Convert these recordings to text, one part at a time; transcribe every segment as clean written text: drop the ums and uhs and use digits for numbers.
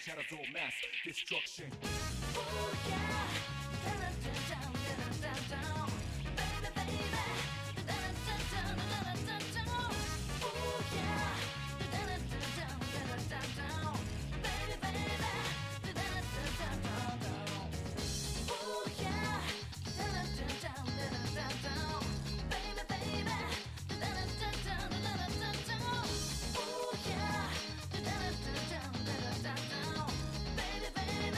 shadows all mass destruction. Oh yeah, down, down, down, down, down, baby, baby, down, down, down, down, down, down. Oh yeah, down, down, down, down, down, baby, baby, down, down, down, down. Oh yeah, down, down, down, down, down, baby, baby, down, down, down, down, down, down. Oh yeah, down, down, down, down, down, baby, baby.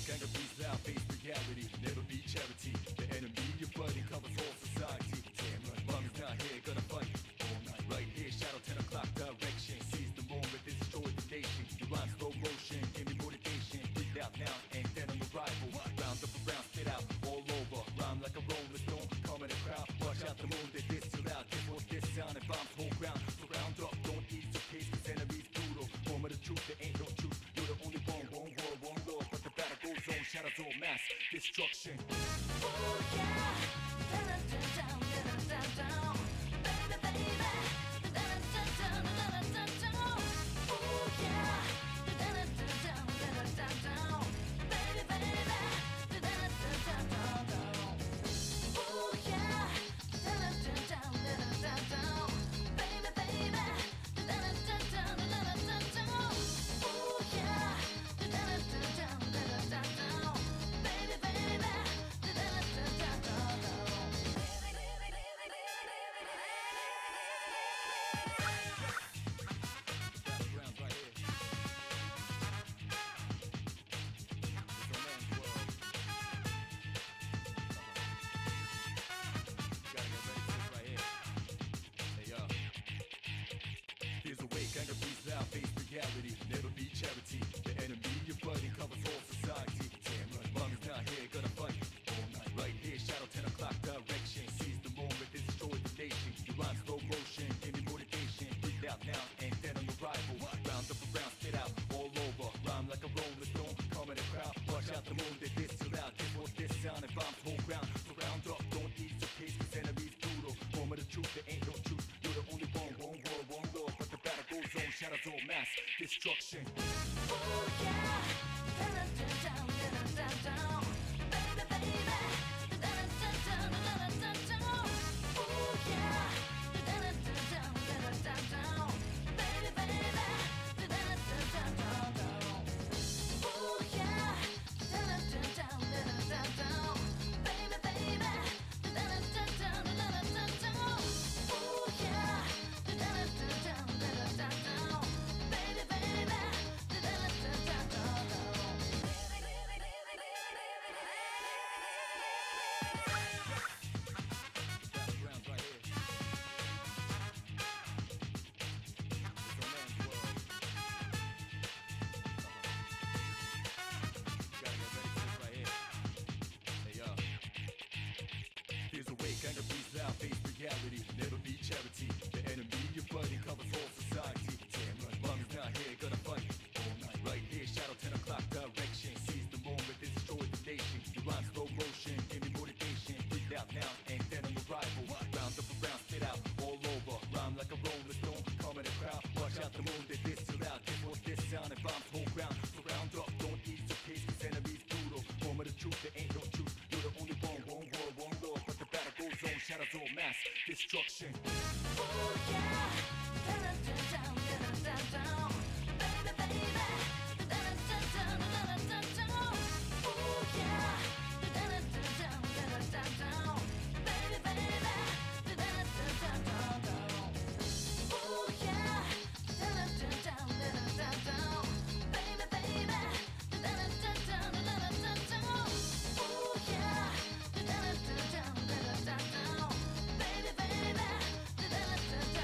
Anger beats loud, face reality, never be charity. The enemy, your buddy, covers all society. Damn right, mommy's not here, gonna fight all night. Right here, shadow 10 o'clock direction. Seize the moment, destroy the nation. You rhyme slow motion, give me motivation. Breathe out now, and then on arrival. Round up around, spit out, all over. Rhyme like a rolling stone, come in the crowd. Watch out the moon, they diss too loud. This what's this sound, and bombs hold ground. So round up, don't ease the case, cause enemies brutal. Moment of truth, there ain't no truth. You're the only one world, one lord. But the battle goes on, shadows all mass destruction. Oh yeah, down, down, down, down, down, baby, baby, down, down, down, down, down. Oh yeah, down, down, down, down, down, baby, baby, down, down, down, down. Oh yeah, down, down, down, down, down, baby, baby, down, down, down, down, down. Oh yeah, down, down, down, down, down, baby, baby. Fears awake, anger beats loud, face reality, never be charity. The enemy, your buddy, covers all society. Damn right, mommy's not here, gonna fight all night. Right here, shadow 10 o'clock direction. Seize the moment, destroy the nation. You rhyme slow motion, give me motivation. Breathe out now, and then on arrival. Round up around, spit out, all over. Rhyme like a rolling stone, come in the crowd. Watch out the moon, they diss too loud. This what's this sound, and bombs hold ground. So round up, don't ease the case, cause enemies brutal. Moment of truth, there ain't no truth. You're the only one world, one lord. But the battle goes on, shadows all mass destruction. Oh yeah, down, down, down, down, down, baby, baby, down, down, down, down, down. Oh yeah, down, down, down, down, down, baby, baby, down, down, down, down. Oh yeah, down, down, down, down, down, baby, baby, down, down, down, down, down. Oh yeah, down, down, down, down, down, baby, baby, down, down, down, down. Fears awake, anger beats loud, face reality, never be charity. The enemy, your buddy, covers all society. Damn right, mommy's not here, gonna fight all night. Right here, shadow 10 o'clock direction. Seize the moment, destroy the nation. You rhyme slow motion, give me motivation. Breathe out now, and then on arrival. Round up around, spit out, all over. Rhyme like a rolling stone, come in the crowd. Watch out the moon, they diss too loud. This what's this sound, and bombs hold ground. So round up, don't ease the case, cause enemies brutal. Moment of truth, there ain't no truth. You're the only one world, one lord. But the battle goes on, shadows all mass destruction. Oh yeah, down, down, down, down, down, baby, baby, down, down, down, down, down. Oh yeah, down, down, down, down, down, baby, baby, down, down, down, down. Oh yeah, down, down, down, down, down, baby, baby, down, down, down, down, down. Oh yeah, down, down, down, down, down, baby, baby, down, down.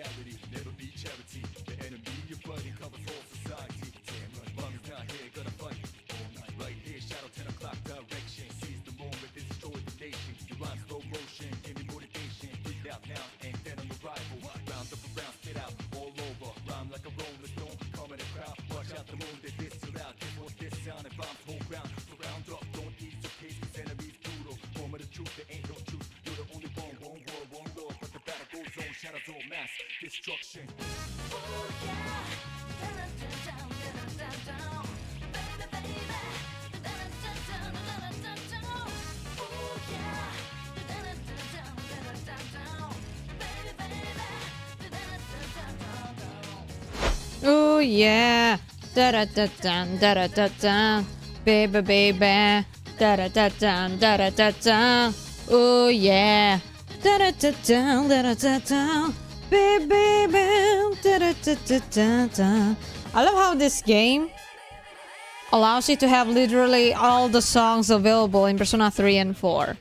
reality, never be charity. The enemy you're fighting covers all society. Damn right, mommy's not here, gonna fight all night. Right here, shadow 10 o'clock direction. Seize the moment, this destroy the nation. You rhyme slow motion, give me motivation. Breathe out now, and then on the rival. Round up around, spit out all over. Rhyme like a rolling stone, come in the crowd. Watch out the moon, they diss you loud. Give forth this sound and bombs hold ground. So round up, don't ease your pace, cause enemies brutal. Moment of truth, there ain't no truth. You're the only one world, one love. But the battle goes on, shadows all mass destruction. Ooh yeah, da-da-da-down, da-da-da-down. Baby, baby, da-da-da-down, da-da-da-down. Ooh yeah, da-da-da-down, da-da-da-down. Baby, baby, da-da-da-down. Oh yeah, da da da da da da da, baby baby, da da da da da da da. Oh yeah, da da da da da da, baby baby, da da da da da. I love how this game allows you to have literally all the songs available in Persona 3 and 4.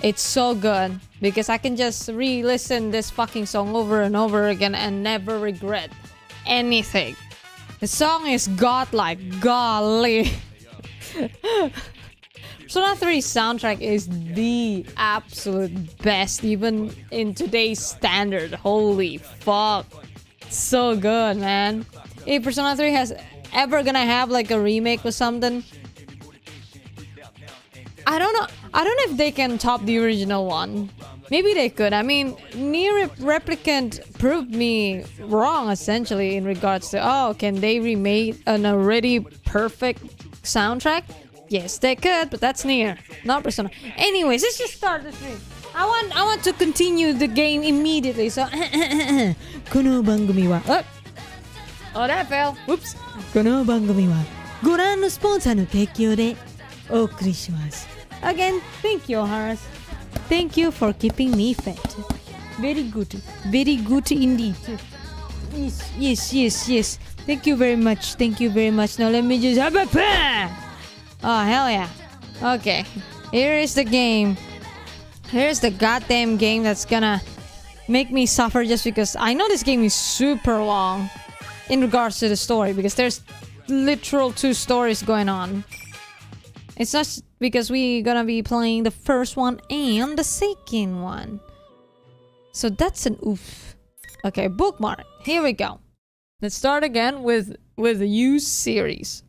It's so good because I can just re-listen this fucking song over and over again and never regret anything. The song is godlike, golly. Persona 3 soundtrack is the absolute best, even in today's standard. Holy fuck. So good, man. If Persona 3 has ever gonna have like a remake or something, I don't know if they can top the original one. Maybe they could. I mean, Nier Replicant proved me wrong, essentially, in regards to, oh, can they remake an already perfect soundtrack? Yes, they could, but that's Nier, not Persona. Anyways, let's just start the stream. I want to continue the game immediately, so... この番組は... Oh, that fell. Whoops. この番組はご覧のスポンサーの提供でお送りします。Again, thank you, Haras. Thank you for keeping me fed. Very good indeed. Yes. Thank you very much. Now let me just have a pen. Oh hell yeah. Okay, here is the game. Here's the goddamn game that's gonna make me suffer just because I know this game is super long in regards to the story, because there's literal 2 stories going on. It's not because we're gonna be playing the first one and the second one. So that's an oof. Okay, bookmark. Here we go. Let's start again with the U series.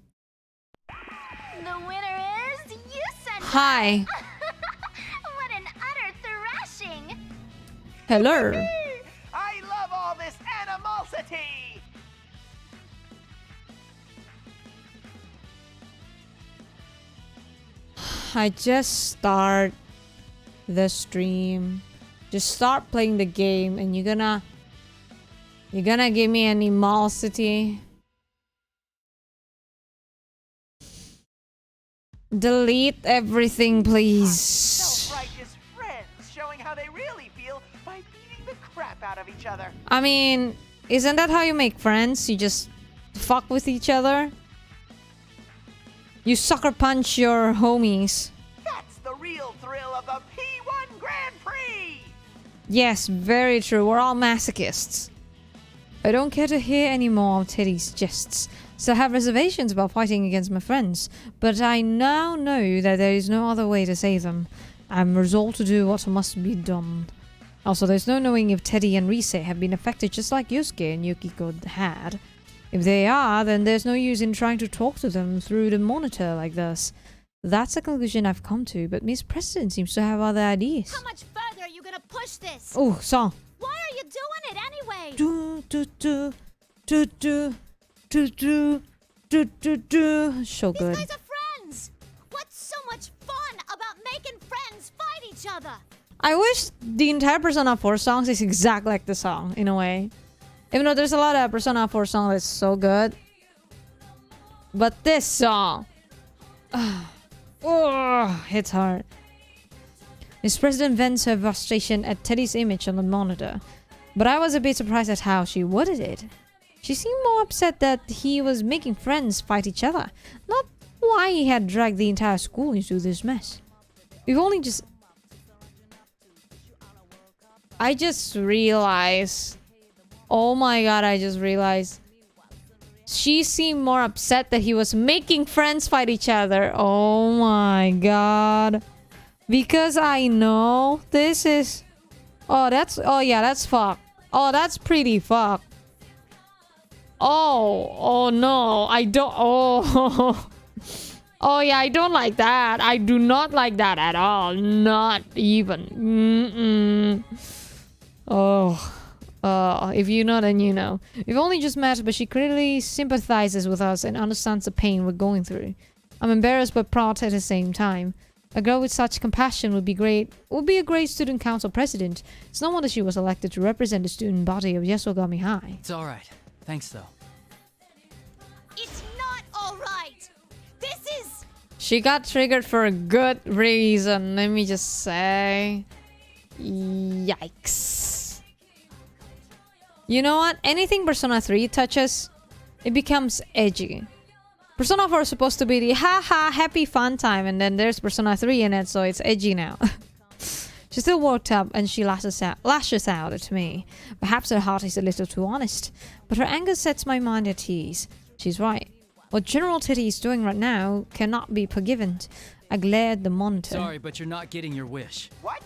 The winner is you, Sensei. Hi. What an utter thrashing. Hello. I love all this animosity! I just start the stream. Just start playing the game and you're gonna give me animosity. Delete everything, please. Self-righteous friends showing how they really feel by beating the crap out of each other. I mean, isn't that how you make friends? You just fuck with each other? You sucker punch your homies. That's the real thrill of the P1 Grand Prix! Yes, very true. We're all masochists. I don't care to hear any more of Teddy's jests. Still have reservations about fighting against my friends, but I now know that there is no other way to save them. I'm resolved to do what must be done. Also, there's no knowing if Teddy and Rise have been affected just like Yusuke and Yukiko had. If they are, then there's no use in trying to talk to them through the monitor like this. That's the conclusion I've come to, but Miss President seems to have other ideas. How much further are you gonna push this? Oh, song. Why are you doing it anyway? Do do do do do do do do do do. So These good. guys are friends. What's so much fun about making friends fight each other? I wish the entire Persona 4 songs is exact like the song, in a way. Even though there's a lot of Persona 4 songs that's so good. But this song... hits hard. Miss President vents her frustration at Teddy's image on the monitor. But I was a bit surprised at how she worded it. She seemed more upset that he was making friends fight each other. Not why he had dragged the entire school into this mess. We've only just... I just realized Oh my god, I just realized. She seemed more upset that he was making friends fight each other. Oh my god. Because I know this is... Oh, that's... Oh yeah, that's fucked. Oh, that's pretty fucked. Oh no, I don't... Oh... Oh yeah, I don't like that. I do not like that at all. Not even. Oh... if you know, then you know. We've only just met, but she clearly sympathizes with us and understands the pain we're going through. I'm embarrassed but proud at the same time. A girl with such compassion would be great. Would be a great student council president. It's no wonder she was elected to represent the student body of Yesogami High. It's all right. Thanks, though. It's not alright! This is... She got triggered for a good reason. Let me just say, yikes. You know what? Anything Persona 3 touches, it becomes edgy. Persona 4 is supposed to be the haha happy fun time, and then there's Persona 3 in it, so it's edgy now. She's still worked up and she lashes out at me. Perhaps her heart is a little too honest, but her anger sets my mind at ease. She's right. What General Teddy is doing right now cannot be forgiven. I glared at the monitor. Sorry, but you're not getting your wish. What?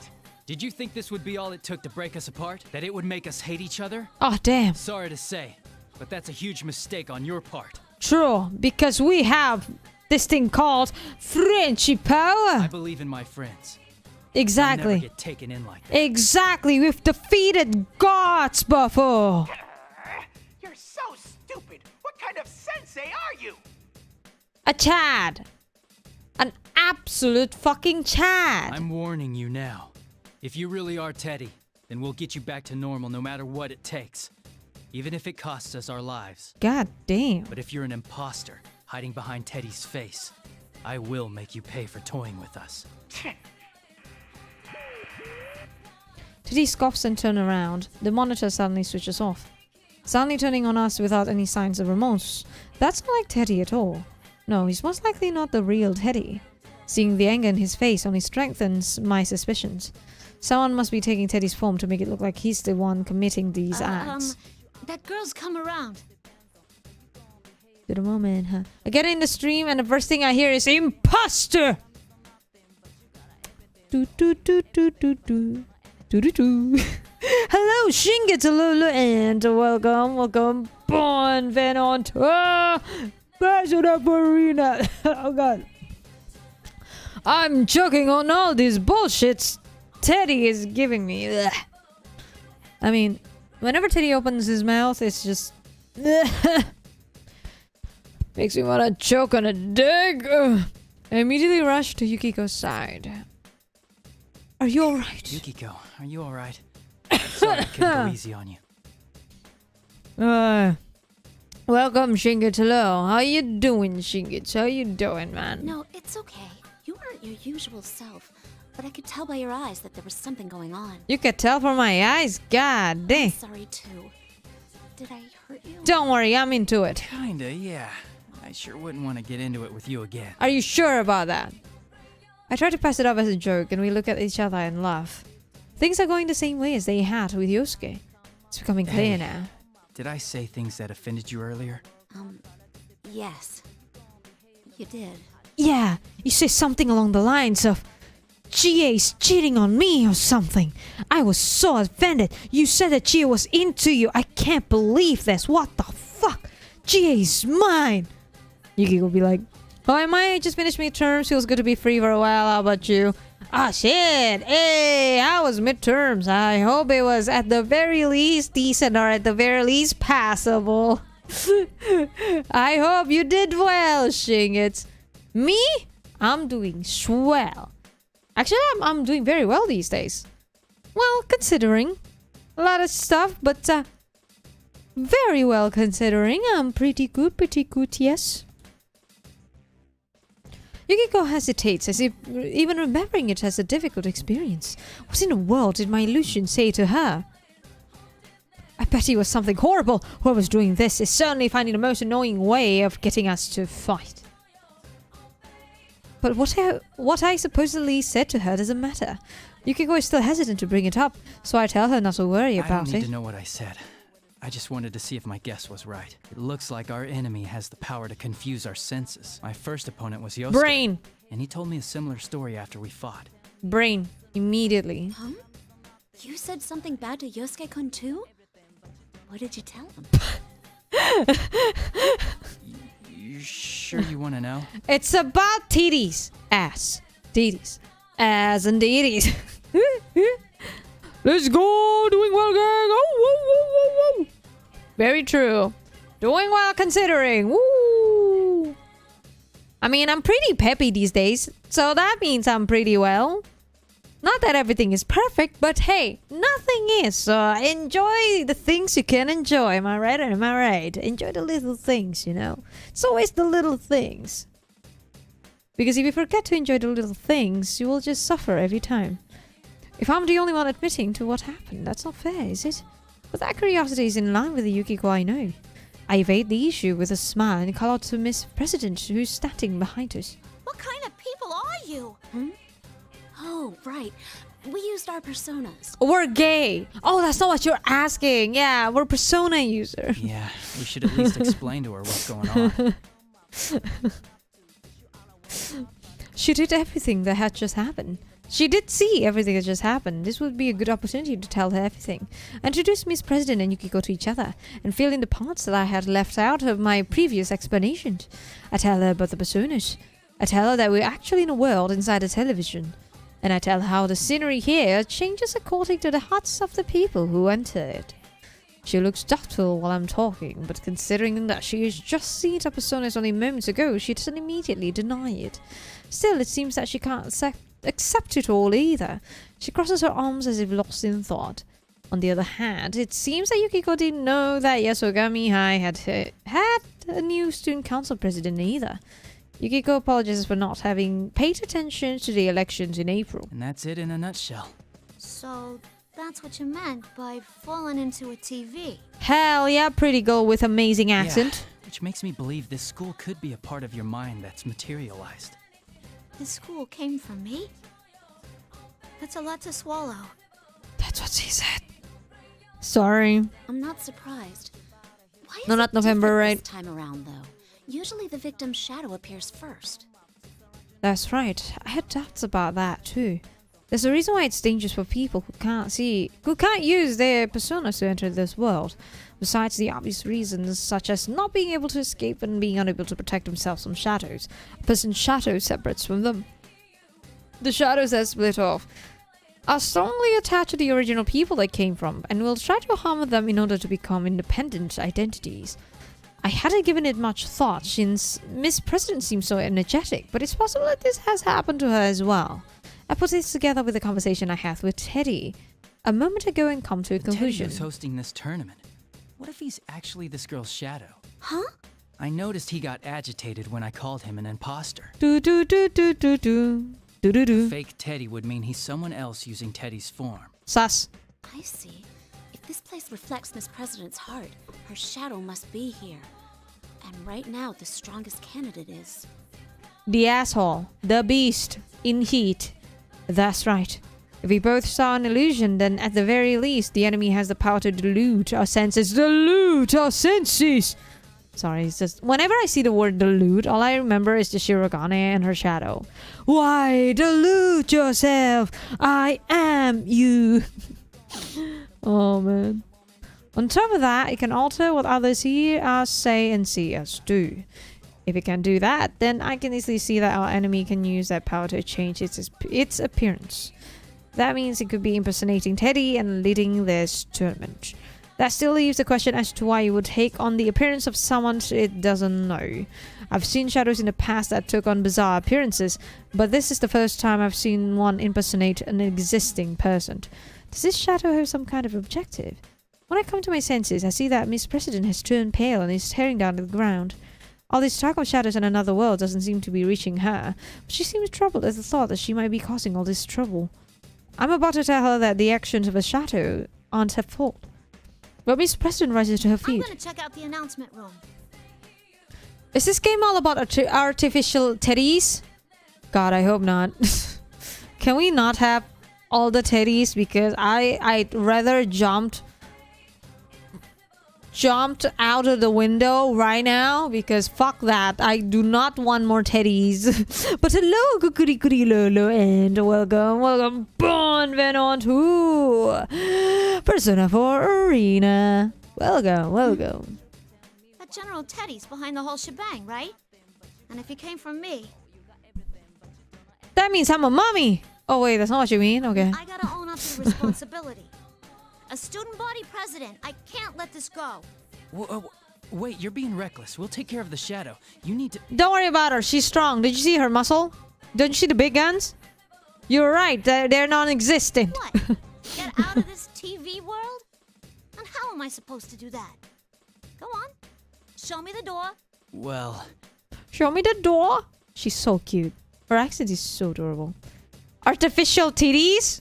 Did you think this would be all it took to break us apart? That it would make us hate each other? Oh damn. Sorry to say, but that's a huge mistake on your part. True, because we have this thing called friendship power. I believe in my friends. Exactly. I'll never get taken in like that. Exactly, we've defeated gods before. You're so stupid. What kind of sensei are you? A Chad. An absolute fucking Chad. I'm warning you now. If you really are Teddy, then we'll get you back to normal no matter what it takes. Even if it costs us our lives. God damn. But if you're an imposter, hiding behind Teddy's face, I will make you pay for toying with us. Teddy scoffs and turns around. The monitor suddenly switches off. Suddenly turning on us without any signs of remorse. That's not like Teddy at all. No, he's most likely not the real Teddy. Seeing the anger in his face only strengthens my suspicions. Someone must be taking Teddy's form to make it look like he's the one committing these acts. That girl's come around. To the moment, huh? I get in the stream and the first thing I hear is imposter. Do do do do do do do do do. Hello, Shingetsu and welcome, Bon Venon to President Arena. Oh god. I'm choking on all these bullshits Teddy is giving me. Ugh. I mean, whenever Teddy opens his mouth, it's just... makes me want to choke on a dick. I immediately rush to Yukiko's side. Are you alright? Yukiko, are you alright? Sorry I couldn't go easy on you. Welcome, Shingetsu. How you doing, Shingetsu? How you doing, man? No, it's okay. You aren't your usual self, but I could tell by your eyes that there was something going on. You could tell from my eyes? God damn. Sorry too. Did I hurt you? Don't worry, I'm into it. Kinda, yeah. I sure wouldn't want to get into it with you again. Are you sure about that? I try to pass it off as a joke, and we look at each other and laugh. Things are going the same way as they had with Yosuke. It's becoming clear now. Did I say things that offended you earlier? Yes. You did. Yeah, you say something along the lines of, GA's cheating on me or something. I was so offended. You said that GA was into you. I can't believe this. What the fuck? GA's mine. Yuki will be like, oh, I might just finish midterms. Feels good to be free for a while. How about you? Ah, shit. Hey, how was midterms? I hope it was at the very least decent or at the very least passable. I hope you did well, Shingets. Me? I'm doing swell. Actually, I'm doing very well these days. Well, considering. A lot of stuff, but very well considering. I'm pretty good, yes. Yukiko hesitates as if even remembering it as a difficult experience. What in the world did my illusion say to her? I bet it was something horrible. Whoever's doing this is certainly finding the most annoying way of getting us to fight. But what I supposedly said to her doesn't matter. Yukiko is still hesitant to bring it up, so I tell her not to worry I about don't need it. to know what I said. I just wanted to see if my guess was right. It looks like our enemy has the power to confuse our senses. My first opponent was Yosuke. Brain. And he told me a similar story after we fought. Brain. Immediately. Huh? You said something bad to Yosuke-kun too? What did you tell him? You sure you want to know? It's about titties. Ass. Titties. Ass and titties. Let's go. Doing well, gang. Oh, whoa, whoa, whoa, whoa. Very true. Doing well considering. Woo. I mean, I'm pretty peppy these days, so that means I'm pretty well. Not that everything is perfect, but hey, nothing is. So enjoy the things you can enjoy. Am I right? Am I right? Enjoy the little things, you know. It's always the little things. Because if you forget to enjoy the little things, you will just suffer every time. If I'm the only one admitting to what happened, that's not fair, is it? But that curiosity is in line with the Yukiko I know. I evade the issue with a smile and call out to Miss President, who's standing behind us. What kind of people are you? Oh, right. We used our personas. We're gay. Oh, that's not what you're asking. Yeah, we're persona user. Yeah, we should at least explain to her what's going on. She did everything that had just happened. She did see everything that just happened. This would be a good opportunity to tell her everything. Introduce Miss President and Yukiko to each other, and fill in the parts that I had left out of my previous explanations. I tell her about the personas. I tell her that we're actually in a world inside a television. And I tell her how the scenery here changes according to the hearts of the people who enter it. She looks doubtful while I'm talking, but considering that she has just seen the personas only moments ago, she doesn't immediately deny it. Still, it seems that she can't accept it all either. She crosses her arms as if lost in thought. On the other hand, it seems that Yukiko didn't know that Yasogami High had a new student council president either. Yukiko apologizes for not having paid attention to the elections in April. And that's it in a nutshell. So, that's what you meant by falling into a TV. Hell yeah, pretty girl with amazing accent. Yeah, which makes me believe this school could be a part of your mind that's materialized. This school came from me? That's a lot to swallow. That's what she said. Sorry. I'm not surprised. Why is No, it not November, different right? this time around, though? Usually the victim's shadow appears first. That's right. I had doubts about that too. There's a reason why it's dangerous for people who can't use their personas to enter this world. Besides the obvious reasons such as not being able to escape and being unable to protect themselves from shadows. A person's shadow separates from them. The shadows that split off are strongly attached to the original people they came from and will try to harm them in order to become independent identities. I hadn't given it much thought since Miss President seems so energetic, but it's possible that this has happened to her as well. I put this together with the conversation I had with Teddy a moment ago and come to a conclusion. Teddy was hosting this tournament. What if he's actually this girl's shadow? Huh? I noticed he got agitated when I called him an imposter. Do do do do do do do do do. Fake Teddy would mean he's someone else using Teddy's form. Sus. I see. If this place reflects Miss President's heart, her shadow must be here. And right now, the strongest candidate is... The asshole. The beast. In heat. That's right. If we both saw an illusion, then at the very least, the enemy has the power to delude our senses. Delude our senses! Sorry, it's just... Whenever I see the word delude, all I remember is the Shirogane and her shadow. Why delude yourself? I am you. Oh, man. On top of that, it can alter what others hear us say and see us do. If it can do that, then I can easily see that our enemy can use that power to change its appearance. That means it could be impersonating Teddy and leading this tournament. That still leaves the question as to why it would take on the appearance of someone it doesn't know. I've seen shadows in the past that took on bizarre appearances, but this is the first time I've seen one impersonate an existing person. Does this shadow have some kind of objective? When I come to my senses, I see that Miss President has turned pale and is staring down at the ground. All this talk of shadows in another world doesn't seem to be reaching her, but she seems troubled at the thought that she might be causing all this trouble. I'm about to tell her that the actions of a shadow aren't her fault. But Miss President rises to her I'm feet. gonna check out the announcement room. Is this game all about artificial teddies? God, I hope not. Can we not have all the teddies? Because I'd rather jumped jumped out of the window right now because fuck that. I do not want more teddies. But hello, goody goody lolo, and welcome, benvenuto to Persona 4 Arena. Welcome. That General Teddy's behind the whole shebang, right? And if he came from me, That means I'm a mommy. Oh wait, that's not what you mean. Okay. I gotta own up to the responsibility. A student body president, I can't let this go. Wait, you're being reckless. We'll take care of the shadow. You need to. Don't worry about her. She's strong. Did you see her muscle? Don't you see the big guns? You're right. They're non-existent. What? Get out of this TV world? And how am I supposed to do that? Go on. Show me the door. Well, Show me the door. She's so cute. Her accent is so adorable. Artificial titties?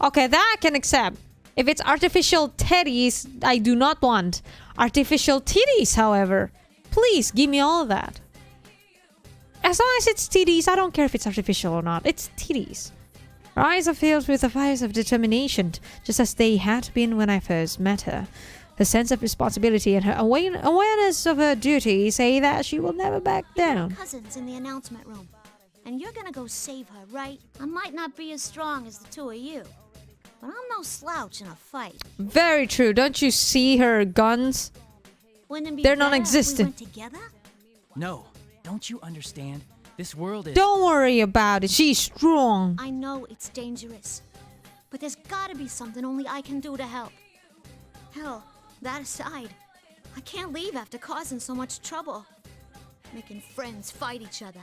Okay, that I can accept. If it's artificial teddies, I do not want. Artificial titties, however. Please, give me all of that. As long as it's titties, I don't care if it's artificial or not. It's titties. Her eyes are filled with the fires of determination, just as they had been when I first met her. Her sense of responsibility and her awareness of her duty say that she will never back down. Cousins in the announcement room. And you're gonna go save her, right? I might not be as strong as the two of you, but I'm no slouch in a fight. Very true. Don't you see her guns? Wouldn't it be They're better if non-existent. we went together? no. Don't you understand? This world is. Don't worry about it. She's strong. I know it's dangerous, but there's gotta be something only I can do to help. Hell, that aside, I can't leave after causing so much trouble. Making friends fight each other.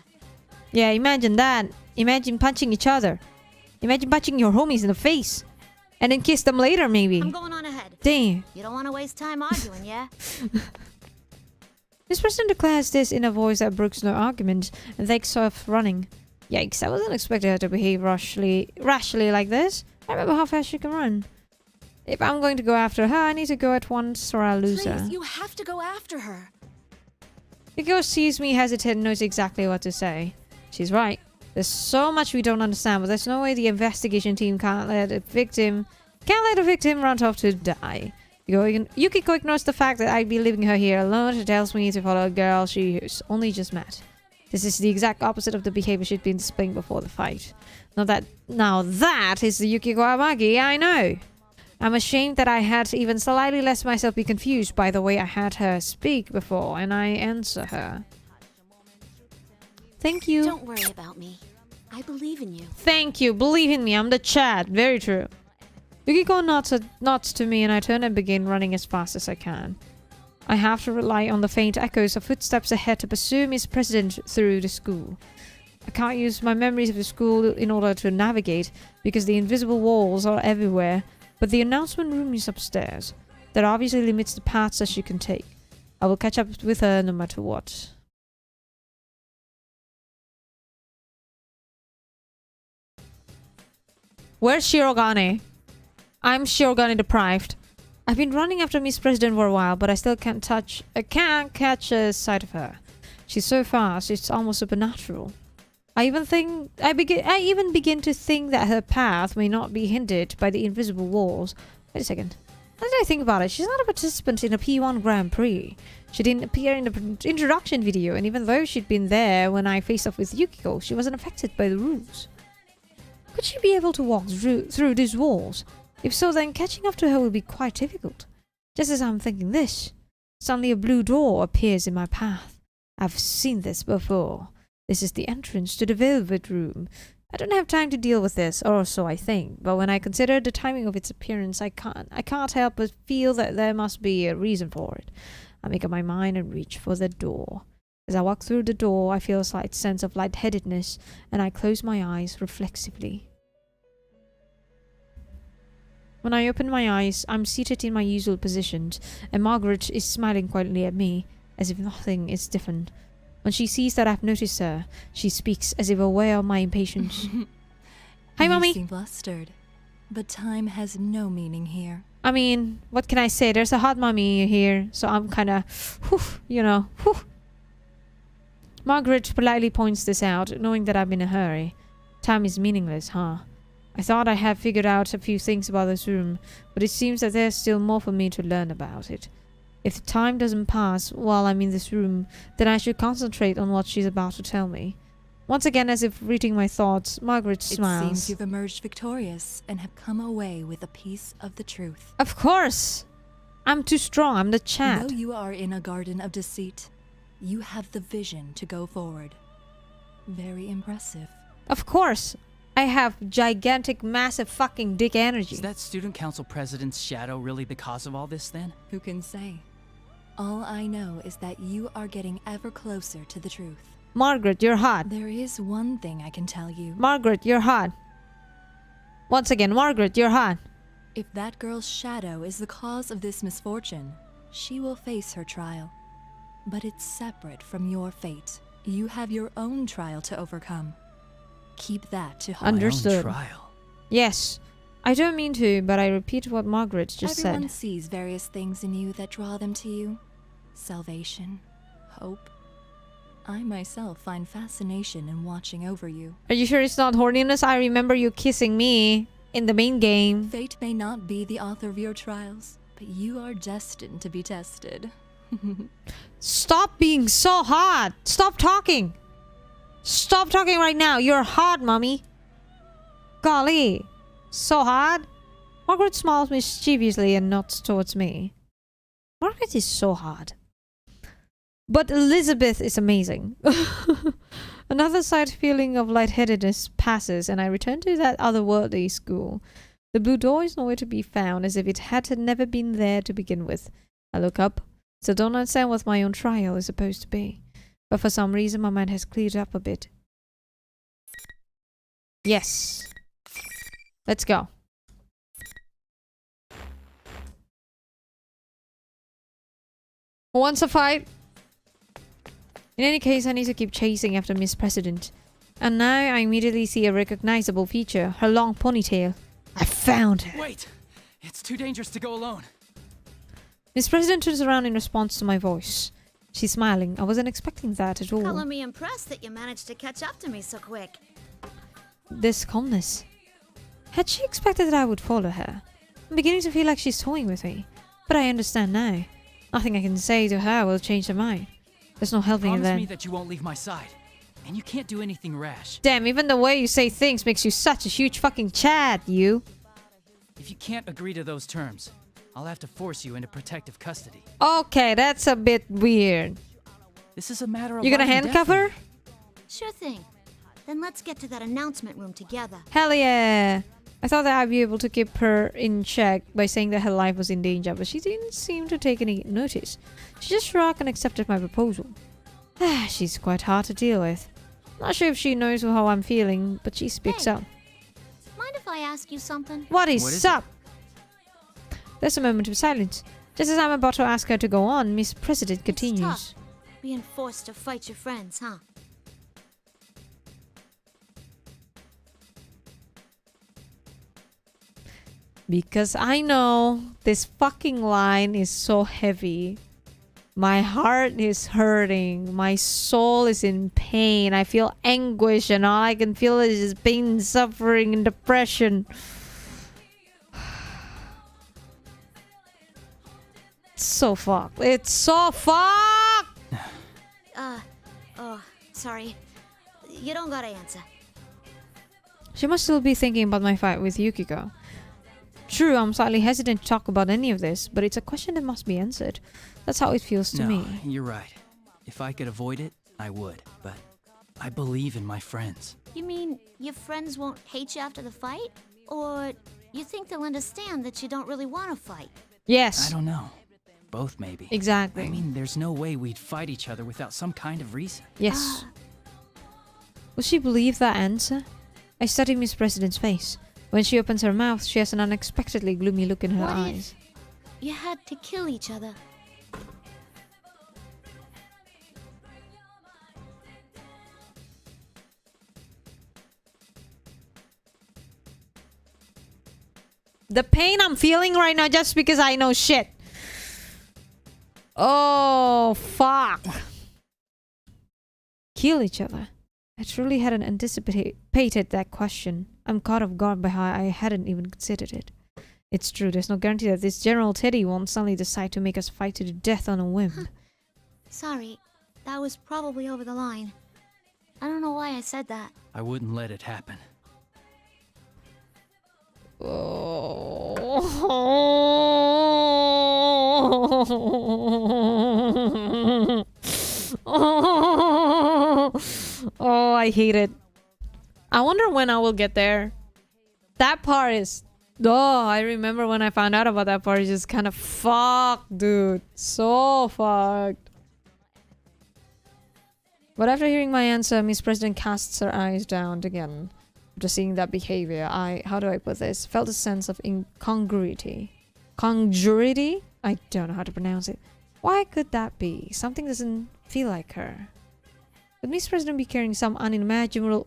Yeah, imagine that. Imagine punching each other. Imagine punching your homies in the face. And then kiss them later, maybe. I'm going on ahead. Damn. You don't want to waste time arguing, yeah? This person declares this in a voice that brooks no argument and takes off running. Yikes, I wasn't expecting her to behave rashly like this. I remember how fast she can run. If I'm going to go after her, I need to go at once or I'll lose her. Please, you have to go after her. The girl sees me hesitate and knows exactly what to say. She's right. There's so much we don't understand, but there's no way the investigation team can't let a victim run off to die. Yukiko ignores the fact that I'd be leaving her here alone. She tells me to follow a girl she's only just met. This is the exact opposite of the behavior she'd been displaying before the fight. Now that is the Yukiko Amagi I know. I'm ashamed that I had even slightly let myself be confused by the way I had her speak before, and I answer her. Thank you. Don't worry about me. I believe in you. Thank you. Believe in me. I'm the Chad. Very true. Yukiko nods to me and I turn and begin running as fast as I can. I have to rely on the faint echoes of footsteps ahead to pursue Miss President through the school. I can't use my memories of the school in order to navigate because the invisible walls are everywhere, but the announcement room is upstairs. That obviously limits the paths that she can take. I will catch up with her no matter what. Where's Shirogane? I'm Shirogane deprived. I've been running after Miss President for a while, but I still can't catch a sight of her. She's so fast, it's almost supernatural. I even begin to think that her path may not be hindered by the invisible walls. Wait a second. Now that I think about it, she's not a participant in a P1 Grand Prix. She didn't appear in the introduction video, and even though she'd been there when I faced off with Yukiko, she wasn't affected by the rules. Could she be able to walk through these walls? If so, then catching up to her will be quite difficult. Just as I'm thinking this, suddenly a blue door appears in my path. I've seen this before. This is the entrance to the Velvet Room. I don't have time to deal with this, or so I think, but when I consider the timing of its appearance, I can't help but feel that there must be a reason for it. I make up my mind and reach for the door. As I walk through the door, I feel a slight sense of lightheadedness, and I close my eyes reflexively. When I open my eyes, I'm seated in my usual position, and Margaret is smiling quietly at me, as if nothing is different. When she sees that I've noticed her, she speaks as if aware of my impatience. Hi, Mommy. You seem flustered, but time has no meaning here. I mean, what can I say? There's a hot mommy here, so I'm kind of, whew. Margaret politely points this out, knowing that I'm in a hurry. Time is meaningless, huh? I thought I had figured out a few things about this room, but it seems that there's still more for me to learn about it. If the time doesn't pass while I'm in this room, then I should concentrate on what she's about to tell me. Once again, as if reading my thoughts, Margaret It smiles. seems you've emerged victorious and have come away with a piece of the truth. Of course! I'm too strong, I'm the Chad. Though you are in a garden of deceit, you have the vision to go forward. Very impressive. Of course! I have gigantic, massive fucking dick energy. Is that student council president's shadow really the cause of all this then? Who can say? All I know is that you are getting ever closer to the truth. Margaret, you're hot. There is one thing I can tell you. Margaret, you're hot. Once again, Margaret, you're hot. If that girl's shadow is the cause of this misfortune, she will face her trial. But it's separate from your fate. You have your own trial to overcome. Keep that to heart. Understood. My own trial. Yes. I don't mean to, but I repeat what Margaret just Everyone said. sees various things in you that draw them to you. Salvation, hope. I myself find fascination in watching over you. Are you sure it's not horniness? I remember you kissing me in the main game. Fate may not be the author of your trials, but you are destined to be tested. Stop being so hot. Stop talking. Stop talking right now. You're hot, mommy. Golly. So hot. Margaret smiles mischievously and nods towards me. Margaret is so hot. But Elizabeth is amazing. Another slight feeling of lightheadedness passes, and I return to that otherworldly school. The blue door is nowhere to be found, as if it had never been there to begin with. I look up, so don't understand what my own trial is supposed to be. But for some reason, my mind has cleared up a bit. Yes. Let's go. Who wants a fight? In any case, I need to keep chasing after Miss President. And now I immediately see a recognizable feature, her long ponytail. I found her. Wait! It's too dangerous to go alone. Miss President turns around in response to my voice. She's smiling. I wasn't expecting that at all. Color me impressed that you managed to catch up to me so quick. This calmness. Had she expected that I would follow her? I'm beginning to feel like she's toying with me. But I understand now. Nothing I can say to her will change her mind. There's no helping it Promise me then. that you won't leave my side. And you can't do anything rash. Damn, even the way you say things makes you such a huge fucking Chad, you. If you can't agree to those terms, I'll have to force you into protective custody. Okay, that's a bit weird. This is a matter of You gonna life and death handcuff for her? me. Sure thing. Then let's get to that announcement room together. Hell yeah. I thought that I'd be able to keep her in check by saying that her life was in danger, but she didn't seem to take any notice. She just shrugged and accepted my proposal. She's quite hard to deal with. Not sure if she knows how I'm feeling, but she speaks Hey. up. Mind if I ask you something? What What is is up? There's a moment of silence. Just as I'm about to ask her to go on, Miss President continues. tough. Being forced to fight your friends, huh? Because I know this fucking line is so heavy. My heart is hurting. My soul is in pain. I feel anguish, and all I can feel is pain, suffering, and depression. It's so fucked. It's so fucked! Oh, sorry. You don't gotta answer. She must still be thinking about my fight with Yukiko. True, I'm slightly hesitant to talk about any of this, but it's a question that must be answered. That's how it feels to No, me. you're right. If I could avoid it, I would. But I believe in my friends. You mean your friends won't hate you after the fight? Or you think they'll understand that you don't really want to fight? Yes, I don't know. Both, maybe. exactly. I mean, there's no way we'd fight each other without some kind of reason. Yes. Will she believe that answer? I study Miss President's face. When she opens her mouth, she has an unexpectedly gloomy look in her What if- eyes. You had to kill each other. The pain I'm feeling right now just because I know shit. Oh, fuck. Kill each other. I truly hadn't anticipated that question. I'm caught off guard by how I hadn't even considered it. It's true, there's no guarantee that this General Teddy won't suddenly decide to make us fight to the death on a whim. Sorry, that was probably over the line. I don't know why I said that. I wouldn't let it happen. Oh, I hate it. I wonder when I will get there. That part is... Oh, I remember when I found out about that part. It's just kind of fucked, dude. So fucked. But after hearing my answer, Miss President casts her eyes down again. After seeing that behavior, how do I put this? Felt a sense of incongruity. Congruity? I don't know how to pronounce it. Why could that be? Something doesn't feel like her. Could Miss President be carrying some unimaginable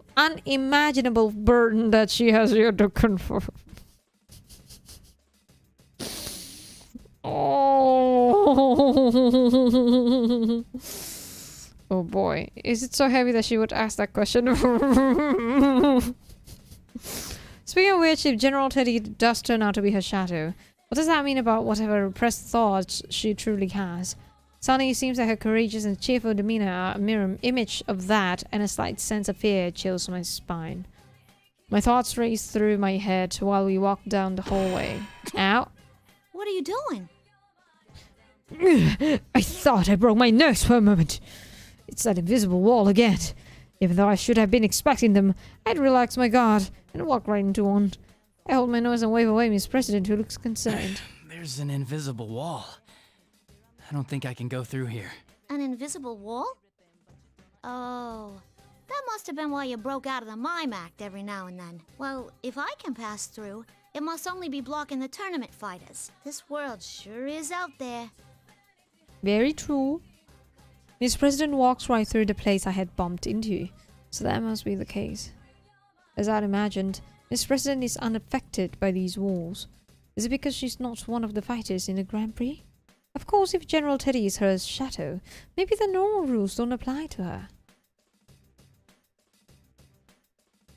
burden that she has yet to confirm? Oh. Oh boy. Is it so heavy that she would ask that question? Speaking of which, if General Teddy does turn out to be her shadow, what does that mean about whatever repressed thoughts she truly has? Suddenly it seems that her courageous and cheerful demeanor are a mirror image of that, and a slight sense of fear chills my spine. My thoughts race through my head while we walk down the hallway. Ow. What are you doing? I thought I broke my nose for a moment. It's that invisible wall again. Even though I should have been expecting them, I'd relax my guard and walk right into one. I hold my nose and wave away Miss President, who looks concerned. There's an invisible wall. I don't think I can go through here. An invisible wall? Oh, that must have been why you broke out of the mime act every now and then. Well, if I can pass through, it must only be blocking the tournament fighters. This world sure is out there. Very true. Miss President walks right through the place I had bumped into, so that must be the case. As I'd imagined, Miss President is unaffected by these walls. Is it because she's not one of the fighters in the Grand Prix? Of course, if General Teddy is her shadow, maybe the normal rules don't apply to her.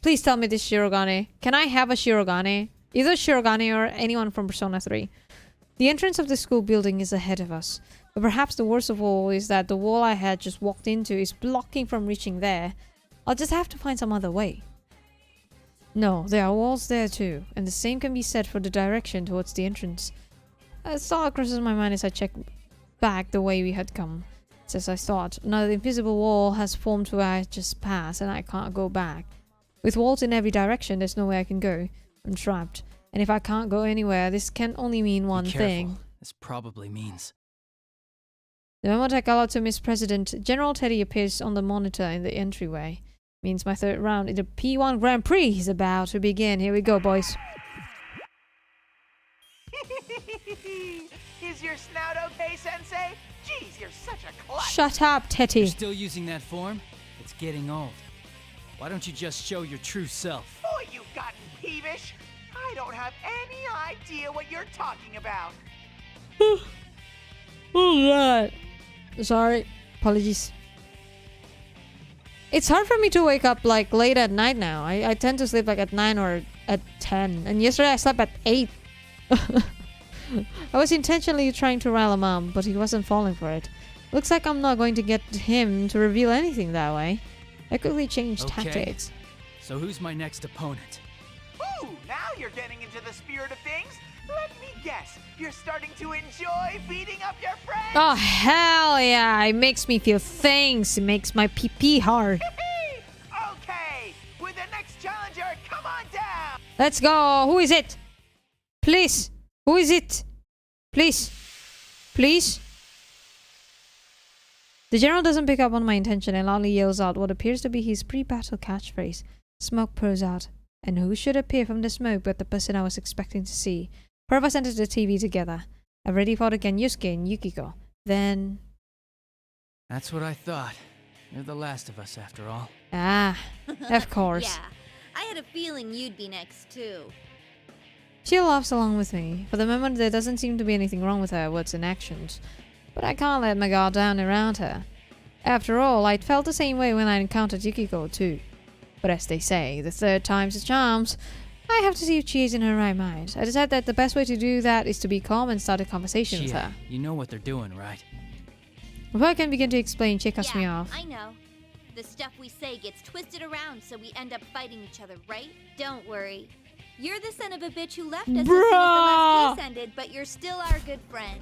Please tell me this Shirogane. Can I have a Shirogane? Either Shirogane or anyone from Persona 3. The entrance of the school building is ahead of us. But perhaps the worst of all is that the wall I had just walked into is blocking from reaching there. I'll just have to find some other way. No, there are walls there too, and the same can be said for the direction towards the entrance. A thought crosses my mind as I check back the way we had come. It's as I thought. Now the invisible wall has formed where I just passed, and I can't go back. With walls in every direction, there's no way I can go. I'm trapped. And if I can't go anywhere, this can only mean one thing. This probably means... The moment I call out to Miss President, General Teddy appears on the monitor in the entryway. Means my third round in the P1 Grand Prix is about to begin. Here we go, boys. Is your snout okay, Sensei? Jeez, you're such a klutz. Shut up, Teddy. You're still using that form? It's getting old. Why don't you just show your true self? Boy, you've gotten peevish. I don't have any idea what you're talking about. Oh god. Sorry. Apologies. It's hard for me to wake up like late at night now. I tend to sleep like at 9 or at 10. And yesterday I slept at 8. I was intentionally trying to rile him up, but he wasn't falling for it. Looks like I'm not going to get him to reveal anything that way. I quickly changed tactics. So who's my next opponent? Ooh, now you're getting into the spirit of things. Let me guess, you're starting to enjoy beating up your friends? Oh, hell yeah. It makes me feel things. It makes my pee hard. Okay, with the next challenger, come on down. Let's go. Who is it? Please. Who is it? Please. Please. The general doesn't pick up on my intention and loudly yells out what appears to be his pre-battle catchphrase. Smoke pours out. And who should appear from the smoke but the person I was expecting to see? Four of us entered the TV together. I've already fought against Yusuke and Yukiko. Then... That's what I thought. You're the last of us, after all. Ah, of course. Yeah, I had a feeling you'd be next, too. She laughs along with me. For the moment, there doesn't seem to be anything wrong with her words and actions. But I can't let my guard down around her. After all, I'd felt the same way when I encountered Yukiko, too. But as they say, the third time's a charm. I have to see if she is in her right mind. I decided that the best way to do that is to be calm and start a conversation with Chia, her. you know what they're doing, right? Before I can begin to explain, she cuts me Yeah, off. I know. The stuff we say gets twisted around so we end up fighting each other, right? Don't worry. You're the son of a bitch who left us as soon as the last case ended, but you're still our good friend.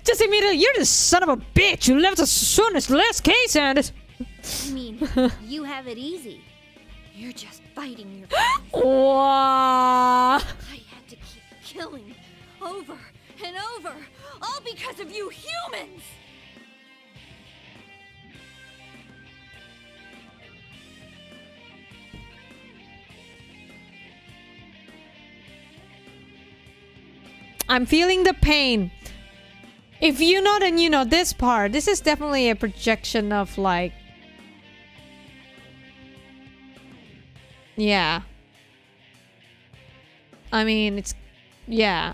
Just immediately, you're the son of a bitch who left us as soon as the last case ended. I mean, you have it easy. You're just fighting your friends. Wow. I had to keep killing over and over, all because of you humans! I'm feeling the pain. If you know, then you know this part. This is definitely a projection of like... Yeah. I mean, it's... Yeah.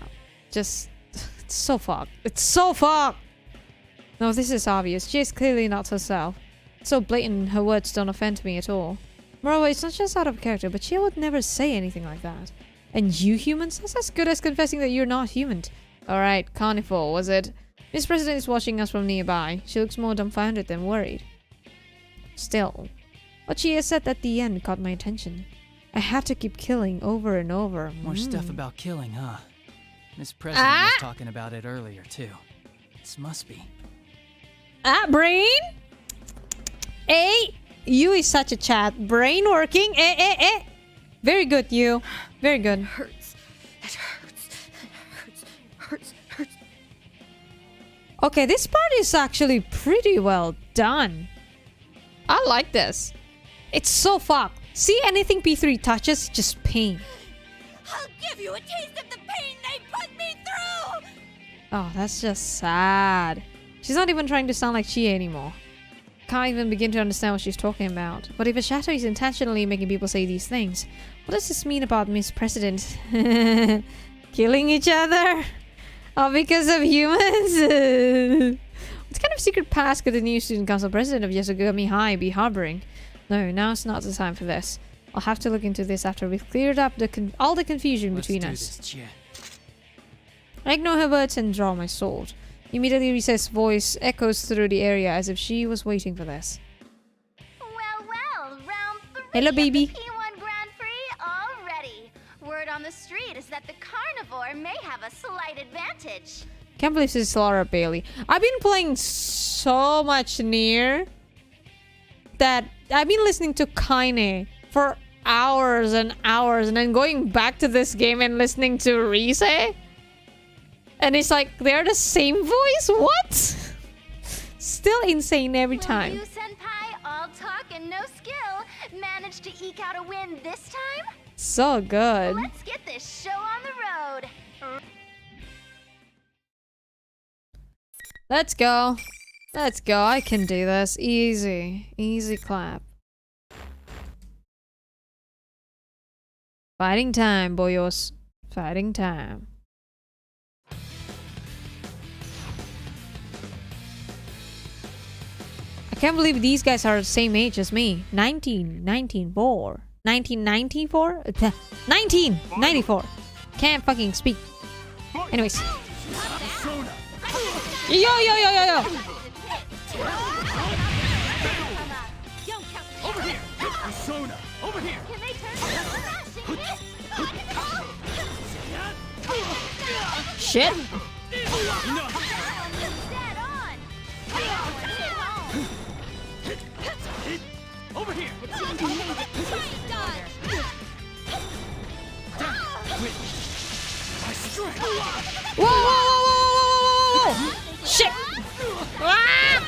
Just... It's so fucked. It's so fucked! No, this is obvious. She is clearly not herself. It's so blatant, her words don't offend me at all. Moreover, it's not just out of character, but she would never say anything like that. And you humans? That's as good as confessing that you're not human. Alright, Carnival, was it? Miss President is watching us from nearby. She looks more dumbfounded than worried. Still, what she has said at the end caught my attention. I had to keep killing over and over. More stuff about killing, huh? Miss President was talking about it earlier, too. This must be. Brain? Hey, you is such a chat. Brain working. Very good, you. Very good. Hurts. It hurts. Hurts. Hurts. Hurts. Okay, this part is actually pretty well done. I like this. It's so fucked. See, anything P3 touches, just pain. I'll give you a taste of the pain they put me through! Oh, that's just sad. She's not even trying to sound like Chia anymore. Can't even begin to understand what she's talking about. But if a shadow is intentionally making people say these things, what does this mean about Miss President? Killing each other? All because of humans? What kind of secret past could the new student council president of Yasogami High be harboring? No, now's not the time for this. I'll have to look into this after we've cleared up all the confusion Let's between do us. this, Chia. I ignore her words and draw my sword. Immediately, Risa's voice echoes through the area as if she was waiting for this. Well, round 3 Hello, of the baby. P1 Grand Prix already. Word on the street is that the carnivore may have a slight advantage. Can't believe this is Laura Bailey. I've been playing so much Nier that I've been listening to Kaine for hours and hours, and then going back to this game and listening to Rise. And it's like, they're the same voice? What? Still insane every Will time. you, Senpai, all talk and no skill, manage to eke out a win this time? So good. Let's get this show on the road. Let's go. Let's go. I can do this. Easy. Easy clap. Fighting time, boyos. Fighting time. I can't believe these guys are the same age as me. 1994. 1994? 1994. Can't fucking speak. Anyways. Yo, yo, yo, yo, yo. Over here! Persona! Over here! Can they turn Shit. Dead on! Over here! My strength! Whoa, whoa, whoa, whoa, whoa, whoa, whoa, whoa. Shit. Ah!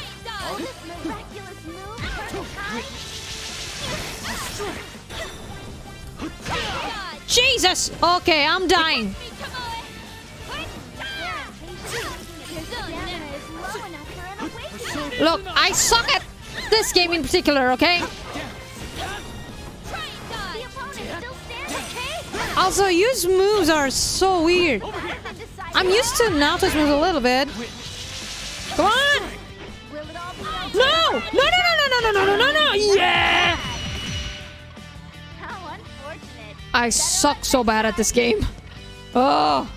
This miraculous move Jesus. Okay, I'm dying. Look, I suck at this game in particular, okay? Also, use moves are so weird. I'm used to Naoto's moves a little bit. Come on! No! No, no, no, no, no, no, no, no, no, no! Yeah! How unfortunate. I suck so bad at this game. Oh.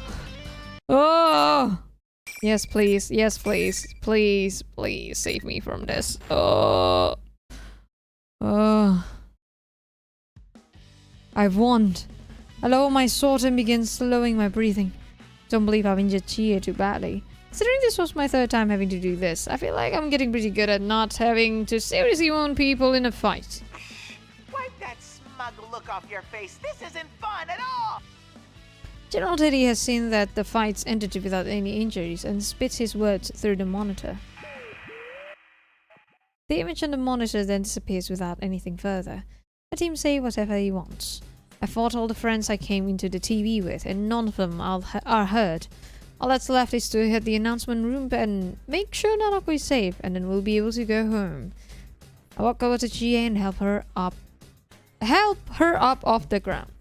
Oh. Yes, please. Yes, please. Please, please save me from this. Oh. Oh. I've won. I lower my sword and begin slowing my breathing. Don't believe I've injured Chie too badly. Considering this was my third time having to do this, I feel like I'm getting pretty good at not having to seriously wound people in a fight. Wipe that smug look off your face. This isn't fun at all. General Teddy has seen that the fights ended without any injuries and spits his words through the monitor. The image on the monitor then disappears without anything further. Let him say whatever he wants. I fought all the friends I came into the TV with, and none of them are hurt. All that's left is to hit the announcement room and make sure Nanako is safe, and then we'll be able to go home. I walk over to Chie and help her up off the ground.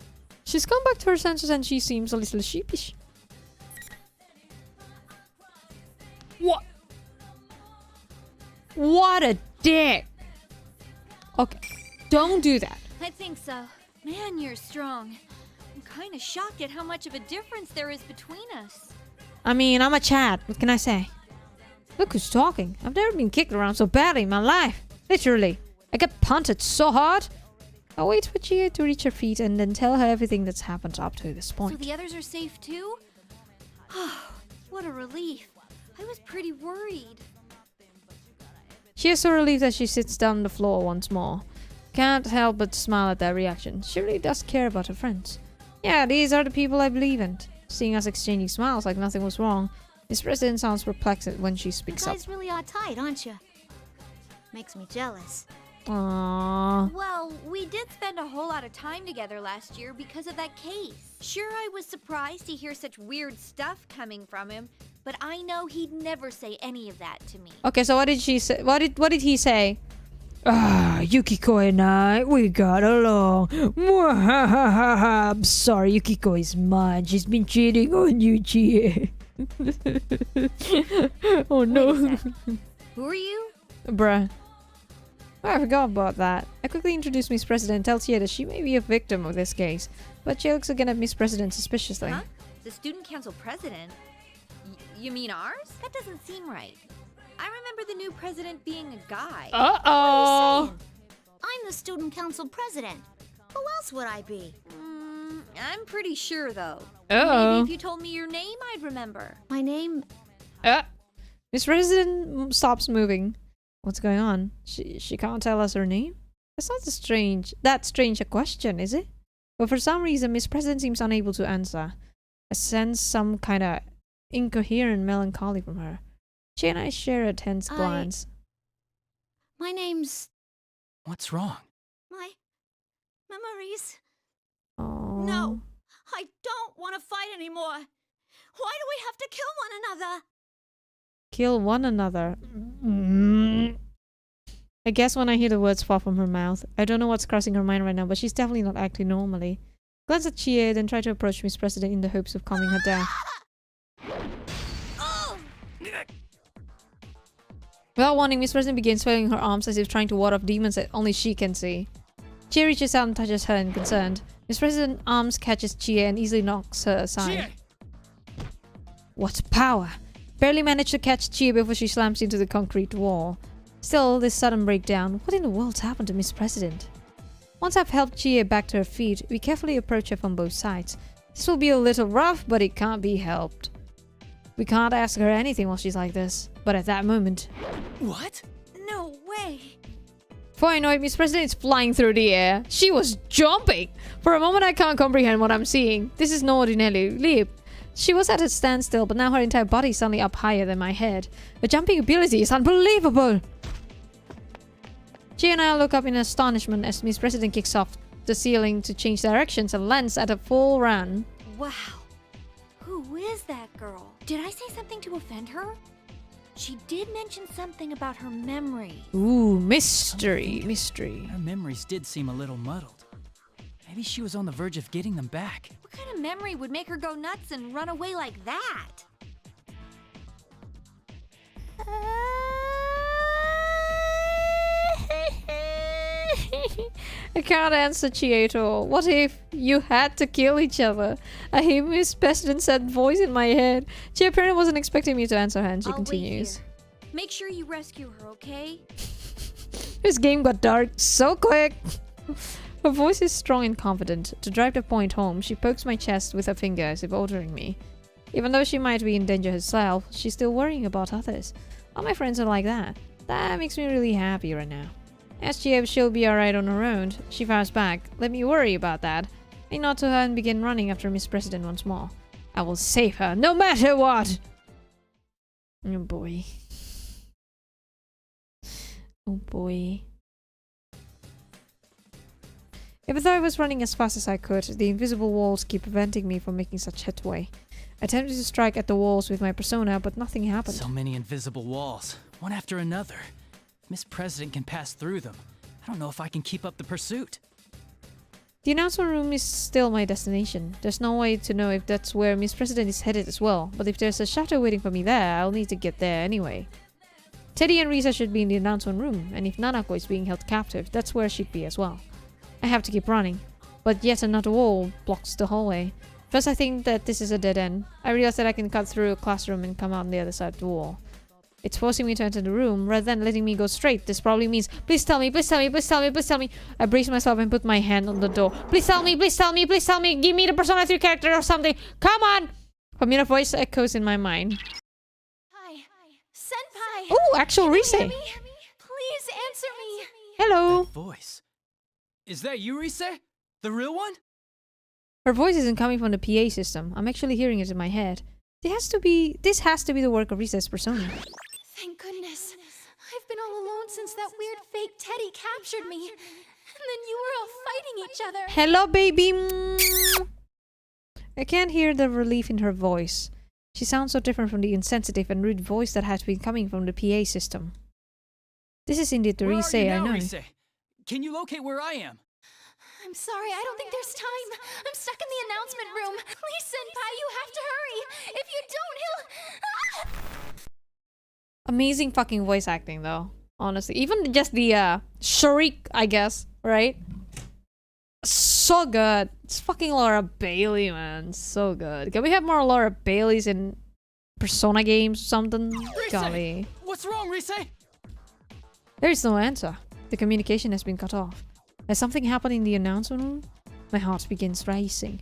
She's come back to her senses and she seems a little sheepish. What? What a dick! Okay, don't do that. I think so. Man, you're strong. I'm kind of shocked at how much of a difference there is between us. I mean, I'm a Chad. What can I say? Look who's talking. I've never been kicked around so badly in my life. Literally. I got punted so hard. I'll wait for Chie to reach her feet and then tell her everything that's happened up to this point. So the others are safe too? What a relief. I was pretty worried. She is so relieved that she sits down on the floor once more. Can't help but smile at their reaction. She really does care about her friends. Yeah, these are the people I believe in. Seeing us exchanging smiles like nothing was wrong, Miss President sounds perplexed when she speaks You up. guys really are tight, aren't you? Makes me jealous. Aww. Well, we did spend a whole lot of time together last year because of that case. Sure, I was surprised to hear such weird stuff coming from him, but I know he'd never say any of that to me. Okay, so what did she say? What did he say? Ah, Yukiko and I, we got along. I'm sorry, Yukiko is mine. She's been cheating on you, Chie. Oh no. Wait a sec. Who are you? Bruh. Oh, I forgot about that. I quickly introduced Miss President and tell Chie that she may be a victim of this case. But she looks again at Miss President suspiciously. Huh? The student council president? You mean ours? That doesn't seem right. I remember the new president being a guy. Uh-oh. I'm the student council president. Who else would I be? I'm pretty sure, though. Uh-oh. Maybe if you told me your name, I'd remember. My name... Miss President stops moving. What's going on? She can't tell us her name? That's not that strange a question, is it? But for some reason, Miss President seems unable to answer. I sense some kind of incoherent melancholy from her. She and I share a tense glance. My name's... What's wrong? My... memories. Oh. No, I don't want to fight anymore. Why do we have to kill one another? Kill one another. I guess when I hear the words fall from her mouth, I don't know what's crossing her mind right now, but she's definitely not acting normally. Glance at Chie, then try to approach Miss President in the hopes of calming her down. Without warning, Miss President begins flailing her arms as if trying to ward off demons that only she can see. Chie reaches out and touches her unconcerned. Miss President's arms catches Chie and easily knocks her aside. Chie! What power! Barely managed to catch Chie before she slams into the concrete wall. Still, this sudden breakdown, what in the world's happened to Miss President? Once I've helped Chie back to her feet, we carefully approach her from both sides. This will be a little rough, but it can't be helped. We can't ask her anything while she's like this, but at that moment... What? No way. Before I know it, Miss President is flying through the air. She was jumping! For a moment I can't comprehend what I'm seeing. This is no ordinary leap. She was at a standstill, but now her entire body is suddenly up higher than my head. Her jumping ability is unbelievable! Chie and I look up in astonishment as Miss President kicks off the ceiling to change directions and lands at a full run. Wow. Who is that girl? Did I say something to offend her? She did mention something about her memory. Ooh, mystery. Her memories did seem a little muddled. Maybe she was on the verge of getting them back. What kind of memory would make her go nuts and run away like that? I can't answer Chieto. What if you had to kill each other? I hear Miss President said voice in my head. She apparently wasn't expecting me to answer her and she I'll wait continues. here. Make sure you rescue her, okay? This game got dark so quick. Her voice is strong and confident. To drive the point home, she pokes my chest with her finger as if ordering me. Even though she might be in danger herself, she's still worrying about others. All my friends are like that. That makes me really happy right now. Ask Gia if she'll be alright on her own. She fires back. Let me worry about that. I nod to her and begin running after Miss President once more. I will save her, no matter what! Oh boy. Oh boy. Even though I was running as fast as I could, the invisible walls keep preventing me from making such headway. I attempted to strike at the walls with my persona, but nothing happened. So many invisible walls, one after another. Miss President can pass through them. I don't know if I can keep up the pursuit. The announcement room is still my destination. There's no way to know if that's where Miss President is headed as well, but if there's a shadow waiting for me there, I'll need to get there anyway. Teddy and Risa should be in the announcement room, and if Nanako is being held captive, that's where she'd be as well. I have to keep running, but yet another wall blocks the hallway. First I think that this is a dead end. I realize that I can cut through a classroom and come out on the other side of the wall. It's forcing me to enter the room rather than letting me go straight. This probably means, please tell me, please tell me, please tell me, please tell me. I brace myself and put my hand on the door. Please tell me, please tell me, please tell me. Give me the Persona 3 character or something. Come on! Familiar voice echoes in my mind. Hi. Senpai! Oh, actual Rise. Hear me? Please answer me! Hello. That voice. Is that you, Rise? The real one? Her voice isn't coming from the PA system. I'm actually hearing it in my head. This has to be the work of Risa's persona. Thank goodness. I've been all alone since that weird fake Teddy captured me. And then you were all fighting each other. Hello, baby. I can't hear the relief in her voice. She sounds so different from the insensitive and rude voice that has been coming from the PA system. This is indeed the Where Rise are you I now, know. Rise? Can you locate where I am? I'm sorry, I don't think there's time. I'm stuck in the announcement room. Please, Senpai, you have to hurry. If you don't, he'll... Amazing fucking voice acting, though. Honestly. Even just the shriek, I guess, right? So good. It's fucking Laura Bailey, man. So good. Can we have more Laura Baileys in Persona games or something? Rise! Golly. What's wrong, Rise? There is no answer. The communication has been cut off. Has something happened in the announcement room? My heart begins racing.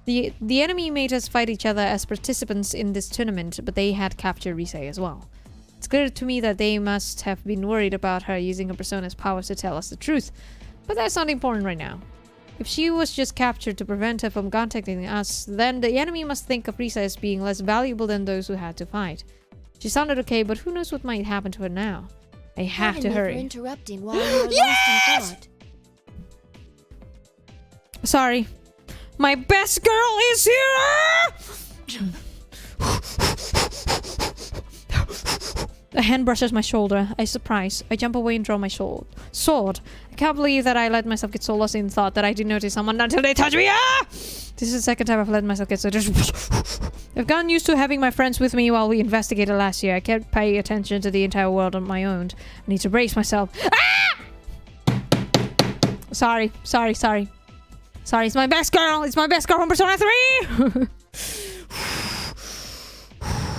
The enemy made us fight each other as participants in this tournament, but they had captured Rise as well. It's clear to me that they must have been worried about her using her persona's powers to tell us the truth. But that's not important right now. If she was just captured to prevent her from contacting us, then the enemy must think of Rise as being less valuable than those who had to fight. She sounded okay, but who knows what might happen to her now. I have to hurry. Interrupting while you're lost in thought. Sorry. My best girl is here! A hand brushes my shoulder. I surprise. I jump away and draw my sword. I can't believe that I let myself get so lost in thought that I didn't notice someone until they touched me. Ah! This is the second time I've let myself get so I've gotten used to having my friends with me while we investigated last year. I can't pay attention to the entire world on my own. I need to brace myself. Ah! Sorry, it's my best girl. It's my best girl from Persona 3.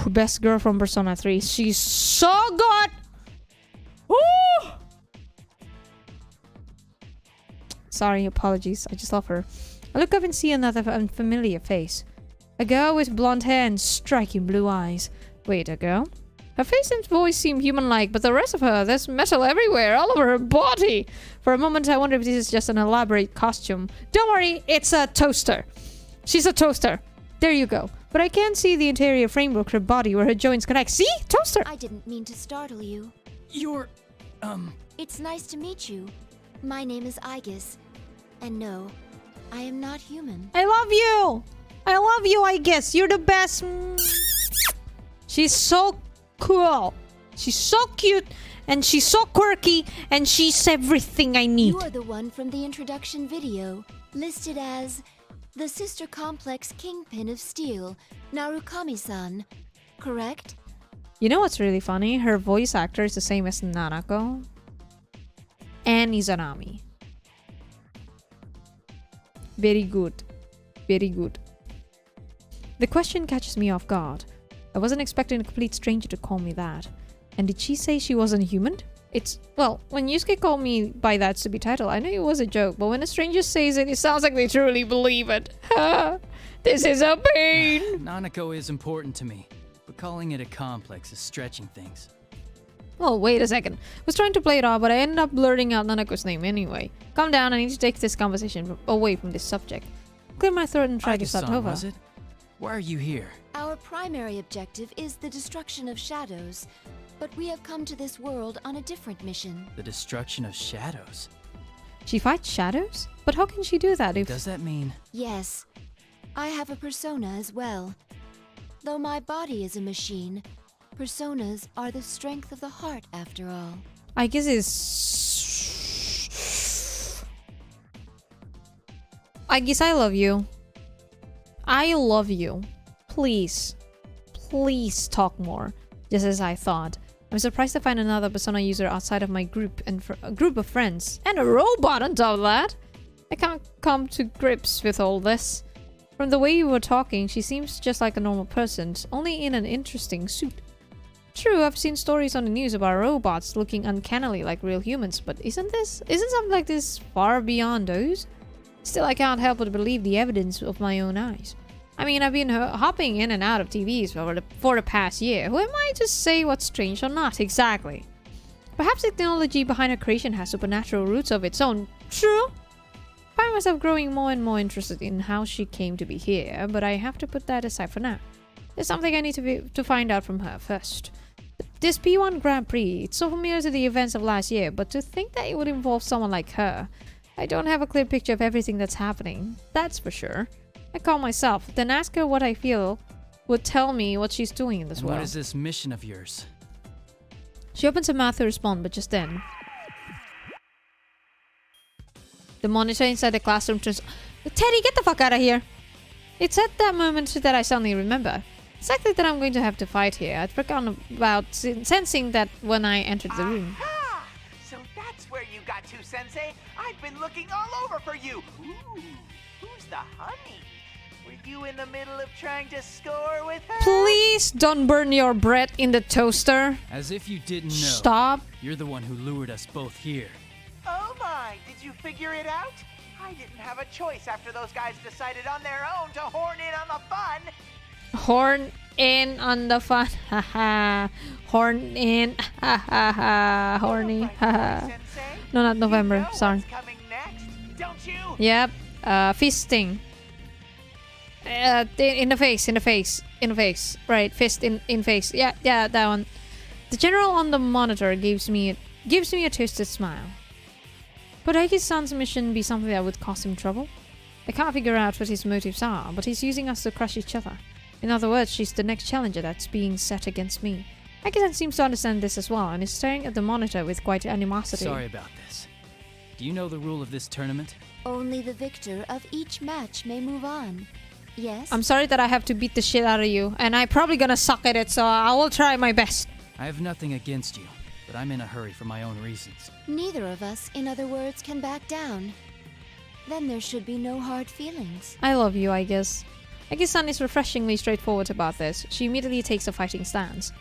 Best girl from Persona 3. She's so good. Woo! Sorry, apologies. I just love her. I look up and see another unfamiliar face. A girl with blonde hair and striking blue eyes. Wait, a girl? Her face and voice seem human-like, but the rest of her, there's metal everywhere, all over her body. For a moment, I wonder if this is just an elaborate costume. Don't worry, it's a toaster. She's a toaster. There you go. But I can't see the interior framework of her body where her joints connect. See? Toaster! I didn't mean to startle you. You're... It's nice to meet you. My name is Aegis. And no, I am not human. I love you! I love you, I guess. You're the best. She's so cool. She's so cute. And she's so quirky. And she's everything I need. You are the one from the introduction video, listed as the Sister Complex Kingpin of Steel, Narukami-san. Correct? You know what's really funny? Her voice actor is the same as Nanako and Izanami. Very good. Very good. The question catches me off guard. I wasn't expecting a complete stranger to call me that. And did she say she wasn't human? It's, well, when Yusuke called me by that stupid title, I knew it was a joke, but when a stranger says it, it sounds like they truly believe it. This is a pain! Nanako is important to me, but calling it a complex is stretching things. Well, wait a second. I was trying to play it off, but I ended up blurting out Nanako's name anyway. Calm down, I need to take this conversation away from this subject. Clear my throat and try to start over. Was it? Why are you here? Our primary objective is the destruction of shadows, but we have come to this world on a different mission. The destruction of shadows? She fights shadows? But how can she do that if... Does that mean... Yes, I have a persona as well. Though my body is a machine, personas are the strength of the heart after all. I guess it's... I guess I love you. I love you. Please. Please talk more. Just as I thought. I'm surprised to find another persona user outside of my group and a group of friends. And a robot on top of that. I can't come to grips with all this. From the way you were talking, she seems just like a normal person, only in an interesting suit. True, I've seen stories on the news about robots looking uncannily like real humans, but isn't something like this far beyond those? Still, I can't help but believe the evidence of my own eyes. I mean, I've been hopping in and out of TVs for the past year. Who am I to say what's strange or not exactly? Perhaps the technology behind her creation has supernatural roots of its own. True. I find myself growing more and more interested in how she came to be here, but I have to put that aside for now. There's something I need to find out from her first. This P1 Grand Prix, it's so familiar to the events of last year, but to think that it would involve someone like her, I don't have a clear picture of everything that's happening, that's for sure. I call myself, then ask her what I feel would tell me what she's doing in this world. What is this mission of yours? She opens her mouth to respond, but just then... the monitor inside the classroom turns... Teddy, get the fuck out of here! It's at that moment that I suddenly remember. It's likely that I'm going to have to fight here. I'd forgotten about sensing that when I entered the room. Aha! So that's where you got to, Sensei. I've been looking all over for you. Ooh, who's the honey? Were you in the middle of trying to score with her? Please don't burn your bread in the toaster. As if you didn't know. Stop. You're the one who lured us both here. Oh my, did you figure it out? I didn't have a choice after those guys decided on their own to horn in on the fun. Horn in on the fun. Haha. Horn in. Haha. Horny. Haha. No, not November. You know Sorry. what's coming next, don't you? Yep. Fisting. In the face. Right. Fist in face. Yeah, that one. The general on the monitor gives me a twisted smile. Would Aiki-san's mission be something that would cause him trouble? I can't figure out what his motives are, but he's using us to crush each other. In other words, she's the next challenger that's being set against me. Aiki-san seems to understand this as well, and is staring at the monitor with quite animosity. Sorry about this. Do you know the rule of this tournament? Only the victor of each match may move on. Yes? I'm sorry that I have to beat the shit out of you, and I'm probably gonna suck at it, so I will try my best. I have nothing against you, but I'm in a hurry for my own reasons. Neither of us, in other words, can back down. Then there should be no hard feelings. I love you, I guess. Aiki-san is refreshingly straightforward about this. She immediately takes a fighting stance.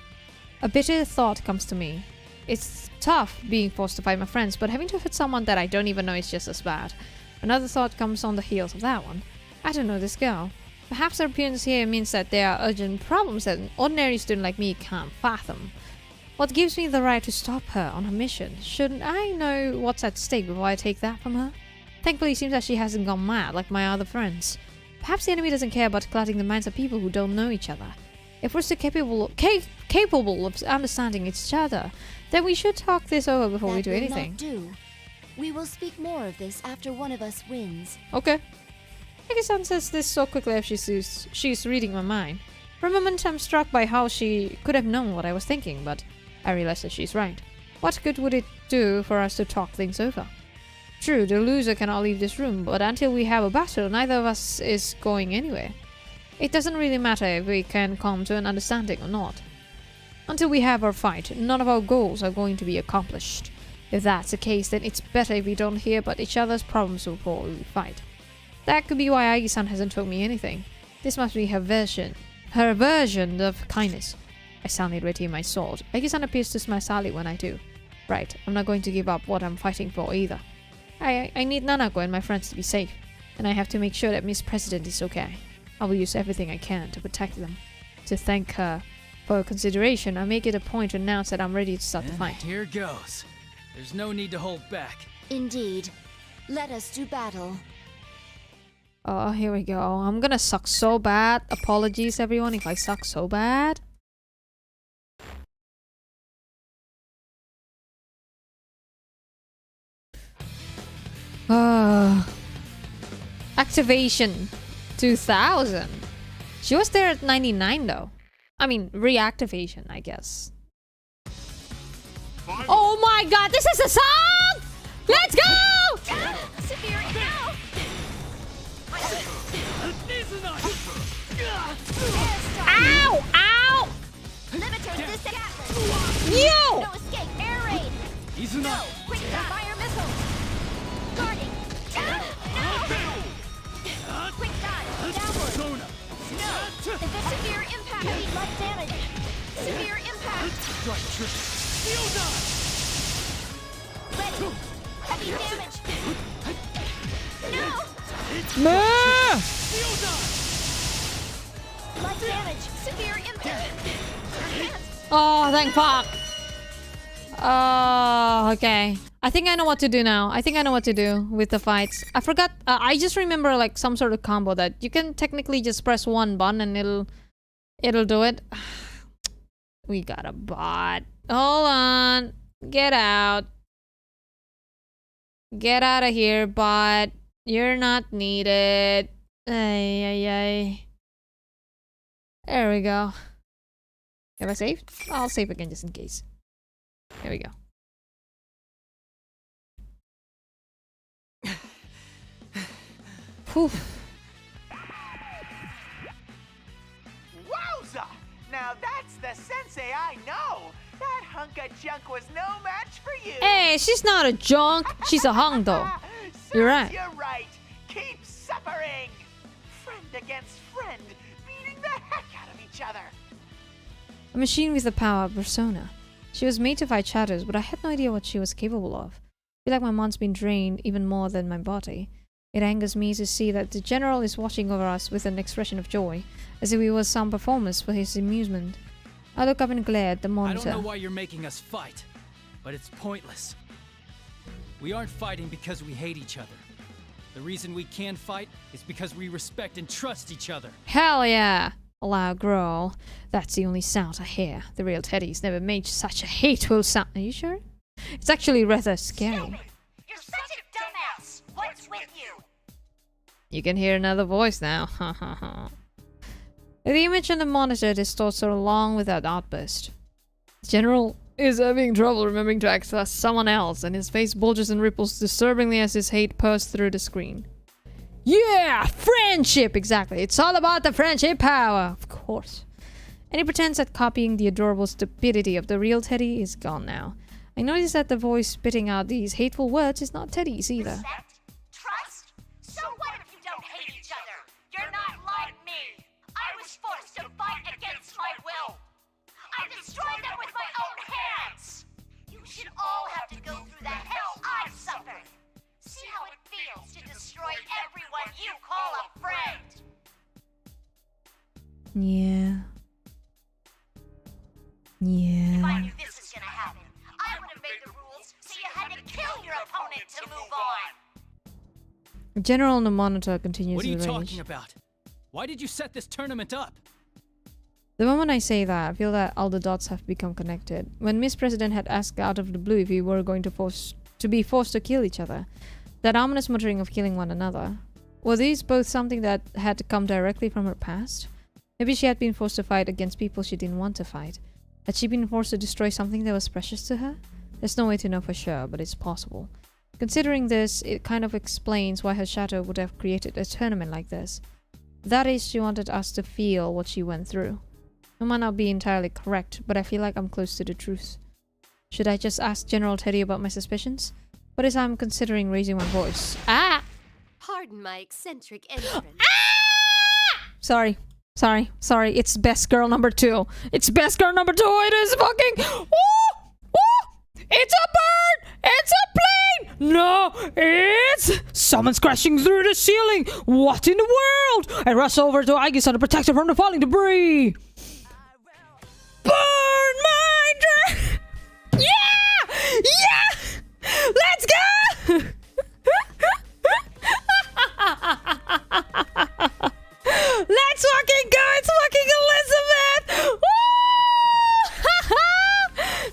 A bitter thought comes to me. It's tough being forced to fight my friends, but having to hit someone that I don't even know is just as bad. Another thought comes on the heels of that one. I don't know this girl. Perhaps her appearance here means that there are urgent problems that an ordinary student like me can't fathom. What gives me the right to stop her on her mission? Shouldn't I know what's at stake before I take that from her? Thankfully, it seems that she hasn't gone mad like my other friends. Perhaps the enemy doesn't care about clouding the minds of people who don't know each other. If we're so capable of understanding each other, then we should talk this over before we do anything. That will not do. We will speak more of this after one of us wins. Okay. Aiki-san says this so quickly as she's reading my mind. For a moment, I'm struck by how she could have known what I was thinking, but I realize that she's right. What good would it do for us to talk things over? True, the loser cannot leave this room, but until we have a battle, neither of us is going anywhere. It doesn't really matter if we can come to an understanding or not. Until we have our fight, none of our goals are going to be accomplished. If that's the case, then it's better if we don't hear about each other's problems before we fight. That could be why Aiki-san hasn't told me anything. This must be her version of kindness. I suddenly retain my sword. Aiki-san appears to smile sadly when I do. Right, I'm not going to give up what I'm fighting for either. I need Nanako and my friends to be safe, and I have to make sure that Miss President is okay. I will use everything I can to protect them. To thank her for her consideration, I make it a point to announce that I'm ready to start the And fight. here goes. There's no need to hold back. Indeed. Let us do battle. Oh, here we go. I'm gonna suck so bad. Apologies, everyone, if I suck so bad. Activation 2000. She was there at 99 though. I mean, reactivation, I guess. Oh my god, this is a song! Let's go! Severe, no! Ow! Ow! Limiter, this Yo! No escape, air raid! No! Quick fire missile! Guarding! No! Quick dodge! Downward! No! Severe impact! Heavy light damage! Severe impact! Ready! Heavy damage! No! Light damage! Severe impact! Oh, thank fuck. Oh, okay. I think I know what to do now. I think I know what to do with the fights. I forgot. I just remember like some sort of combo that you can technically just press one button and it'll do it. We got a bot. Hold on. Get out. Get out of here, bot. You're not needed. Ay, ay, ay. There we go. Have I saved? I'll save again just in case. Here we go. Whew. Wowza! Now that's the sensei I know. That hunk of junk was no match for you. Hey, she's not a junk. She's a hung though. You're right. You're right. Keep suffering. Friend against friend, beating the heck out of each other. A machine with the power of persona. She was made to fight shadows, but I had no idea what she was capable of. I feel like my mind's been drained even more than my body. It angers me to see that the general is watching over us with an expression of joy, as if it was some performance for his amusement. I look up and glare at the I monitor. don't know why you're making us fight, but it's pointless. We aren't fighting because we hate each other. The reason we can fight is because we respect and trust each other. Hell yeah! A loud growl. That's the only sound I hear. The real Teddy's never made such a hateful sound. Are you sure? It's actually rather scary. You're such a dumbass! What's with you? You can hear another voice now. Ha ha ha. The image on the monitor distorts along with that outburst. The general is having trouble remembering to access someone else, and his face bulges and ripples disturbingly as his hate pours through the screen. Yeah! Friendship! Exactly. It's all about the friendship power. Of course. And he pretends that copying the adorable stupidity of the real Teddy is gone now. I notice that the voice spitting out these hateful words is not Teddy's either. Respect? Trust? So what if you don't hate each other? You're not like me. I was forced to fight against my will. I destroyed them with my own hands. You should all have to go through the hell I've suffered. See how it feels to destroy everyone you call a friend. Yeah. If I Yeah. knew this was gonna happen, I would have made the rules so you had to kill your opponent to move on. The general on the monitor continues What are you to rage. talking about? Why did you set this tournament up? The moment I say that, I feel that all the dots have become connected. When Miss President had asked out of the blue if we were going to be forced to kill each other, that ominous muttering of killing one another, were these both something that had come directly from her past? Maybe she had been forced to fight against people she didn't want to fight. Had she been forced to destroy something that was precious to her? There's no way to know for sure, but it's possible. Considering this, it kind of explains why her shadow would have created a tournament like this. That is, she wanted us to feel what she went through. I might not be entirely correct, but I feel like I'm close to the truth. Should I just ask General Teddy about my suspicions? But as I'm considering raising my voice... Ah! Pardon my eccentric entrance. Sorry. It's best girl number 2. It's best girl number 2. It is fucking... It's a bird! It's a plane! No, it's... Someone's crashing through the ceiling! What in the world? I rush over to Aegis to protect her from the falling debris! Burn my dress! Yeah! Yeah! Let's go! Let's fucking go! It's fucking Elizabeth! Woo!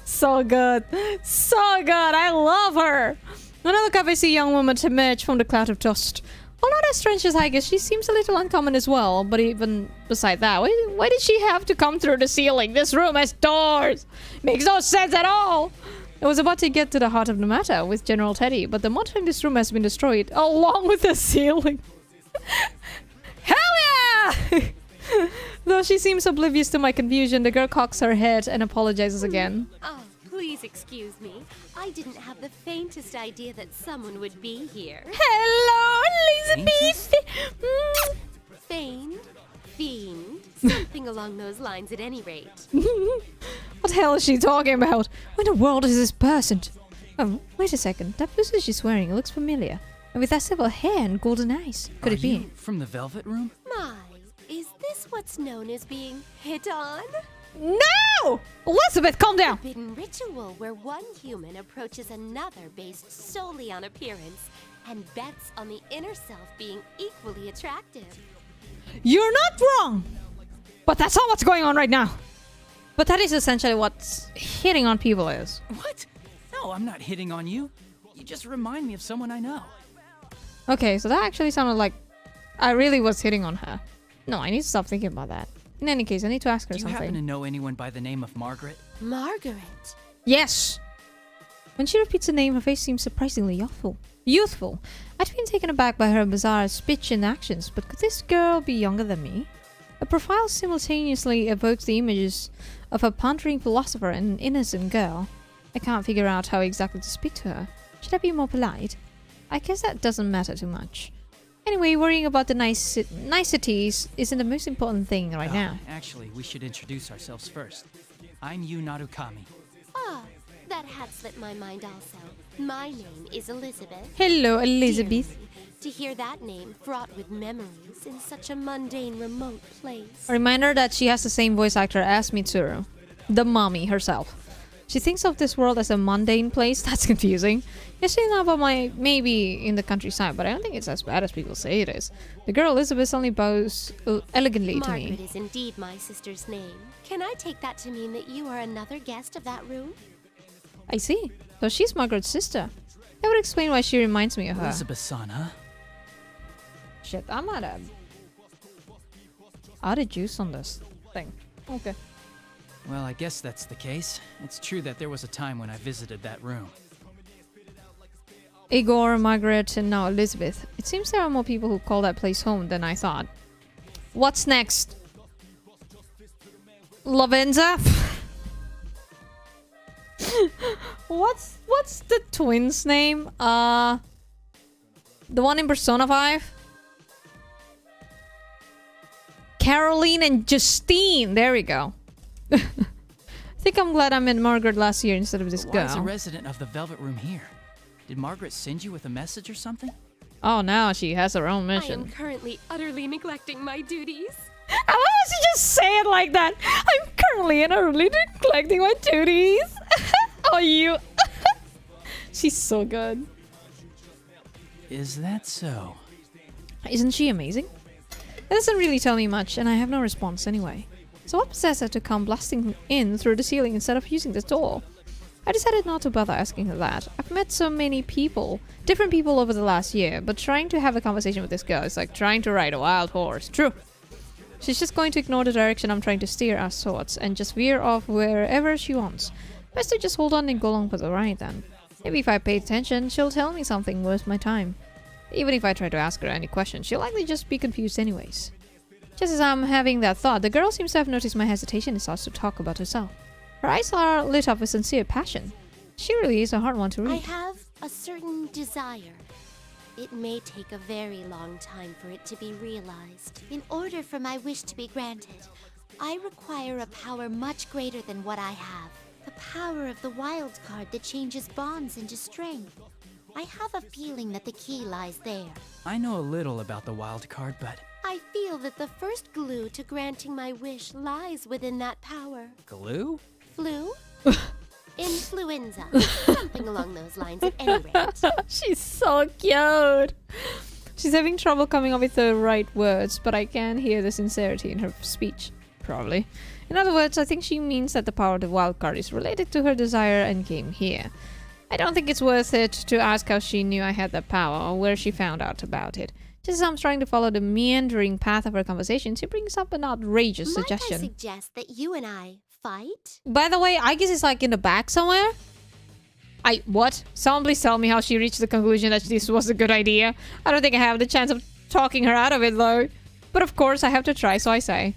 So good. So good. I love her. When I look up, I see a young woman emerge from the cloud of dust. Well, not as strange as I guess. She seems a little uncommon as well. But even beside that, why did she have to come through the ceiling? This room has doors. Makes no sense at all. I was about to get to the heart of the matter with General Teddy, but the monitor in this room has been destroyed, along with the ceiling. Hell yeah! Though she seems oblivious to my confusion, the girl cocks her head and apologizes again. Oh, please excuse me. I didn't have the faintest idea that someone would be here. Hello, Elizabeth! Feigned? Fiend? Something along those lines at any rate. What the hell is she talking about? What in the world is this person? Oh, wait a second. That blue she's wearing looks familiar. And with that silver hair and golden eyes. Could it be? You from the Velvet Room? My, is this what's known as being hit on? No! Elizabeth, calm down! Forbidden ritual where one human approaches another based solely on appearance and bets on the inner self being equally attractive. You're not wrong! But that's not what's going on right now. But that is essentially what hitting on people is. What? No, I'm not hitting on you. You just remind me of someone I know. Okay, so that actually sounded like I really was hitting on her. No, I need to stop thinking about that. In any case, I need to ask her Do you something. happen to know anyone by the name of Margaret? Margaret. Yes! When she repeats the name, her face seems surprisingly youthful. I'd been taken aback by her bizarre speech and actions, but could this girl be younger than me? Her profile simultaneously evokes the images of a pondering philosopher and an innocent girl. I can't figure out how exactly to speak to her. Should I be more polite? I guess that doesn't matter too much. Anyway, worrying about the niceties isn't the most important thing right now. Actually, we should introduce ourselves first. I'm Yu Narukami. Ah, that had slipped my mind also. My name is Elizabeth. Hello, Elizabeth. Dear me, to hear that name fraught with memories in such a mundane, remote place. A reminder that she has the same voice actor as Mitsuru, the mommy herself. She thinks of this world as a mundane place. That's confusing. Yes, she's not about maybe in the countryside, but I don't think it's as bad as people say it is. The girl Elizabeth only bows elegantly to me. Margaret is indeed my sister's name. Can I take that to mean that you are another guest of that room? I see. So she's Margaret's sister. That would explain why she reminds me of her. Elizabeth-san, huh? Shit, I'm out of juice on this thing. Okay. Well, I guess that's the case. It's true that there was a time when I visited that room. Igor, Margaret, and now Elizabeth. It seems there are more people who call that place home than I thought. What's next? Lavenza? What's the twins' name? The one in Persona 5? Caroline and Justine. There we go. I think I'm glad I met Margaret last year instead of this Why girl. is a resident of the Velvet Room here? Did Margaret send you with a message or something? Oh, now she has her own I mission. am currently utterly neglecting my duties. How does she just say it like that? I'm currently and utterly neglecting my duties. Oh, you. She's so good. Is that so? Isn't she amazing? That doesn't really tell me much, and I have no response anyway. So what possessed her to come blasting in through the ceiling instead of using the door? I decided not to bother asking her that. I've met so many people, different people over the last year, but trying to have a conversation with this girl is like trying to ride a wild horse. True. She's just going to ignore the direction I'm trying to steer our swords and just veer off wherever she wants. Best to just hold on and go along for the ride then. Maybe if I pay attention, she'll tell me something worth my time. Even if I try to ask her any questions, she'll likely just be confused anyways. Just as I'm having that thought, the girl seems to have noticed my hesitation and starts to talk about herself. Her eyes are lit up with sincere passion. She really is a hard one to I read. have a certain desire. It may take a very long time for it to be realized. In order for my wish to be granted, I require a power much greater than what I have. The power of the wild card that changes bonds into strength. I have a feeling that the key lies there. I know a little about the wild card, but I feel that the first glue to granting my wish lies within that power. glue? Flu? Influenza. Something along those lines at any rate. She's so cute. She's having trouble coming up with the right words, but I can hear the sincerity in her speech. Probably. In other words, I think she means that the power of the wild card is related to her desire and came here. I don't think it's worth it to ask how she knew I had that power or where she found out about it. Just as I'm trying to follow the meandering path of her conversation, she brings up an outrageous Might I suggestion. suggest that you and I fight? By the way, I guess it's like in the back somewhere. What? Someone please tell me how she reached the conclusion that this was a good idea. I don't think I have the chance of talking her out of it though. But of course I have to try, so I say.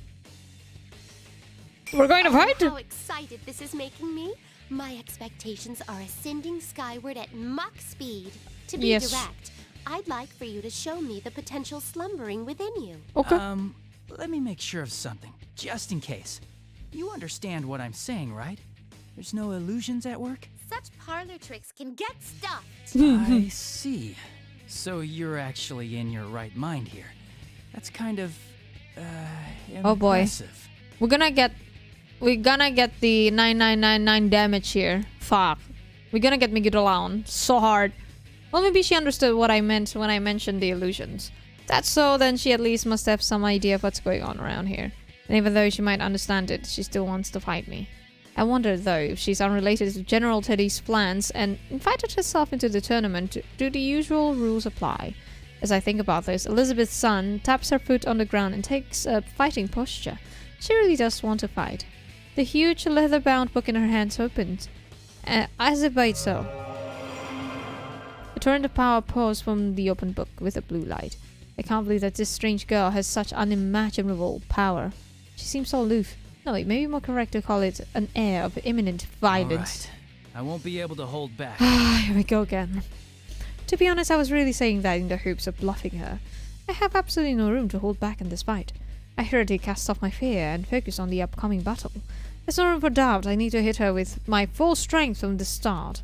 We're going to fight? How excited this is making me. My expectations are ascending skyward at Mach speed. To be Yes. direct, I'd like for you to show me the potential slumbering within you. Okay. Let me make sure of something, just in case. You understand what I'm saying, right? There's no illusions at work? Such parlor tricks can get stuffed. I see. So you're actually in your right mind here. That's kind of, Oh boy. impressive. We're gonna get the 9999 damage here. Fuck. We're gonna get Migidolaon so hard. Well, maybe she understood what I meant when I mentioned the illusions. If that's so, then she at least must have some idea of what's going on around here. And even though she might understand it, she still wants to fight me. I wonder, though, if she's unrelated to General Teddy's plans and invited herself into the tournament, do the usual rules apply? As I think about this, Elizabeth's son taps her foot on the ground and takes a fighting posture. She really does want to fight. The huge leather-bound book in her hands opens, as if by so. A torrent of power pours from the open book with a blue light. I can't believe that this strange girl has such unimaginable power. She seems so aloof. No, it may be more correct to call it an air of imminent violence. Alright. I won't be able to hold back. Here we go again. To be honest, I was really saying that in the hopes of bluffing her. I have absolutely no room to hold back in this fight. I hurriedly cast off my fear and focus on the upcoming battle. There's no room for doubt. I need to hit her with my full strength from the start.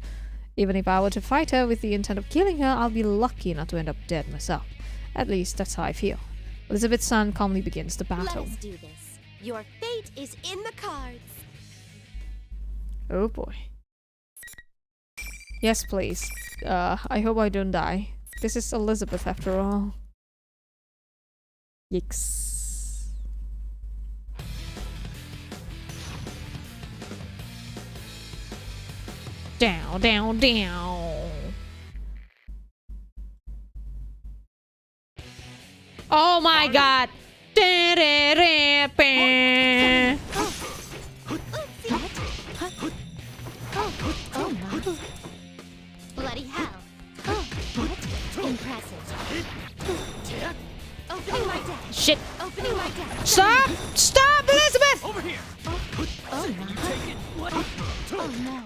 Even if I were to fight her with the intent of killing her, I'll be lucky not to end up dead myself. At least that's how I feel. Elizabeth's son calmly begins the Let battle. us do this. Your fate is in the cards. Oh boy. Yes, please. I hope I don't die. This is Elizabeth after all. Yikes. Down, down, down. Oh my god. Oh my. Bloody hell. What? Impressive. Opening my deck. Shit. Opening my deck. Stop! Stop, Elizabeth! Over here! Oh my. Oh no.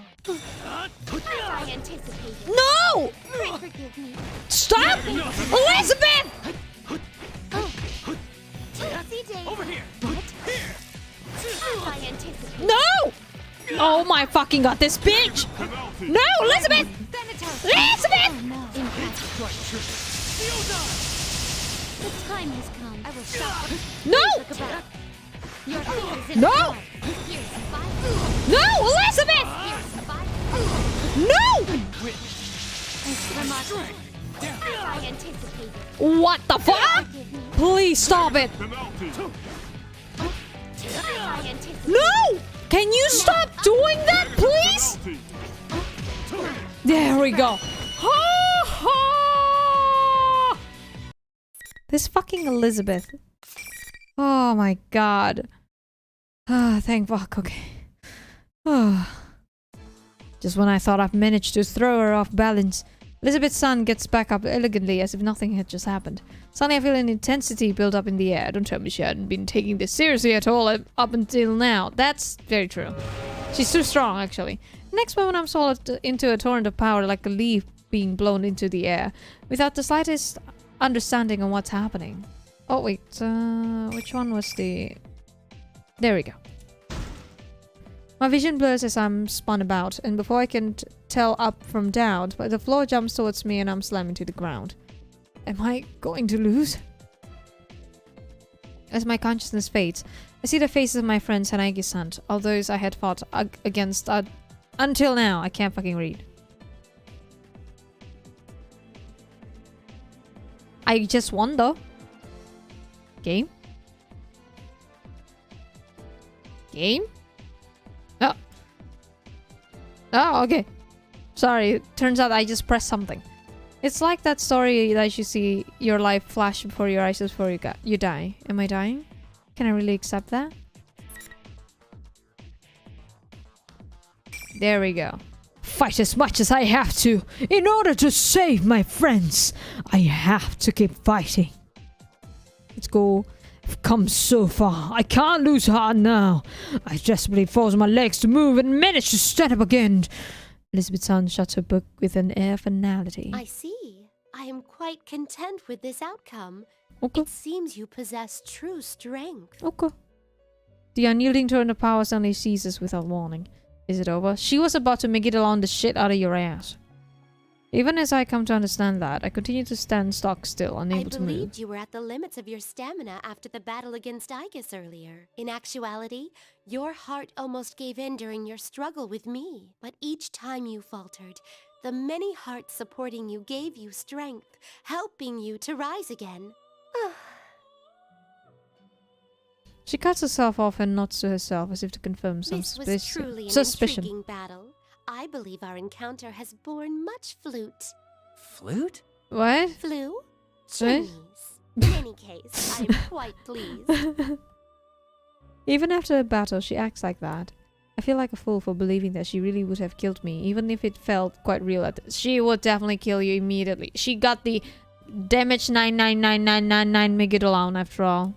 I anticipated. No! Pray forgive me. Stop! Elizabeth! Tipsy daisy. Over here! I anticipated. No! Oh my fucking god, this bitch! No, Elizabeth! Thanatos. Elizabeth! Oh no. Impressive. The time has come. I will stop. No! Look about. Your fate is in No! the cards. Here's the fight. No, Elizabeth! Here's the fight. No! Remarkable. I anticipated. What the fuck? Forgive me. Please stop it! I anticipated. No! Can you stop doing that, please? There we go. Ha ha! This fucking Elizabeth. Oh my god. Ah, thank fuck, okay. Ah. Just when I thought I've managed to throw her off balance, Elizabeth's son gets back up elegantly as if nothing had just happened. Suddenly I feel an intensity build up in the air. Don't tell me she hadn't been taking this seriously at all up until now. That's very true. She's too strong, actually. Next moment I'm swallowed into a torrent of power like a leaf being blown into the air, without the slightest understanding of what's happening. Oh wait, which one was the... There we go. My vision blurs as I'm spun about, and before I can tell up from down, but the floor jumps towards me and I'm slamming to the ground. Am I going to lose? As my consciousness fades, I see the faces of my friends Hanagi-san, all those I had fought against until now. I can't fucking read. I just won though. Game? Game? Oh. Oh, okay. Sorry, turns out I just pressed something. It's like that story that you see your life flash before your eyes before you die. Am I dying? Can I really accept that? There we go. Fight as much as I have to. In order to save my friends, I have to keep fighting. Let's go. I've come so far. I can't lose heart now. I desperately force my legs to move and manage to stand up again. Elizabeth-san shuts her book with an air of finality. I see. I am quite content with this outcome. Okay. It seems you possess true strength. Okay. The unyielding turn of power suddenly ceases without warning. Is it over? She was about to make it along the shit out of your ass. Even as I come to understand that, I continue to stand stock still, unable to move. I believed you were at the limits of your stamina after the battle against Aegis earlier. In actuality, your heart almost gave in during your struggle with me. But each time you faltered, the many hearts supporting you gave you strength, helping you to rise again. She cuts herself off and nods to herself as if to confirm some This was truly an suspicion. intriguing battle. I believe our encounter has borne much flute. Flute? What? Flu? What? Chimneys. In any case, I am quite pleased. Even after a battle, she acts like that. I feel like a fool for believing that she really would have killed me, even if it felt quite real. She would definitely kill you immediately. She got the damage 99999 megadolon after all.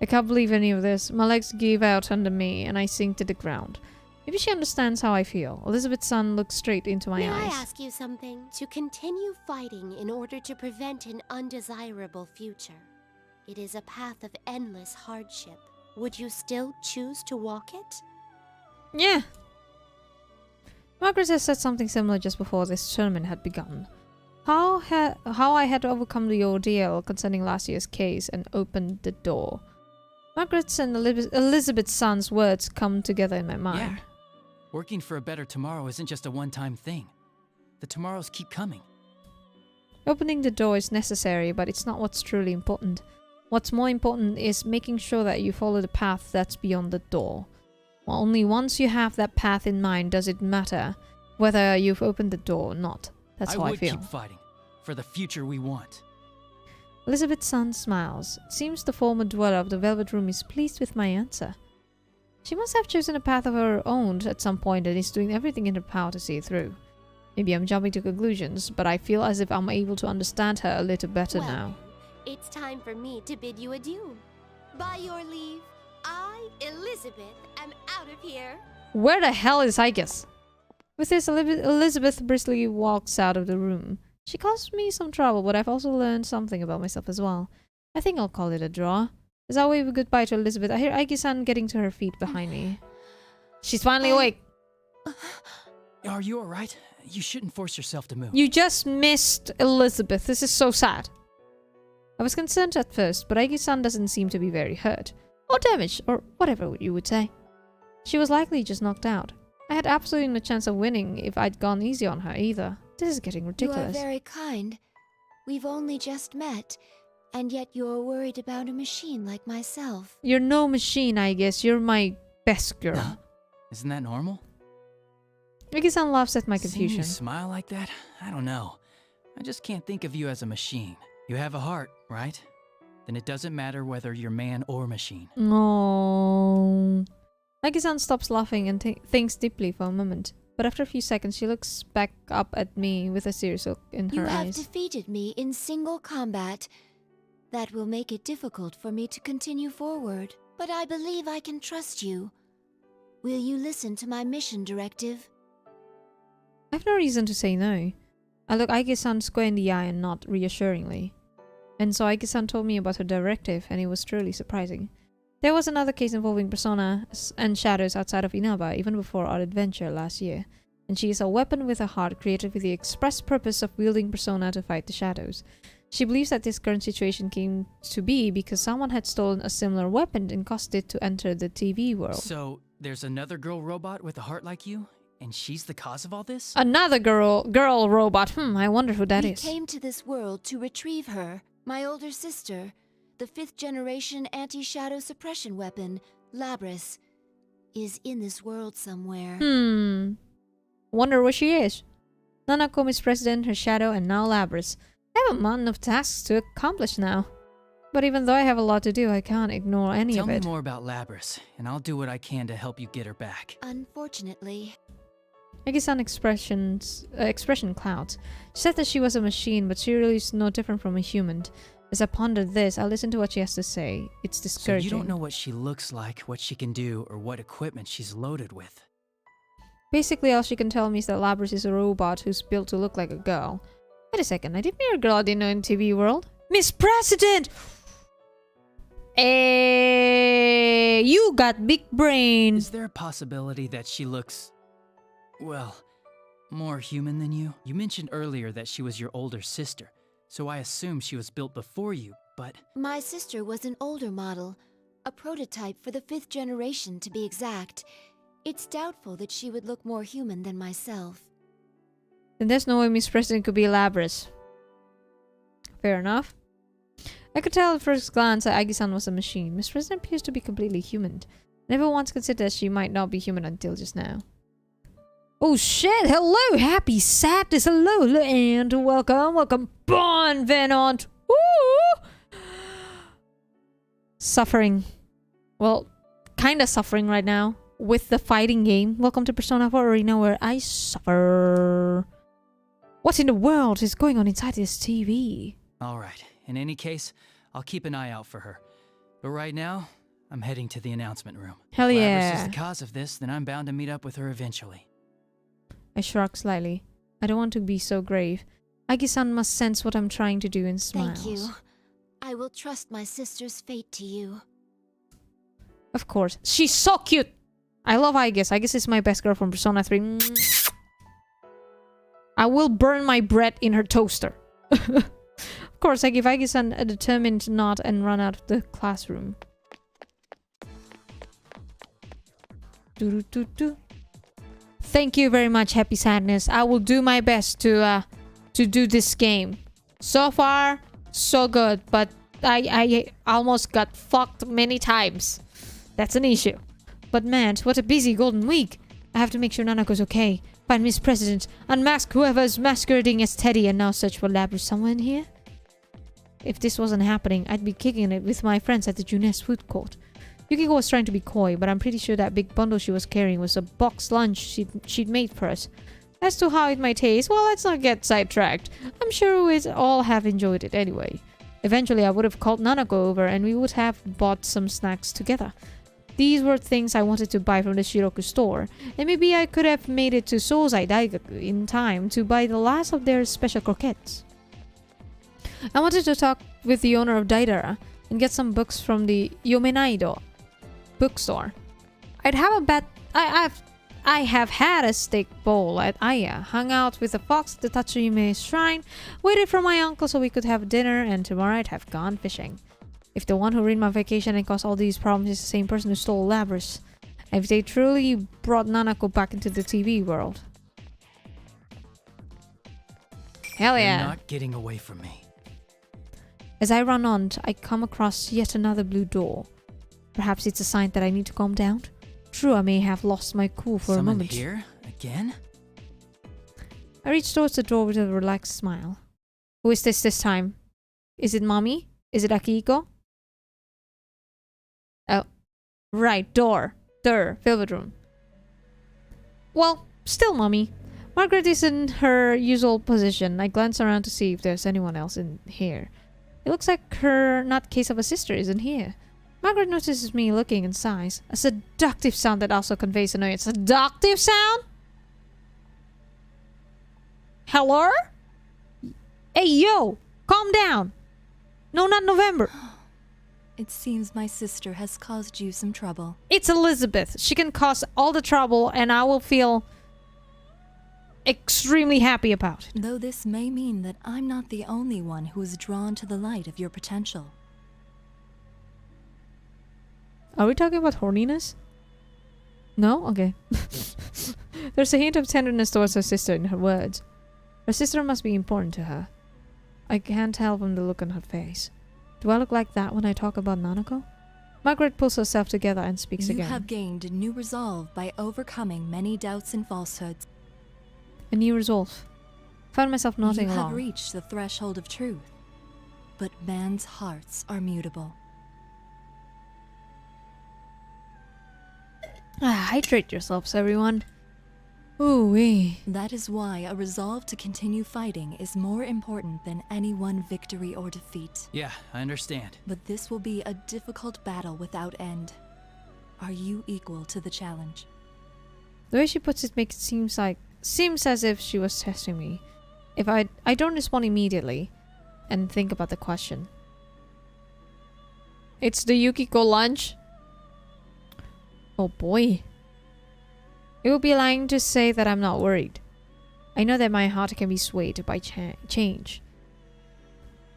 I can't believe any of this. My legs give out under me and I sink to the ground. Maybe she understands how I feel. Elizabeth-san looks straight into my May eyes. I ask you something? To continue fighting in order to prevent an undesirable future. It is a path of endless hardship. Would you still choose to walk it? Yeah. Margaret has said something similar just before this tournament had begun. How I had overcome the ordeal concerning last year's case and opened the door. Margaret's and Elizabeth-san's words come together in my mind. Yeah. Working for a better tomorrow isn't just a one-time thing. The tomorrows keep coming. Opening the door is necessary, but it's not what's truly important. What's more important is making sure that you follow the path that's beyond the door. Well, only once you have that path in mind does it matter whether you've opened the door or not. That's how I feel. I would keep fighting for the future we want. Elizabeth-san smiles. It seems the former dweller of the Velvet Room is pleased with my answer. She must have chosen a path of her own at some point and is doing everything in her power to see it through. Maybe I'm jumping to conclusions, but I feel as if I'm able to understand her a little better now. It's time for me to bid you adieu. By your leave, I, Elizabeth, am out of here. Where the hell is Aegis? With this, Elizabeth briskly walks out of the room. She caused me some trouble, but I've also learned something about myself as well. I think I'll call it a draw. As I wave goodbye to Elizabeth, I hear Aiki-san getting to her feet behind me. She's finally awake. Are you alright? You shouldn't force yourself to move. You just missed Elizabeth. This is so sad. I was concerned at first, but Aiki-san doesn't seem to be very hurt. Or damaged, or whatever you would say. She was likely just knocked out. I had absolutely no chance of winning if I'd gone easy on her either. This is getting ridiculous. You are very kind. We've only just met, and yet you're worried about a machine like myself. You're no machine, I guess. You're my best girl. Huh? Isn't that normal? Aiki-san laughs at my Seeing confusion. you smile like that? I don't know. I just can't think of you as a machine. You have a heart, right? Then it doesn't matter whether you're man or machine. No. Aiki-san stops laughing and thinks deeply for a moment. But after a few seconds, she looks back up at me with a serious look in her You have eyes. defeated me in single combat. That will make it difficult for me to continue forward. But I believe I can trust you. Will you listen to my mission directive? I have no reason to say no. I look Aiki-san square in the eye and nod reassuringly. And so Aiki-san told me about her directive, and it was truly surprising. There was another case involving personas and shadows outside of Inaba, even before our adventure last year. And she is a weapon with a heart created with the express purpose of wielding persona to fight the shadows. She believes that this current situation came to be because someone had stolen a similar weapon and caused it to enter the TV world. So, there's another girl robot with a heart like you? And she's the cause of all this? Another girl robot. I wonder who that we is. came to this world to retrieve her, my older sister. The 5th generation anti-shadow suppression weapon, Labris, is in this world somewhere. Wonder where she is. Nanako, Miss President, her shadow, and now Labris. I have a mountain of tasks to accomplish now. But even though I have a lot to do, I can't ignore any Tell of me it. more about Labris, and I'll do what I can to help you get her back. Unfortunately, Aiki-san expression clouds. She said that she was a machine, but she really is no different from a human. As I pondered this, I listened to what she has to say. It's So discouraging. you don't know what she looks like, what she can do, or what equipment she's loaded with. Basically, all she can tell me is that Labris is a robot who's built to look like a girl. Wait a second, I did meet a girl I didn't know in TV world. Miss President! Hey, you got big brains. Is there a possibility that she looks, well, more human than you? You mentioned earlier that she was your older sister, so I assume she was built before you, but... my sister was an older model, a prototype for the 5th generation to be exact. It's doubtful that she would look more human than myself. Then there's no way Miss President could be Labris. Fair enough. I could tell at first glance that Aiki-san was a machine. Miss President appears to be completely human. I never once considered that she might not be human until just now. Oh shit! Hello! Happy sadness! Hello! And welcome! Bon Venant! Woo! Suffering. Well, kinda suffering right now. With the fighting game. Welcome to Persona 4 Arena, where I suffer. What in the world is going on inside this TV? Alright, in any case, I'll keep an eye out for her. But right now, I'm heading to the announcement room. Hell If yeah. Labris is the cause of this, then I'm bound to meet up with her eventually. I shrug slightly. I don't want to be so grave. Aiki-san must sense what I'm trying to do and smiles. Thank you. I will trust my sister's fate to you. Of course. She's so cute! I love Aigis. Aigis is my best girl from Persona 3. I will burn my bread in her toaster. Of course, I give Aigis-san a determined nod and run out of the classroom. Doo-doo-doo-doo. Thank you very much, Happy Sadness. I will do my best to do this game. So far, so good, but I almost got fucked many times. That's an issue. But man, what a busy golden week. I have to make sure Nanako's okay. Find Miss President, unmask whoever's masquerading as Teddy, and now search for Labris somewhere in here. If this wasn't happening, I'd be kicking it with my friends at the Junes food court. Yukiko was trying to be coy, but I'm pretty sure that big bundle she was carrying was a box lunch she'd made for us. As to how it might taste, well, let's not get sidetracked. I'm sure we'd all have enjoyed it anyway. Eventually, I would have called Nanako over and we would have bought some snacks together. These were things I wanted to buy from the Shiroku store, and maybe I could have made it to Sozai Daigaku in time to buy the last of their special croquettes. I wanted to talk with the owner of Daidara and get some books from the Yomenaido bookstore. I have had a steak bowl at Aya, hung out with the fox at the Tatsuyume shrine, waited for my uncle so we could have dinner, and tomorrow I'd have gone fishing. If the one who ruined my vacation and caused all these problems is the same person who stole Labris, if they truly brought Nanako back into the TV world. Hell yeah. You're not getting away from me. As I run on, I come across yet another blue door. Perhaps it's a sign that I need to calm down. True, I may have lost my cool for Someone a moment. here? Again? I reach towards the door with a relaxed smile. Who is this time? Is it Mommy? Is it Akihiko? Oh. Right, door. Velvet room. Well, still Mommy. Margaret is in her usual position. I glance around to see if there's anyone else in here. It looks like her nutcase of a sister isn't here. Margaret notices me looking and sighs. A seductive sound that also conveys annoyance. Seductive sound? Hello? Hey, yo! Calm down! No, not November. It seems my sister has caused you some trouble. It's Elizabeth. She can cause all the trouble and I will feel extremely happy about it. Though this may mean that I'm not the only one who is drawn to the light of your potential. Are we talking about horniness? No? Okay. There's a hint of tenderness towards her sister in her words. Her sister must be important to her. I can't tell from the look on her face. Do I look like that when I talk about Nanako? Margaret pulls herself together and speaks You again. have gained a new resolve by overcoming many doubts and falsehoods. A new resolve. Found myself nodding You have along. reached the threshold of truth. But man's hearts are mutable. Hydrate yourselves, everyone. Ooh-wee. That is why a resolve to continue fighting is more important than any one victory or defeat. Yeah, I understand. But this will be a difficult battle without end. Are you equal to the challenge? The way she puts it makes it seems as if she was testing me. If I don't respond immediately and think about the question. It's the Yukiko lunch. Oh boy. It would be lying to say that I'm not worried. I know that my heart can be swayed by change.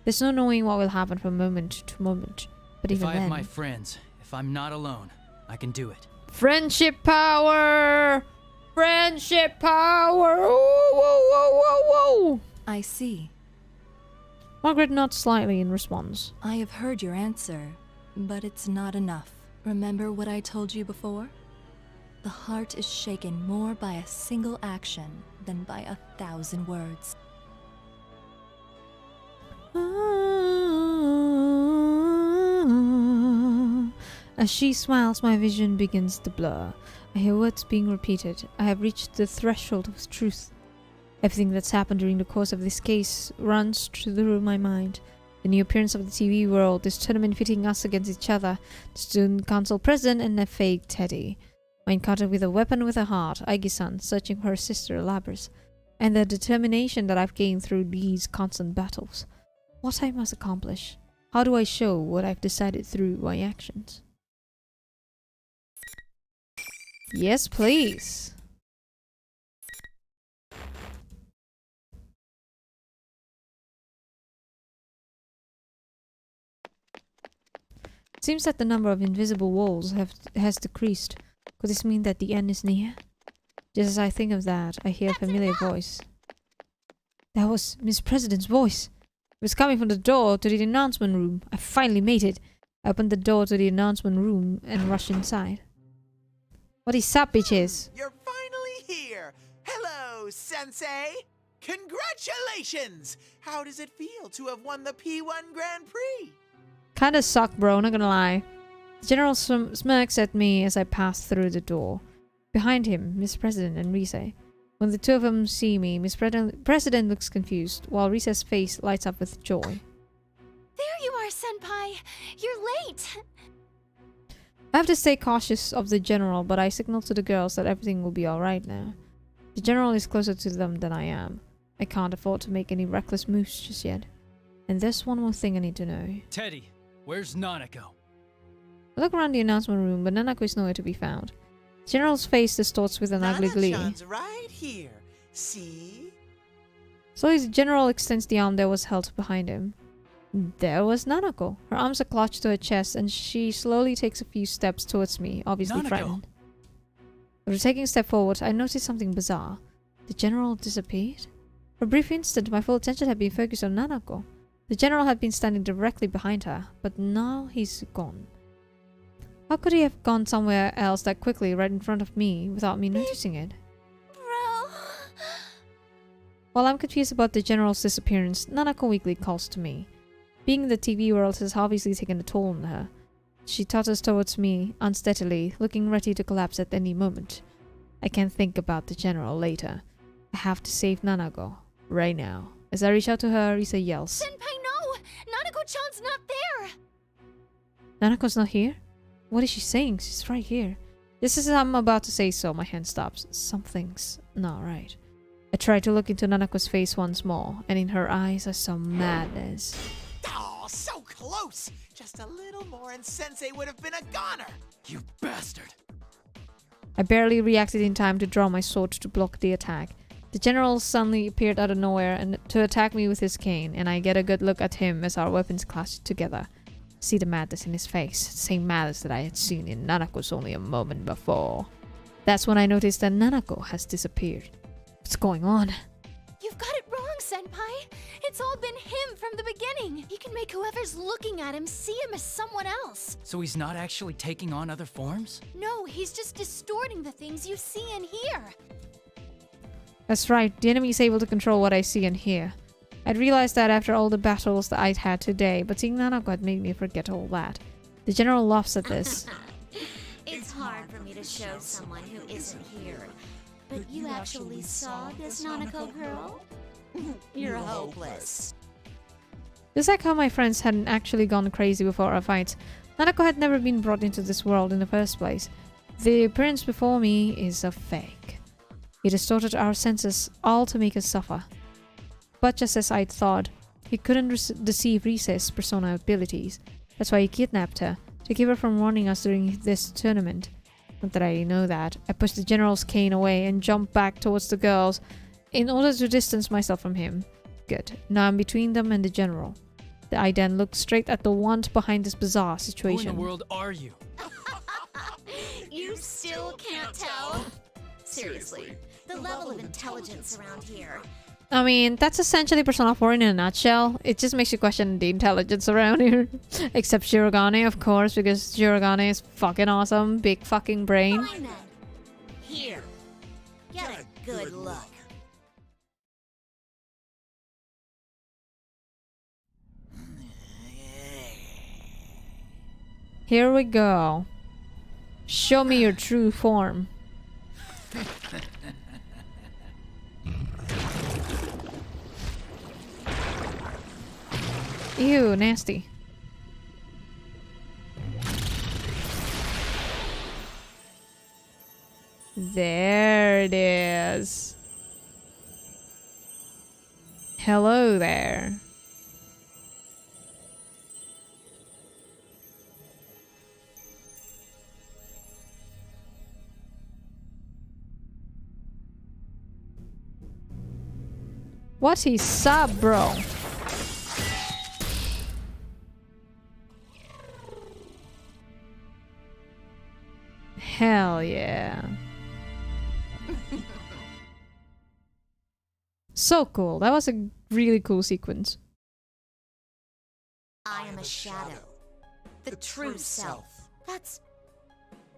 There's no knowing what will happen from moment to moment. But If even I then... have my friends, if I'm not alone, I can do it. Friendship power! Friendship power! Whoa, whoa, whoa, whoa, whoa! I see. Margaret nods slightly in response. I have heard your answer, but it's not enough. Remember what I told you before? The heart is shaken more by a single action than by 1,000 words. As she smiles, my vision begins to blur. I hear words being repeated. I have reached the threshold of truth. Everything that's happened during the course of this case runs through my mind. The new appearance of the TV world, this tournament pitting us against each other, the student council president and a fake Teddy. My encounter with a weapon with a heart, Aigi-san searching for her sister Labris, and the determination that I've gained through these constant battles. What I must accomplish. How do I show what I've decided through my actions? Yes, please. Seems that the number of invisible walls has decreased. Could this mean that the end is near? Just as I think of that, I hear a familiar voice. That was Miss President's voice. It was coming from the door to the announcement room. I finally made it. I opened the door to the announcement room and rushed inside. What is up, bitches? You're finally here. Hello, Sensei. Congratulations. How does it feel to have won the P1 Grand Prix? Kinda sucked, bro, not gonna lie. The general smirks at me as I pass through the door. Behind him, Miss President and Rise. When the two of them see me, Miss President looks confused, while Rise's face lights up with joy. There you are, Senpai! You're late! I have to stay cautious of the general, but I signal to the girls that everything will be alright now. The general is closer to them than I am. I can't afford to make any reckless moves just yet. And there's one more thing I need to know. Teddy, where's Nanako? I look around the announcement room, but Nanako is nowhere to be found. The general's face distorts with an ugly glee. Nana-chan's right here. See? Slowly, the general extends the arm that was held behind him. There was Nanako. Her arms are clutched to her chest, and she slowly takes a few steps towards me, obviously Nanako. frightened. After taking a step forward, I noticed something bizarre. The general disappeared? For a brief instant, my full attention had been focused on Nanako. The general had been standing directly behind her, but now he's gone. How could he have gone somewhere else that quickly, right in front of me, without me noticing it? Bro! While I'm confused about the general's disappearance, Nanako weakly calls to me. Being in the TV world has obviously taken a toll on her. She totters towards me, unsteadily, looking ready to collapse at any moment. I can't think about the general later. I have to save Nanako, right now. As I reach out to her, Risa yells. Senpai, no! Nanako-chan's not there! Nanako's not here? What is she saying? She's right here. Just as I'm about to say so, my hand stops. Something's not right. I tried to look into Nanako's face once more, and in her eyes I saw madness. Oh, so close! Just a little more and Sensei would have been a goner! You bastard! I barely reacted in time to draw my sword to block the attack. The general suddenly appeared out of nowhere and to attack me with his cane, and I get a good look at him as our weapons clash together. See the madness in his face, the same madness that I had seen in Nanako's only a moment before. That's when I noticed that Nanako has disappeared. What's going on? You've got it wrong, Senpai. It's all been him from the beginning. He can make whoever's looking at him see him as someone else. So he's not actually taking on other forms? No, he's just distorting the things you see and hear. That's right, the enemy is able to control what I see and hear. I'd realized that after all the battles that I'd had today, but seeing Nanako had made me forget all that. The general laughs at this. It's hard for me to show someone who isn't here. But you actually saw this Nanako girl? You're hopeless. Just like how my friends hadn't actually gone crazy before our fights, Nanako had never been brought into this world in the first place. The appearance before me is a fake. He distorted our senses, all to make us suffer. But just as I'd thought, he couldn't deceive Rise's persona abilities. That's why he kidnapped her, to keep her from warning us during this tournament. Not that I know that. I pushed the general's cane away and jumped back towards the girls in order to distance myself from him. Good. Now I'm between them and the general. I then looked straight at the want behind this bizarre situation. Who in the world are you? You still can't tell? Seriously, the level of intelligence around here. I mean, that's essentially Persona 4 in a nutshell. It just makes you question the intelligence around here. Except Shirogane, of course, because Shirogane is fucking awesome. Big fucking brain. Fine then. Here. Get a good look. Here we go. Show me your true form. Ew, nasty. There it is. Hello there. What is up, bro? Hell yeah. So cool. That was a really cool sequence. I am a shadow. The true self. That's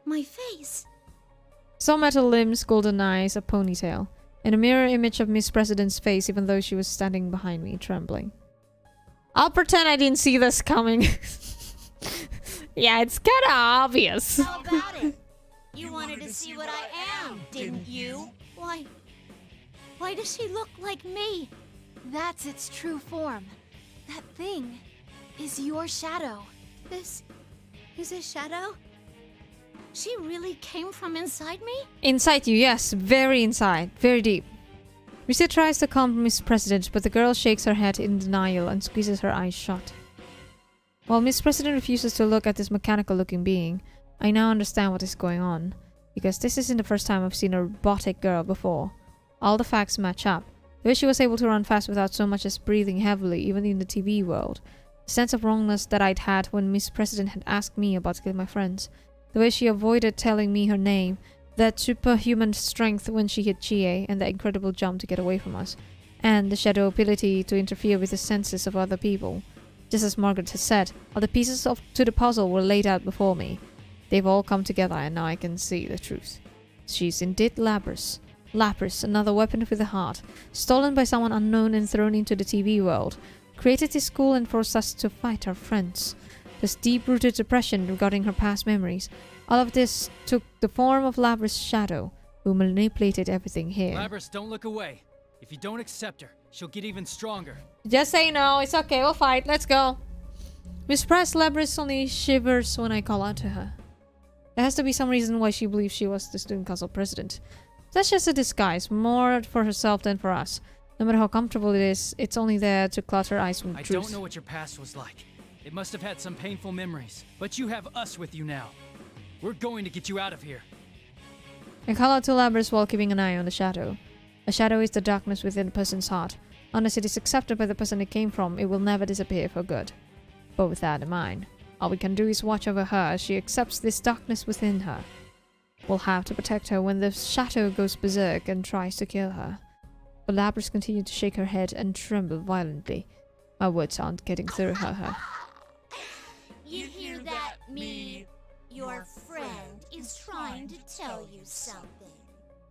my face. Some metal limbs, golden eyes, a ponytail, and a mirror image of Miss President's face even though she was standing behind me, trembling. I'll pretend I didn't see this coming. Yeah, it's kinda obvious. How about it? You wanted to see what I am, didn't you? Why does she look like me? That's its true form. That thing is your shadow. This is a shadow? She really came from inside me? Inside you, yes. Very inside. Very deep. Risa tries to calm Miss President, but the girl shakes her head in denial and squeezes her eyes shut. While Miss President refuses to look at this mechanical-looking being, I now understand what is going on, because this isn't the first time I've seen a robotic girl before. All the facts match up. The way she was able to run fast without so much as breathing heavily, even in the TV world. The sense of wrongness that I'd had when Miss President had asked me about killing my friends. The way she avoided telling me her name. That superhuman strength when she hit Chie, and the incredible jump to get away from us. And the shadow ability to interfere with the senses of other people. Just as Margaret has said, all the pieces to the puzzle were laid out before me. They've all come together and now I can see the truth. She's indeed Lapras. Lapras, another weapon with a heart, stolen by someone unknown and thrown into the TV world, created this school and forced us to fight our friends. This deep-rooted depression regarding her past memories, all of this took the form of Lapras' shadow, who manipulated everything here. Lapras, don't look away. If you don't accept her, she'll get even stronger. Just say no, it's okay, we'll fight, let's go. Miss Press Lapras only shivers when I call out to her. There has to be some reason why she believes she was the student council president. That's just a disguise, more for herself than for us. No matter how comfortable it is, it's only there to cloud her eyes with I truth. don't know what your past was like. It must have had some painful memories. But you have us with you now. We're going to get you out of here. I call out to Labrys while keeping an eye on the shadow. A shadow is the darkness within a person's heart. Unless it is accepted by the person it came from, it will never disappear for good. But with that in mind, all we can do is watch over her as she accepts this darkness within her. We'll have to protect her when the shadow goes berserk and tries to kill her. But Labrys continues to shake her head and tremble violently. My words aren't getting through her. You hear that, me? Your friend is trying to tell you something.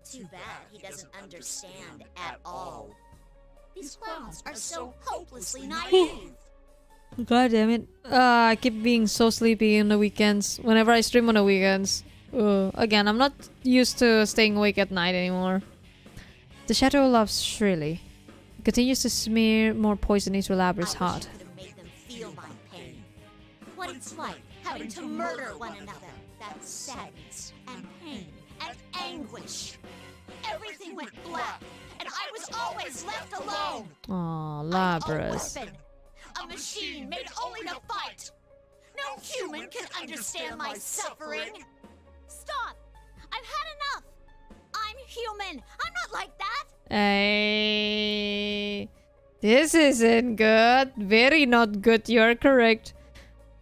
Too bad he doesn't understand at all. These clowns are so hopelessly naive. God damn it. I keep being so sleepy on the weekends. Whenever I stream on the weekends. Again, I'm not used to staying awake at night anymore. The shadow laughs shrilly. It continues to smear more poison into Labrys' heart. I wish you could have made them feel my pain. What it's like having to murder one another. That sadness and pain and anguish. Everything went black, and I was always left alone. Aw, I'm Labrys. a weapon, a machine made only to fight. No human can understand my suffering. Stop! I've had enough. I'm human. I'm not like that. Hey, this isn't good. Very not good. You're correct.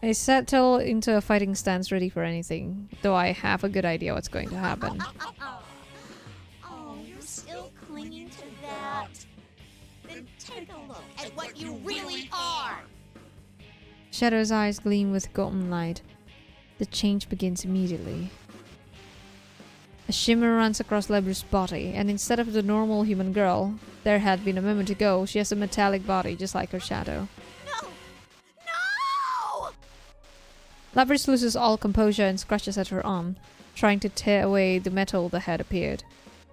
I settle into a fighting stance, ready for anything, though I have a good idea what's going to happen. Oh, you're still clinging to that. Then take a look at what you really are. Shadow's eyes gleam with golden light. The change begins immediately. A shimmer runs across Labrys' body, and instead of the normal human girl there had been a moment ago, she has a metallic body just like her shadow. No! No! Labrys loses all composure and scratches at her arm, trying to tear away the metal that had appeared.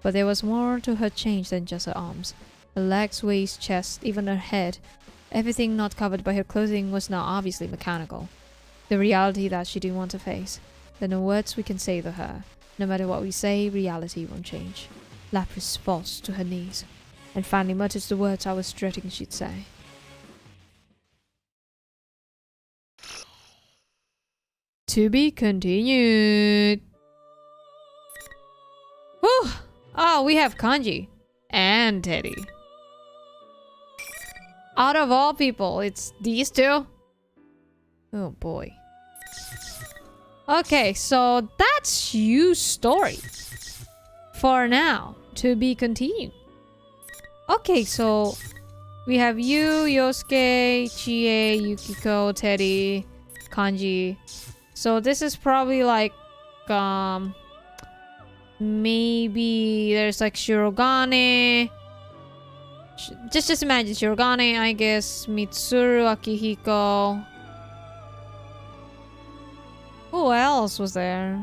But there was more to her change than just her arms. Her legs, waist, chest, even her head. Everything not covered by her clothing was now obviously mechanical. The reality that she didn't want to face. There are no words we can say to her. No matter what we say, reality won't change. Labrys falls to her knees, and finally mutters the words I was dreading she'd say. To be continued. Whew! Oh, we have Kanji. And Teddy. Out of all people, it's these two? Oh boy. Okay, so that's Yu's story. For now, to be continued. Okay, so we have Yu, Yosuke, Chie, Yukiko, Teddy, Kanji. So this is probably like, maybe there's like Shirogane. Just imagine Shirogane, I guess, Mitsuru, Akihiko. Who else was there?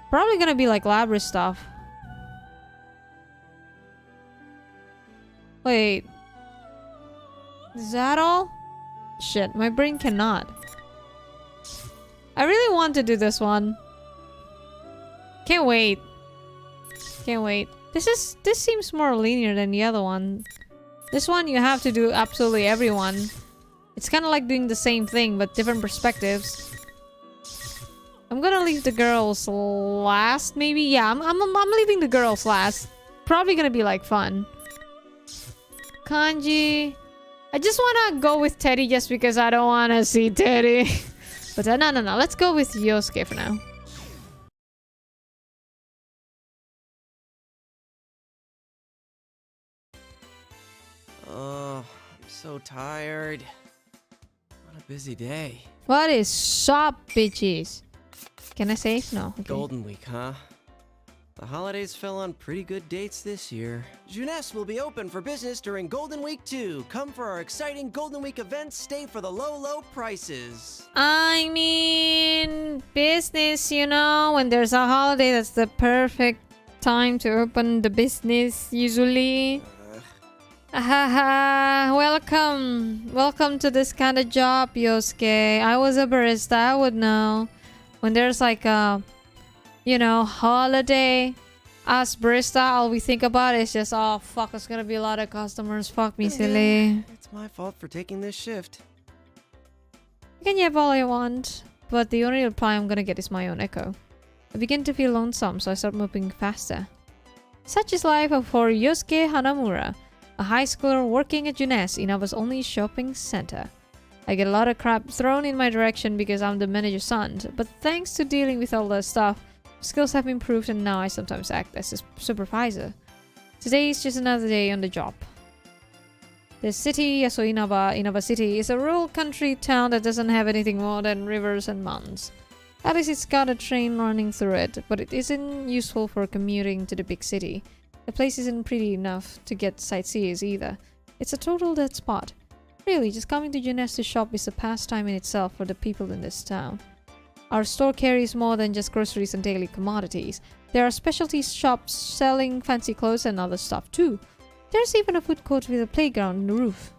Probably gonna be like Labrys stuff. Wait. Is that all? Shit, my brain cannot. I really want to do this one. Can't wait. Can't wait. This seems more linear than the other one. This one you have to do absolutely everyone. It's kind of like doing the same thing but different perspectives. I'm gonna leave the girls last, maybe. Yeah, I'm leaving the girls last. Probably gonna be like fun. Kanji. I just wanna go with Teddy just because I don't wanna see Teddy. But no. Let's go with Yosuke for now. Oh, I'm so tired. What a busy day. What is up, bitches? Can I save? No. Okay. Golden Week, huh? The holidays fell on pretty good dates this year. Jeunesse will be open for business during Golden Week 2. Come for our exciting Golden Week events. Stay for the low prices. I mean, business, you know, when there's a holiday, that's the perfect time to open the business, usually. Haha, welcome to this kind of job, Yosuke. I was a barista, I would know. When there's like a holiday. As barista, all we think about is just, oh fuck, there's gonna be a lot of customers. Fuck me, silly. It's my fault for taking this shift. I can yap all I want, but the only reply I'm gonna get is my own echo. I begin to feel lonesome, so I start moving faster. Such is life for Yosuke Hanamura, a high schooler working at Junes, Inaba's only shopping center. I get a lot of crap thrown in my direction because I'm the manager's son, but thanks to dealing with all the stuff, skills have improved and now I sometimes act as a supervisor. Today is just another day on the job. The city, Inaba City, is a rural country town that doesn't have anything more than rivers and mountains. At least it's got a train running through it, but it isn't useful for commuting to the big city. The place isn't pretty enough to get sightseers either. It's a total dead spot. Really, just coming to Junes to shop is a pastime in itself for the people in this town. Our store carries more than just groceries and daily commodities. There are specialty shops selling fancy clothes and other stuff too. There's even a food court with a playground on the roof.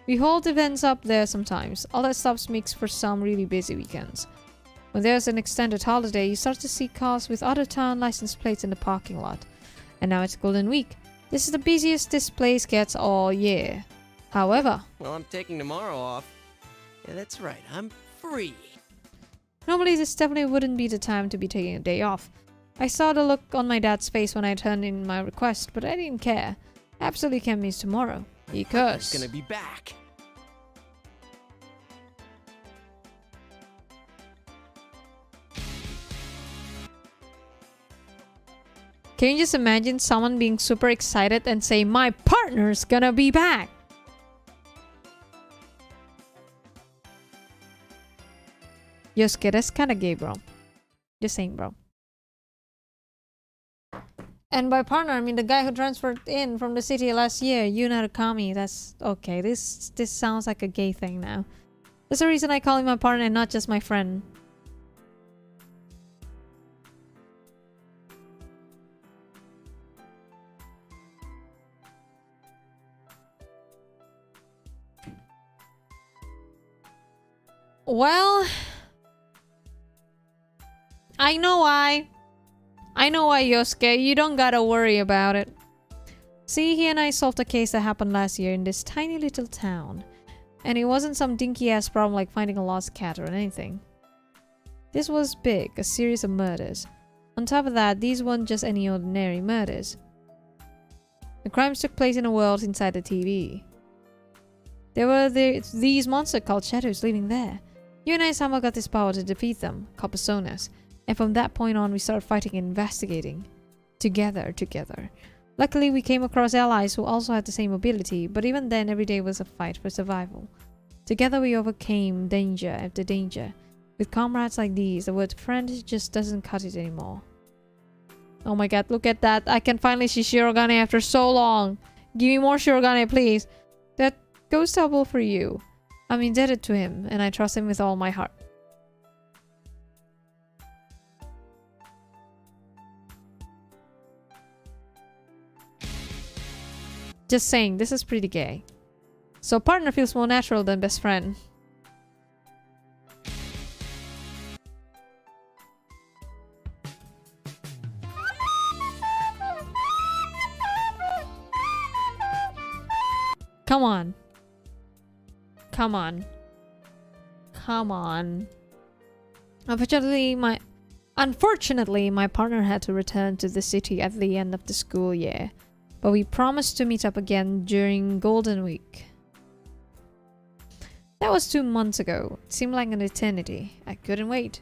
We hold events up there sometimes. All that stuff makes for some really busy weekends. When there's an extended holiday, you start to see cars with other town license plates in the parking lot. And now it's Golden Week. This is the busiest this place gets all year. However... Well, I'm taking tomorrow off. Yeah, that's right. I'm free. Normally this definitely wouldn't be the time to be taking a day off. I saw the look on my dad's face when I turned in my request, but I didn't care. Absolutely can't miss tomorrow. Because... He's gonna be back. Can you just imagine someone being super excited and say, my partner's gonna be back? Yosuke, that's kinda gay, bro. Just saying, bro. And by partner, I mean the guy who transferred in from the city last year, Yuna Kami. That's okay. This sounds like a gay thing now. There's a reason I call him my partner and not just my friend. Well, I know why. I know why, Yosuke. You don't gotta worry about it. See, he and I solved a case that happened last year in this tiny little town. And it wasn't some dinky-ass problem like finding a lost cat or anything. This was big, a series of murders. On top of that, these weren't just any ordinary murders. The crimes took place in a world inside the TV. There were these monsters called shadows living there. You and I somehow got this power to defeat them, called personas. And from that point on, we started fighting and investigating. Together. Luckily, we came across allies who also had the same ability, but even then, every day was a fight for survival. Together, we overcame danger after danger. With comrades like these, the word friend just doesn't cut it anymore. Oh my god, look at that. I can finally see Shirogane after so long. Give me more Shirogane, please. That goes double for you. I'm indebted to him, and I trust him with all my heart. Just saying, this is pretty gay. So partner feels more natural than best friend. Come on. Come on. Come on. Unfortunately, my partner had to return to the city at the end of the school year. But we promised to meet up again during Golden Week. That was 2 months ago. It seemed like an eternity. I couldn't wait.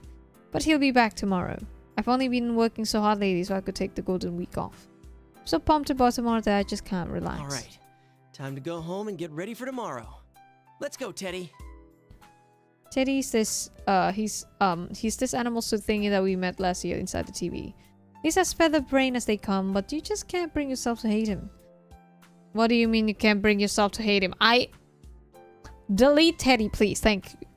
But he'll be back tomorrow. I've only been working so hard lately so I could take the Golden Week off. I'm so pumped about tomorrow that I just can't relax. Alright. Time to go home and get ready for tomorrow. Let's go, Teddy. Teddy's this he's this animal suit thingy that we met last year inside the TV. He's as feather brain as they come, but you just can't bring yourself to hate him. What do you mean you can't bring yourself to hate him? Delete Teddy, please. Thank you.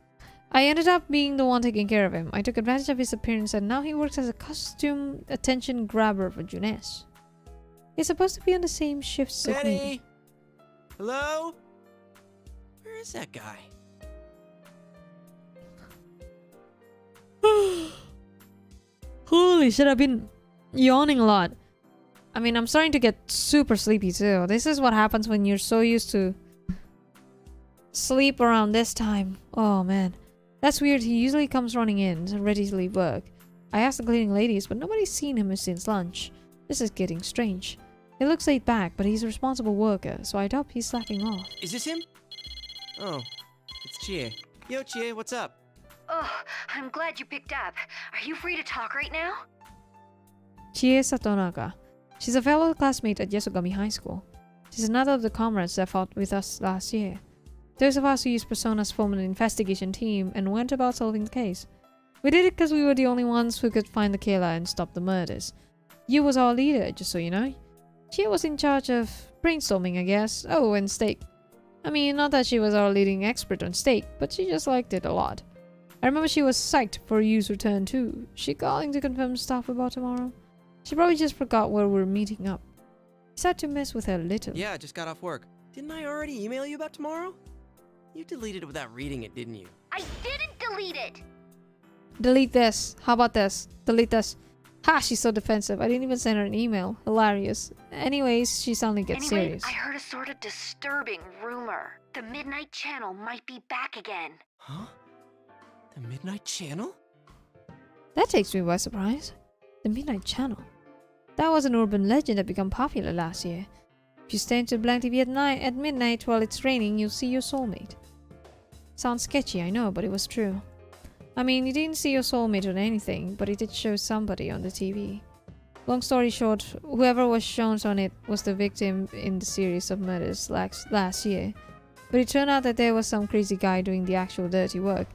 I ended up being the one taking care of him. I took advantage of his appearance and now he works as a costume attention grabber for Junes. He's supposed to be on the same shifts as me. Teddy! Hello? Where is that guy? Holy shit, I've been yawning a lot. I mean, I'm starting to get super sleepy too. This is what happens when you're so used to sleep around this time. Oh man. That's weird. He usually comes running in, ready to leave work. I asked the cleaning ladies, but nobody's seen him since lunch. This is getting strange. He looks laid back, but he's a responsible worker, so I doubt he's slacking off. Is this him? Oh, it's Chie. Yo, Chie, what's up? Oh, I'm glad you picked up. Are you free to talk right now? Chie Satonaga. She's a fellow classmate at Yasogami High School. She's another of the comrades that fought with us last year. Those of us who used Personas formed an investigation team and went about solving the case. We did it because we were the only ones who could find the killer and stop the murders. You was our leader, just so you know. She was in charge of brainstorming, I guess. Oh, and steak. I mean, not that she was our leading expert on steak, but she just liked it a lot. I remember she was psyched for Yu's return too. She calling to confirm stuff about tomorrow. She probably just forgot where we're meeting up. Sad to mess with her little. Yeah, I just got off work. Didn't I already email you about tomorrow? You deleted it without reading it, didn't you? I didn't delete it! Delete this. How about this? Delete this. Ha, she's so defensive. I didn't even send her an email. Hilarious. Anyways, she suddenly gets serious. I heard a sort of disturbing rumor. The Midnight Channel might be back again. Huh? The Midnight Channel? That takes me by surprise. The Midnight Channel. That was an urban legend that became popular last year. If you stare into blank TV at midnight while it's raining, you'll see your soulmate. Sounds sketchy, I know, but it was true. I mean, you didn't see your soulmate on anything, but it did show somebody on the TV. Long story short, whoever was shown on it was the victim in the series of murders last year. But it turned out that there was some crazy guy doing the actual dirty work.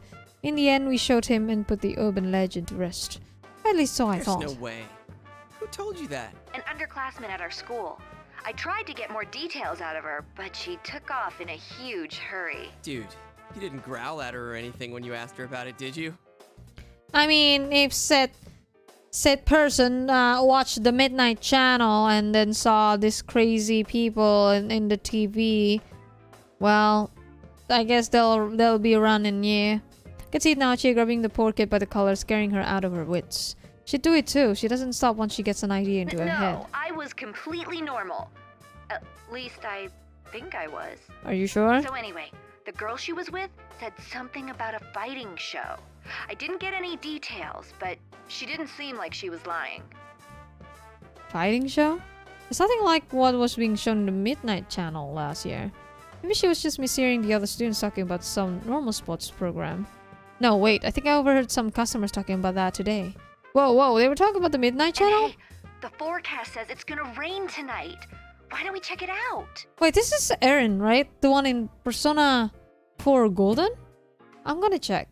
In the end, we showed him and put the urban legend to rest. At least so I thought. There's no way. Who told you that? An underclassman at our school. I tried to get more details out of her, but she took off in a huge hurry. Dude, you didn't growl at her or anything when you asked her about it, did you? I mean, if said person watched the Midnight Channel and then saw these crazy people in the TV, well, I guess they'll be running, yeah. Can see it now, she grabbing the poor kid by the collar, scaring her out of her wits. She'd do it too. She doesn't stop once she gets an idea into her head. No, I was completely normal. At least I think I was. Are you sure? So anyway, the girl she was with said something about a fighting show. I didn't get any details, but she didn't seem like she was lying. Fighting show? It's nothing like what was being shown in the Midnight Channel last year. Maybe she was just mishearing the other students talking about some normal sports program. No, wait, I think I overheard some customers talking about that today. Whoa, they were talking about the Midnight Channel? Hey, the forecast says it's gonna rain tonight. Why don't we check it out? Wait, this is Erin, right? The one in Persona 4 Golden? I'm gonna check.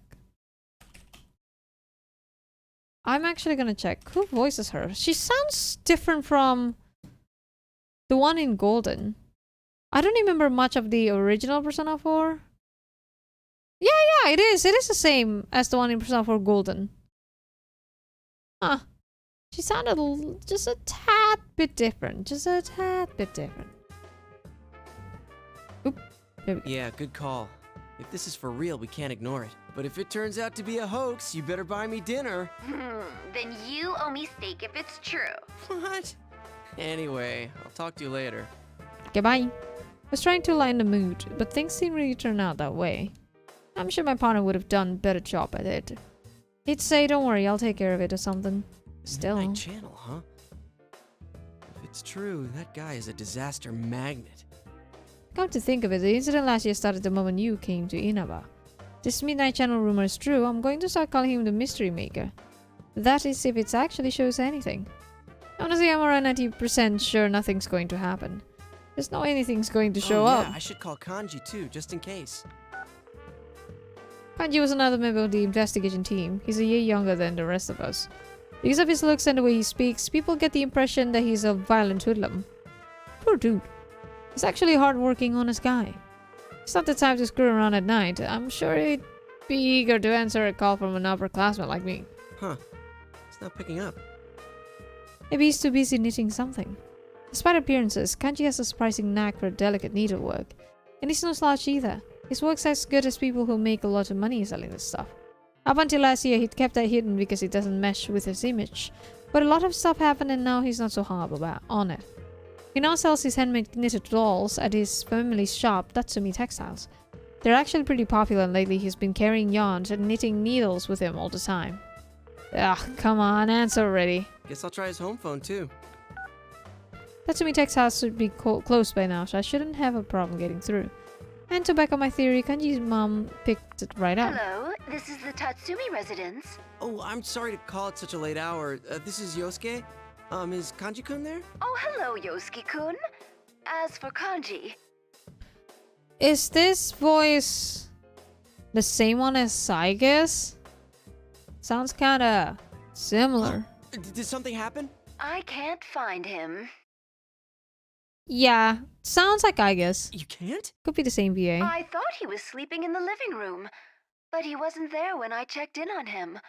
I'm actually gonna check. Who voices her? She sounds different from the one in Golden. I don't remember much of the original Persona 4. Yeah, it is. It is the same as the one in Persona 4 Golden. Huh. She sounded just a tad bit different. Just a tad bit different. Oop. There we go. Yeah, good call. If this is for real, we can't ignore it. But if it turns out to be a hoax, you better buy me dinner. Then you owe me steak if it's true. What? Anyway, I'll talk to you later. Goodbye. I was trying to lighten the mood, but things didn't really turn out that way. I'm sure my partner would have done a better job at it. He'd say, don't worry, I'll take care of it or something. Still. Midnight Channel, huh? If it's true, that guy is a disaster magnet. Come to think of it, the incident last year started the moment you came to Inaba. This Midnight Channel rumor is true, I'm going to start calling him the Mystery Maker. That is if it actually shows anything. Honestly, I'm around 90% sure nothing's going to happen. There's no anything's going to show up. I should call Kanji too, just in case. Kanji was another member of the investigation team. He's a year younger than the rest of us. Because of his looks and the way he speaks, people get the impression that he's a violent hoodlum. Poor dude. He's actually a hard-working, honest guy. He's not the type to screw around at night. I'm sure he'd be eager to answer a call from an upperclassman like me. Huh. It's not picking up. Maybe he's too busy knitting something. Despite appearances, Kanji has a surprising knack for delicate needlework. And he's no slouch either. His work's as good as people who make a lot of money selling this stuff. Up until last year, he'd kept that hidden because it doesn't mesh with his image. But a lot of stuff happened and now he's not so hung up on it. He now sells his handmade knitted dolls at his family's shop, Tatsumi Textiles. They're actually pretty popular and lately he's been carrying yarns and knitting needles with him all the time. Ugh, come on, answer already. Guess I'll try his home phone too. Tatsumi Textiles should be close by now, so I shouldn't have a problem getting through. And to back up my theory, Kanji's mom picked it right up. Hello, this is the Tatsumi residence. Oh, I'm sorry to call at such a late hour. This is Yosuke. Is Kanji-kun there? Oh, hello, Yosuke-kun. As for Kanji, Is this voice the same one as Saige's? Sounds kinda similar. Did something happen? I can't find him. Yeah, sounds like Saige's. You can't? Could be the same VA. I thought he was sleeping in the living room, but he wasn't there when I checked in on him.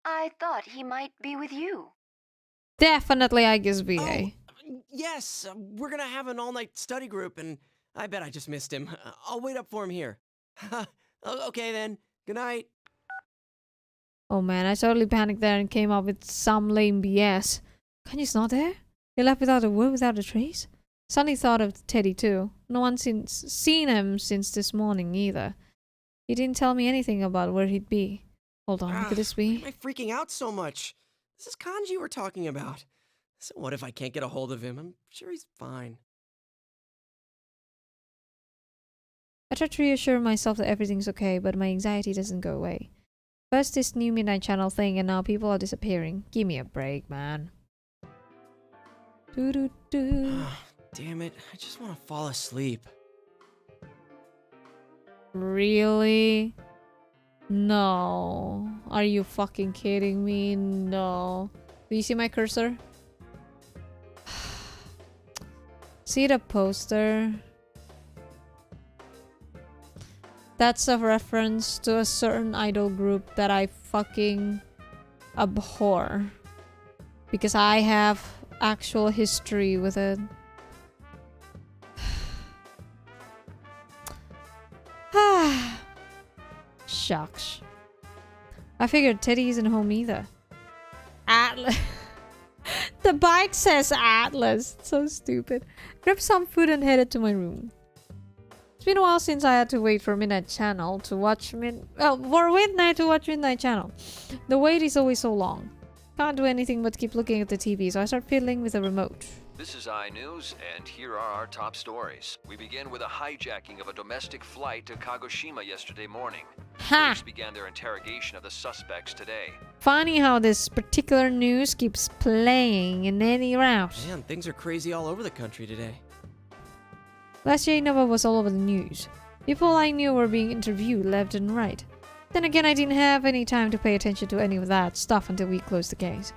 I thought he might be with you. Definitely Saige's VA. Yes, we're gonna have an all-night study group, and I bet I just missed him. I'll wait up for him here. Okay then. Good night. Oh man, I totally panicked there and came up with some lame BS. Kanji's not there? He left without a word, without a trace? Sunny thought of Teddy too. No one's seen him since this morning either. He didn't tell me anything about where he'd be. Hold on, could this Why be? am I freaking out so much? This is Kanji we're talking about. So what if I can't get a hold of him? I'm sure he's fine. I try to reassure myself that everything's okay, but my anxiety doesn't go away. First this new Midnight Channel thing, and now people are disappearing. Give me a break, man. Doo-doo-doo. Damn it, I just want to fall asleep. Really? No. Are you fucking kidding me? No. Do you see my cursor? See the poster? That's a reference to a certain idol group that I fucking abhor. Because I have actual history with it. Shucks. I figured Teddy isn't home either. Atlas. The bike says Atlas. So stupid. Grabbed some food and headed to my room. It's been a while since I had to wait for Midnight Channel to watch Midnight Channel. The wait is always so long. Can't do anything but keep looking at the TV, so I start fiddling with the remote. This is iNews, and here are our top stories. We begin with a hijacking of a domestic flight to Kagoshima yesterday morning. Ha! Police began their interrogation of the suspects today. Funny how this particular news keeps playing in any route. Man, things are crazy all over the country today. Last year, Nova was all over the news. People I knew were being interviewed left and right. Then again, I didn't have any time to pay attention to any of that stuff until we closed the case.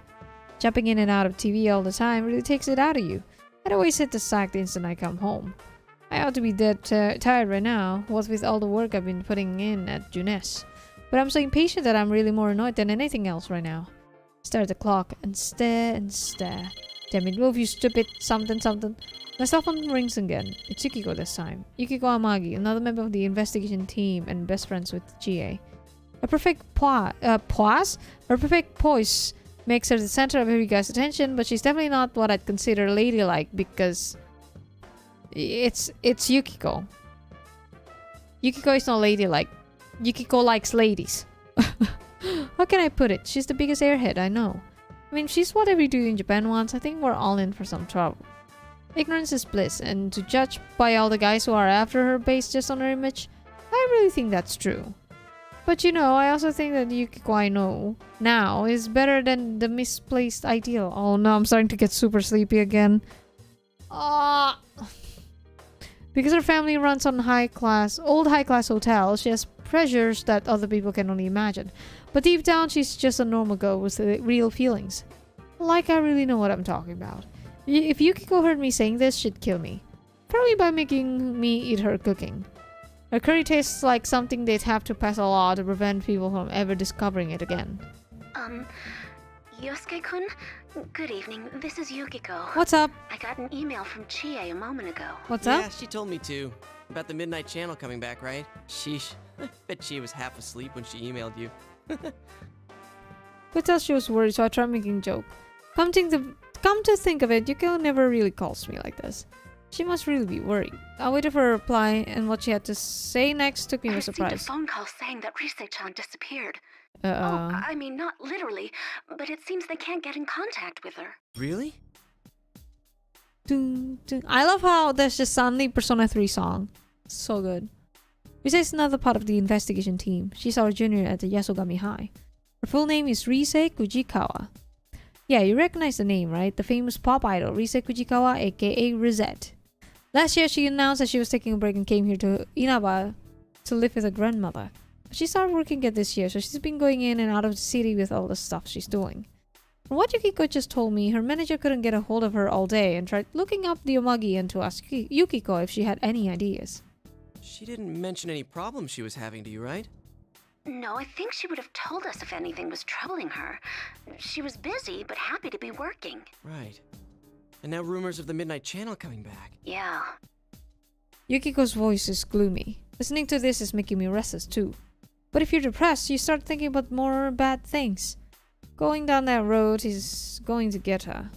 Jumping in and out of TV all the time really takes it out of you. I'd always hit the sack the instant I come home. I ought to be dead tired right now, what with all the work I've been putting in at Junes. But I'm so impatient that I'm really more annoyed than anything else right now. Stare at the clock and stare and stare. Damn it, move you stupid something something. My cell phone rings again. It's Yukiko this time. Yukiko Amagi, another member of the investigation team and best friends with GA. A perfect poise makes her the center of every guy's attention, but she's definitely not what I'd consider ladylike because it's Yukiko. Yukiko is not ladylike. Yukiko likes ladies. How can I put it? She's the biggest airhead I know. I mean, she's what every dude in Japan wants. I think we're all in for some trouble. Ignorance is bliss, and to judge by all the guys who are after her based just on her image, I really think that's true. But you know, I also think that Yukiko I know now is better than the misplaced ideal. Oh no, I'm starting to get super sleepy again. Because her family runs on old high-class hotels, she has pressures that other people can only imagine. But deep down, she's just a normal girl with real feelings. Like I really know what I'm talking about. If Yukiko heard me saying this, she'd kill me. Probably by making me eat her cooking. Her curry tastes like something they'd have to pass a law to prevent people from ever discovering it again. Yosuke-kun? Good evening, this is Yukiko. What's up? I got an email from Chie a moment ago. What's Yeah, up? she told me too. About the Midnight Channel coming back, right? Sheesh. Bet she was half asleep when she emailed you. Could tell she was worried, so I tried making a joke. Come to think of it, Yukiko never really calls me like this. She must really be worried. I waited for her reply, and what she had to say next took me by surprise. I received a phone call saying that Rise-chan disappeared. Uh-oh. Oh, I mean, not literally, but it seems they can't get in contact with her. Really? Dun, dun. I love how there's just suddenly Persona 3 song. So good. Rise is another part of the investigation team. She's our junior at the Yasogami High. Her full name is Rise Kujikawa. Yeah, you recognize the name, right? The famous pop idol, Rise Kujikawa, aka Rosette. Last year, she announced that she was taking a break and came here to Inaba to live with her grandmother. She started working here this year, so she's been going in and out of the city with all the stuff she's doing. From what Yukiko just told me, her manager couldn't get a hold of her all day and tried looking up the Omagi and to ask Yukiko if she had any ideas. She didn't mention any problems she was having to you, right? No, I think she would have told us if anything was troubling her. She was busy, but happy to be working. Right. And now rumors of the Midnight Channel coming back. Yeah. Yukiko's voice is gloomy. Listening to this is making me restless too. But if you're depressed, you start thinking about more bad things. Going down that road is going to get her.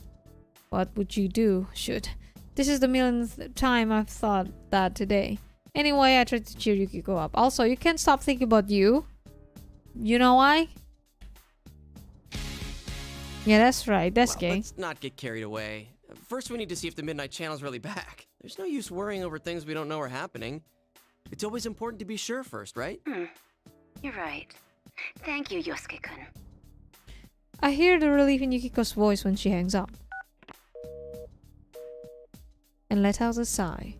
What would you do, should? This is the millionth time I've thought that today. Anyway, I tried to cheer Yukiko up. Also, you can't stop thinking about you. You know why? Yeah, that's right. That's gay. Let's not get carried away. First, we need to see if the Midnight Channel's really back. There's no use worrying over things we don't know are happening. It's always important to be sure first, right? You're right. Thank you, Yosuke-kun. I hear the relief in Yukiko's voice when she hangs up. And let out a sigh.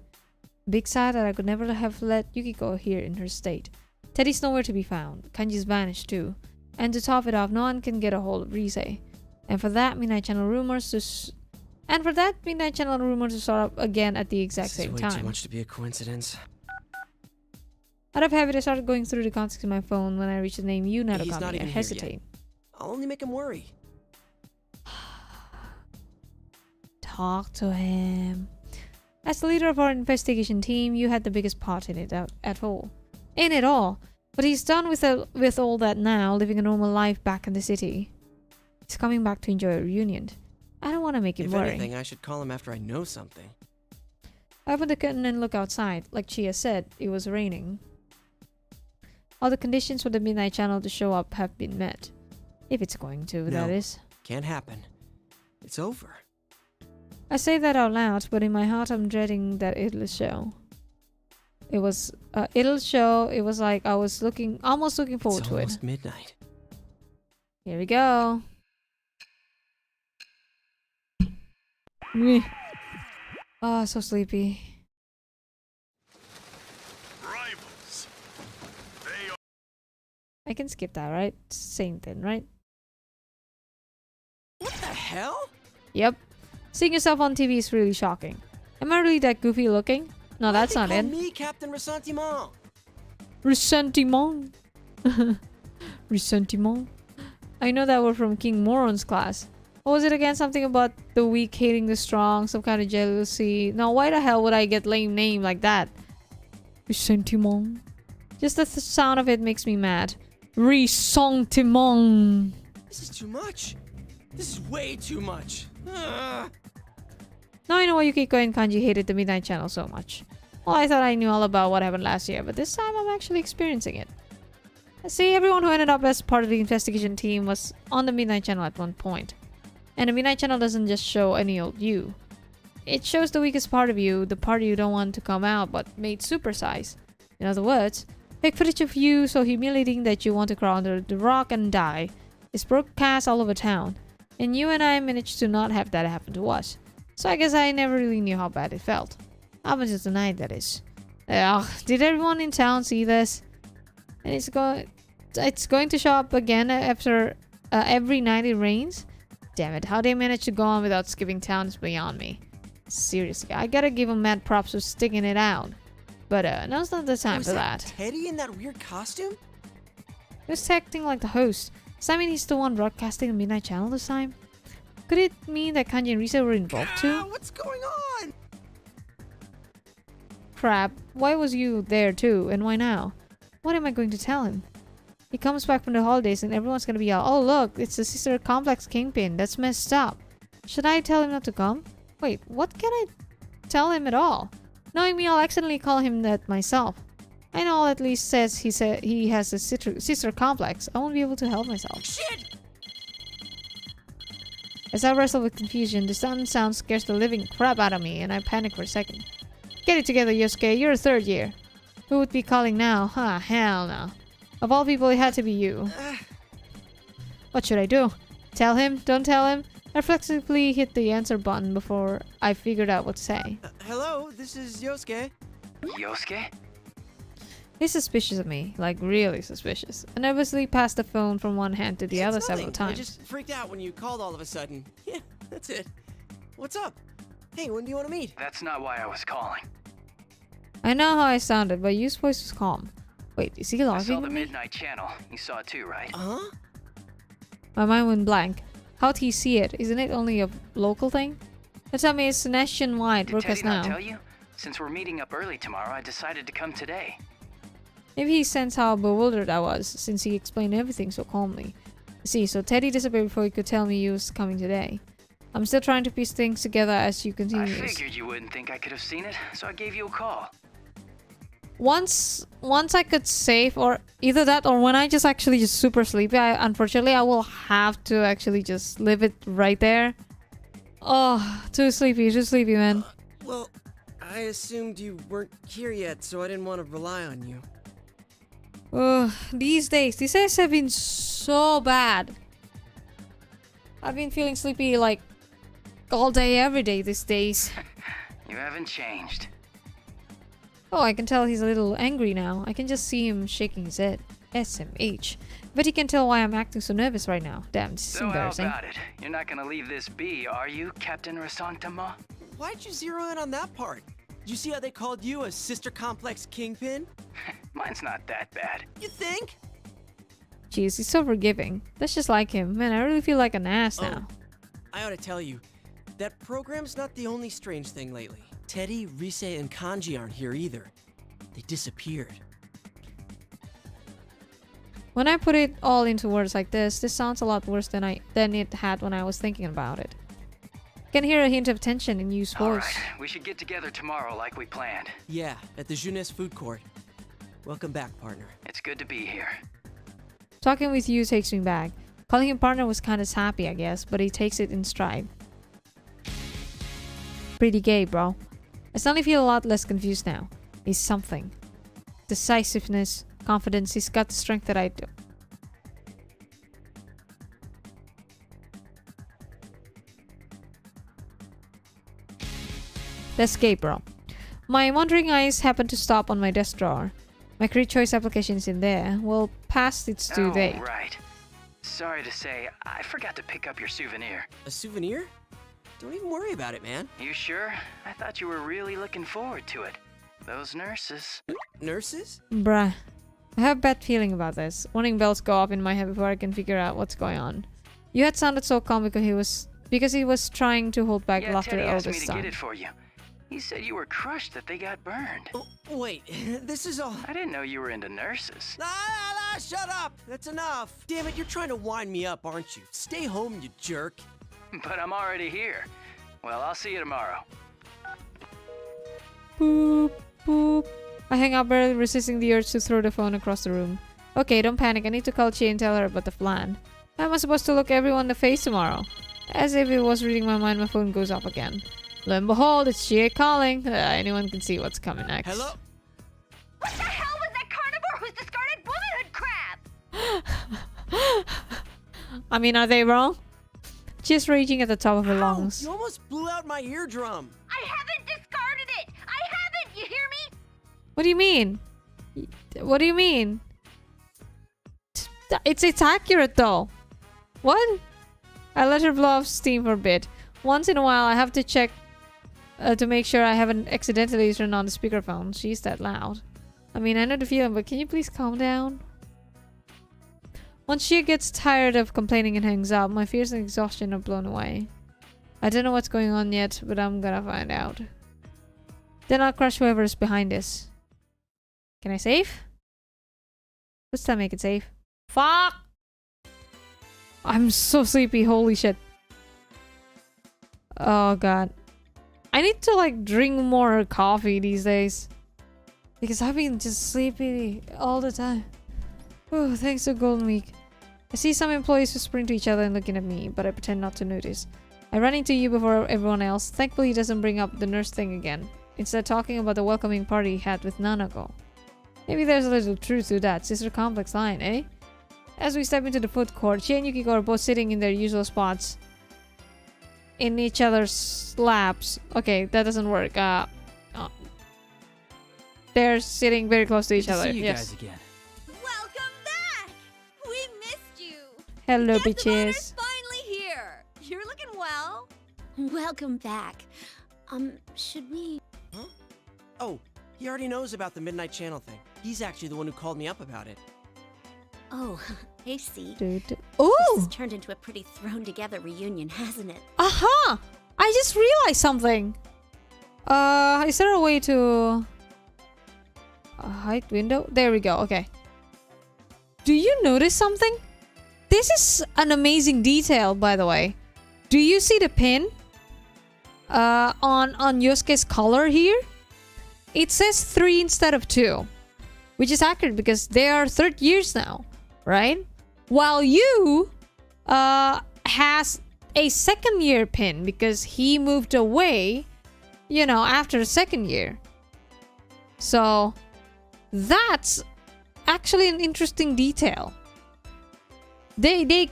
A big sigh that I could never have let Yukiko hear in her state. Teddy's nowhere to be found. Kanji's vanished too. And to top it off, no one can get a hold of Rise. And for that, Midnight Channel rumors to start up again at the exact same This is time. way too much to be a coincidence. Out of habit, I started going through the contacts in my phone when I reached the name Yu He's not Narukami. I even here hesitate. yet. I'll only make him worry. Talk to him. As the leader of our investigation team, you had the biggest part in it at all. In it all. But he's done with all that now, living a normal life back in the city. He's coming back to enjoy a reunion. I don't want to make him If worry. anything, I should call him after I know something. I opened the curtain and looked outside. Like Chia said, it was raining. All the conditions for the Midnight Channel to show up have been met. If it's going to, that is. Can't happen. It's over. I say that out loud, but in my heart I'm dreading that it'll show. It was like I was almost looking forward It's to it. almost midnight. Here we go. Meh. Oh, so sleepy. Rivals. They are. I can skip that, right? Same thing, right? What the hell? Yep. Seeing yourself on TV is really shocking. Am I really that goofy looking? No, that's not it. Me, Captain Ressentiment. Ressentiment. Ressentiment. I know that word from King Moron's class. What was it again? Something about the weak hating the strong, some kind of jealousy. Now, why the hell would I get lame name like that? Ressentiment. Just the sound of it makes me mad. Ressentiment. This is too much. This is way too much. Now I know why Yukiko and Kanji hated the Midnight Channel so much. Well, I thought I knew all about what happened last year, but this time I'm actually experiencing it. See, everyone who ended up as part of the investigation team was on the Midnight Channel at one point. And the Midnight Channel doesn't just show any old you. It shows the weakest part of you, the part you don't want to come out but made supersize. In other words, fake footage of you so humiliating that you want to crawl under the rock and die is broadcast all over town. And you and I managed to not have that happen to us. So I guess I never really knew how bad it felt. Up until tonight, that is. Did everyone in town see this? And it's going to show up again after every night it rains? Damn it, how they managed to go on without skipping town is beyond me. Seriously, I gotta give them mad props for sticking it out. But now's not the time for that. Teddy in that weird costume? He was acting like the host. Does that mean he's the one broadcasting the Midnight Channel this time? Could it mean that Kanji and Risa were involved too? What's going on? Crap, why was you there too, and why now? What am I going to tell him? He comes back from the holidays and everyone's gonna be all, oh look, it's the sister complex kingpin. That's messed up. Should I tell him not to come? Wait, what can I tell him at all? Knowing me, I'll accidentally call him that myself. I know at least says he has a sister complex. I won't be able to help myself. Shit! As I wrestle with confusion, the sudden sound scares the living crap out of me and I panic for a second. Get it together, Yosuke. You're a third year. Who would be calling now? Huh, hell no. Of all people, it had to be you. What should I do? Tell him? Don't tell him? I reflexively hit the answer button before I figured out what to say. Hello, this is Yosuke. Yosuke? He's suspicious of me, like really suspicious. I nervously passed the phone from one hand to the other several times. I just freaked out when you called all of a sudden. Yeah, that's it. What's up? Hey, when do you want to meet? That's not why I was calling. I know how I sounded, but Yu's voice was calm. Wait, is he I laughing saw at the me? Midnight Channel. You saw it too, right? Huh? My mind went blank. How'd he see it? Isn't it only a local thing? They tell me it's nationwide, Did broadcast Teddy now. not tell you? Since we're meeting up early tomorrow, I decided to come today. Maybe he sensed how bewildered I was, since he explained everything so calmly. See, so Teddy disappeared before he could tell me he was coming today. I'm still trying to piece things together as you continue. I figured you wouldn't think I could have seen it, so I gave you a call. Once I could save, or either that or when I just actually just super sleepy, unfortunately I will have to actually just leave it right there. Oh, too sleepy, man. Well, I assumed you weren't here yet, so I didn't want to rely on you. These days have been so bad. I've been feeling sleepy like all day, every day these days. You haven't changed. Oh, I can tell he's a little angry now. I can just see him shaking his head. SMH. But he can tell why I'm acting so nervous right now. Damn, this is So how embarrassing. about it? You're not gonna leave this be, are you, Captain Rasantama? Why'd you zero in on that part? Did you see how they called you a sister complex kingpin? Mine's not that bad. You think? Jeez, he's so forgiving. That's just like him. Man, I really feel like an ass now. I ought to tell you, that program's not the only strange thing lately. Teddy, Rise, and Kanji aren't here either. They disappeared. When I put it all into words like this sounds a lot worse than it had when I was thinking about it. I can hear a hint of tension in Yu's voice. Alright, we should get together tomorrow like we planned. Yeah, at the Jeunesse food court. Welcome back, partner. It's good to be here. Talking with Yu takes me back. Calling him partner was kinda happy, I guess, but he takes it in stride. Pretty gay, bro. I suddenly feel a lot less confused now. He's something. Decisiveness, confidence, he's got the strength that I do. That's gay, bro. My wandering eyes happen to stop on my desk drawer. My career choice application is in there. Well, past its due date. Right. Sorry to say, I forgot to pick up your souvenir. A souvenir? Don't even worry about it, man. You sure? I thought you were really looking forward to it. Those nurses. Nurses? Bruh. I have a bad feeling about this. Warning bells go off in my head before I can figure out what's going on. You had sounded so calm because he was trying to hold back laughter Teddy all asked me this to time. get it for you. He said you were crushed that they got burned. Oh, wait, this is all... I didn't know you were into nurses. Shut up! That's enough! Damn it, you're trying to wind me up, aren't you? Stay home, you jerk. But I'm already here. Well, I'll see you tomorrow. Boop, boop. I hang up, barely resisting the urge to throw the phone across the room. Okay, don't panic. I need to call Chie and tell her about the plan. How am I supposed to look everyone in the face tomorrow? As if it was reading my mind, my phone goes off again. Lo and behold, it's Chie calling. Anyone can see what's coming next. Hello? What the hell was that carnivore who's discarded womanhood crab? I mean, are they wrong? She's raging at the top of her lungs. You almost blew out my eardrum. I haven't discarded it! I haven't! You hear me? What do you mean? What do you mean? It's accurate though. What? I let her blow off steam for a bit. Once in a while, I have to check to make sure I haven't accidentally turned on the speakerphone. She's that loud. I mean, I know the feeling, but can you please calm down? Once she gets tired of complaining and hangs up, my fears and exhaustion are blown away. I don't know what's going on yet, but I'm gonna find out. Then I'll crush whoever's behind this. Can I save? Let's not make it safe. Fuck! I'm so sleepy, holy shit. Oh god. I need to like drink more coffee these days. Because I've been just sleepy all the time. Oh, thanks to Golden Week. I see some employees whispering to each other and looking at me, but I pretend not to notice. I run into you before everyone else. Thankfully he doesn't bring up the nurse thing again. Instead talking about the welcoming party he had with Nanako. Maybe there's a little truth to that sister complex line, eh? As we step into the food court, she and Yukiko are both sitting in their usual spots. In each other's laps. Okay, that doesn't work. They're sitting very close to each other. See you guys again. Welcome back! We missed you! Hello, Guest of honor's bitches. finally here! You're looking well. Welcome back. Should we... Huh? Oh, he already knows about the Midnight Channel thing. He's actually the one who called me up about it. Oh, I see. Dude. This Ooh! has turned into a pretty thrown-together reunion, hasn't it? Aha! I just realized something. Is there a way to... hide window? There we go, okay. Do you notice something? This is an amazing detail, by the way. Do you see the pin? On Yosuke's collar here? It says 3 instead of 2. Which is accurate because they are third years now, right? While you has a second year pin because he moved away, you know, after the second year. So that's actually an interesting detail. They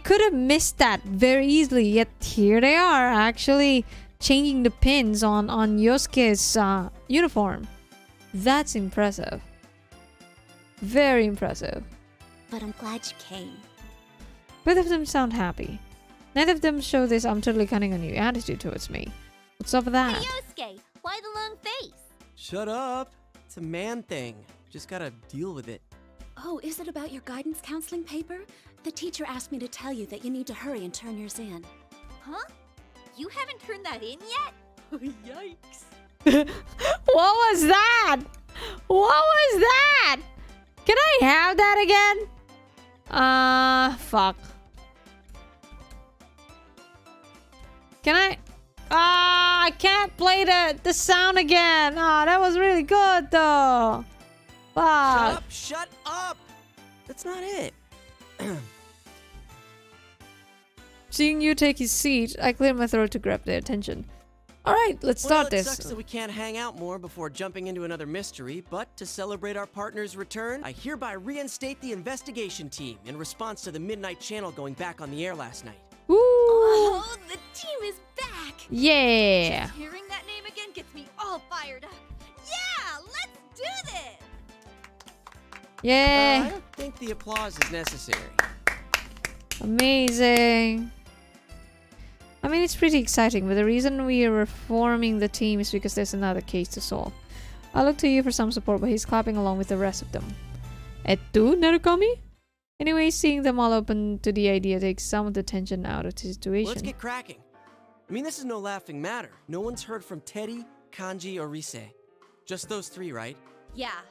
could have missed that very easily, yet here they are actually changing the pins on Yosuke's uniform. That's impressive. Very impressive. But I'm glad you came. Both of them sound happy. Neither of them show this "I'm totally counting on you" attitude towards me. What's up with that? Hey, Yosuke, why the long face? Shut up. It's a man thing. Just gotta deal with it. Oh, is it about your guidance counseling paper? The teacher asked me to tell you that you need to hurry and turn yours in. Huh? You haven't turned that in yet? Yikes. What was that? What was that? Can I have that again? Fuck. Can I? I can't play the sound again. That was really good though. Fuck. Shut up! That's not it. Seeing you take his seat, I cleared my throat to grab their attention. Alright, let's start Well, it this. sucks that we can't hang out more before jumping into another mystery, but to celebrate our partner's return, I hereby reinstate the investigation team in response to the Midnight Channel going back on the air last night. Woo! Oh, the team is back! Yeah! Just hearing that name again gets me all fired up. Yeah, let's do this! I Yay! don't think the applause is necessary. Amazing. I mean, it's pretty exciting, but the reason we are reforming the team is because there's another case to solve. I look to you for some support, but he's clapping along with the rest of them. Ettu, Narukami? Anyway, seeing them all open to the idea takes some of the tension out of the situation. Let's get cracking. I mean, this is no laughing matter. No one's heard from Teddy, Kanji, or Rise. Just those three, right? Yeah.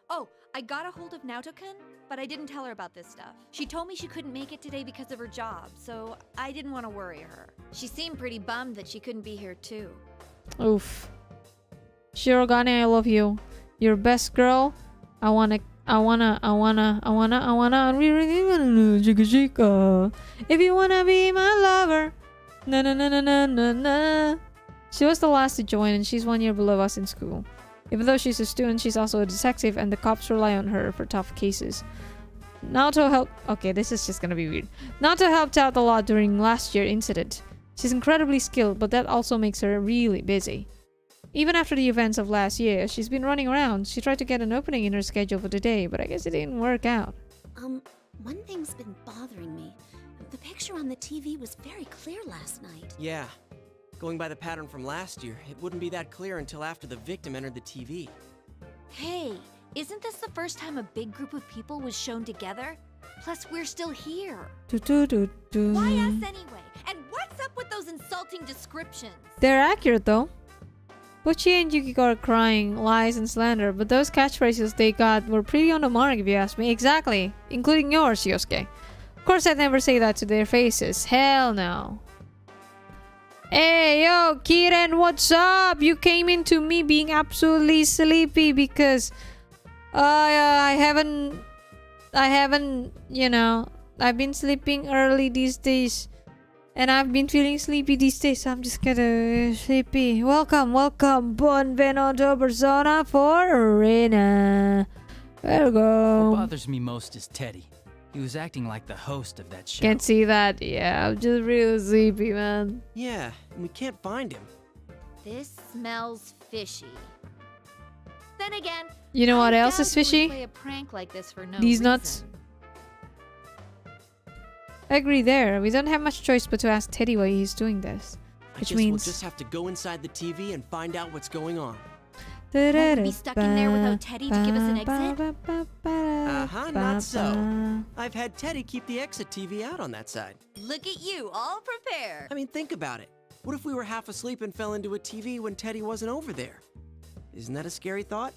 Oh, I got a hold of Naoto-kun, but I didn't tell her about this stuff. She told me she couldn't make it today because of her job, so I didn't want to worry her. She seemed pretty bummed that she couldn't be here too. Oof. Shirogane, I love you. You're best girl. I wanna, if you wanna be my lover. Na na na na na na na. She was the last to join and she's 1 year below us in school. Even though she's a student, she's also a detective and the cops rely on her for tough cases. Naoto helped... Okay, this is just gonna be weird. Naoto helped out a lot during last year's incident. She's incredibly skilled, but that also makes her really busy. Even after the events of last year, she's been running around. She tried to get an opening in her schedule for today, but I guess it didn't work out. One thing's been bothering me. The picture on the TV was very clear last night. Yeah. Going by the pattern from last year, it wouldn't be that clear until after the victim entered the TV. Hey, isn't this the first time a big group of people was shown together? Plus, we're still here. Why us anyway? And what's up with those insulting descriptions? They're accurate though. Pochi and Yukiko are crying lies and slander, but those catchphrases they got were pretty on the mark if you ask me. Exactly. Including yours, Yosuke. Of course I'd never say that to their faces. Hell no. Hey, yo, Kiren, what's up? You came into me being absolutely sleepy because I haven't, you know, I've been sleeping early these days. And I've been feeling sleepy these days, so I'm just kinda sleepy. Welcome, Buonvenuto persona for Arena. There we go. What bothers me most is Teddy. He was acting like the host of that show. Can't see that. Yeah, I'm just really sleepy, man. Yeah, and we can't find him. This smells fishy. Then again, You know what I else is doubt you would fishy? play a prank like this for no These reason. nuts. I agree there. We don't have much choice but to ask Teddy why he's doing this. I Which guess means... we'll just have to go inside the TV and find out what's going on. Won't we be stuck in there without Teddy to give us an exit? Uh-huh, not so. I've had Teddy keep the exit TV out on that side. Look at you, all prepared. I mean, think about it. What if we were half asleep and fell into a TV when Teddy wasn't over there? Isn't that a scary thought?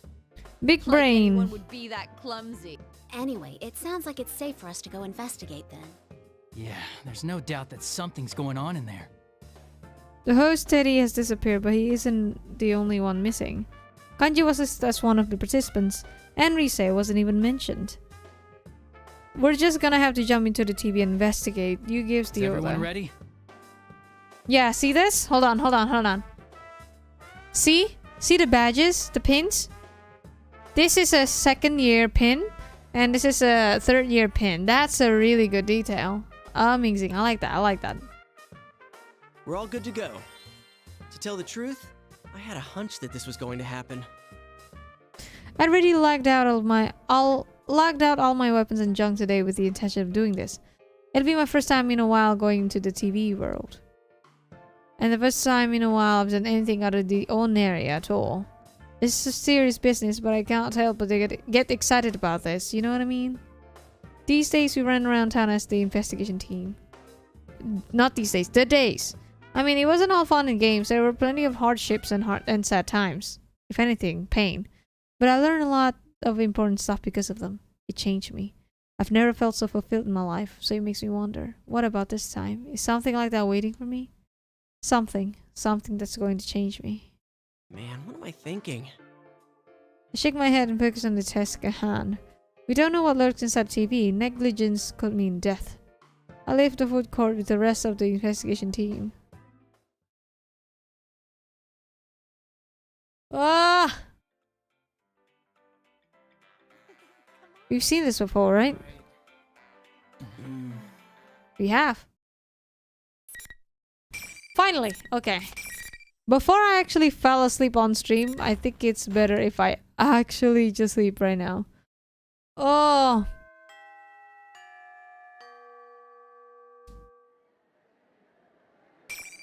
Big Like anyone brain. would be that clumsy. Anyway, it sounds like it's safe for us to go investigate then. Yeah, there's no doubt that something's going on in there. The host Teddy has disappeared, but he isn't the only one missing. Kanji was listed as one of the participants, and Rise wasn't even mentioned. We're just gonna have to jump into the TV and investigate. You gives Is the everyone order. ready? Yeah, see this? Hold on. See? See the badges? The pins? This is a second year pin, and this is a third year pin. That's a really good detail. Amazing. I like that. We're all good to go. To tell the truth, I had a hunch that this was going to happen. I already logged out all my weapons and junk today with the intention of doing this. It'll be my first time in a while going into the TV world. And the first time in a while I've done anything out of the ordinary at all. This is serious business, but I can't help but to get excited about this, you know what I mean? These days we run around town as the investigation team. Not these days, the days. I mean, it wasn't all fun and games. There were plenty of hardships and sad times. If anything, pain. But I learned a lot of important stuff because of them. It changed me. I've never felt so fulfilled in my life, so it makes me wonder, what about this time? Is something like that waiting for me? Something that's going to change me. Man, what am I thinking? I shake my head and focus on the task at hand. We don't know what lurks inside TV. Negligence could mean death. I leave the food court with the rest of the investigation team. Ah! We've seen this before, right? We have. Finally! Okay. Before I actually fell asleep on stream, I think it's better if I actually just sleep right now. Oh!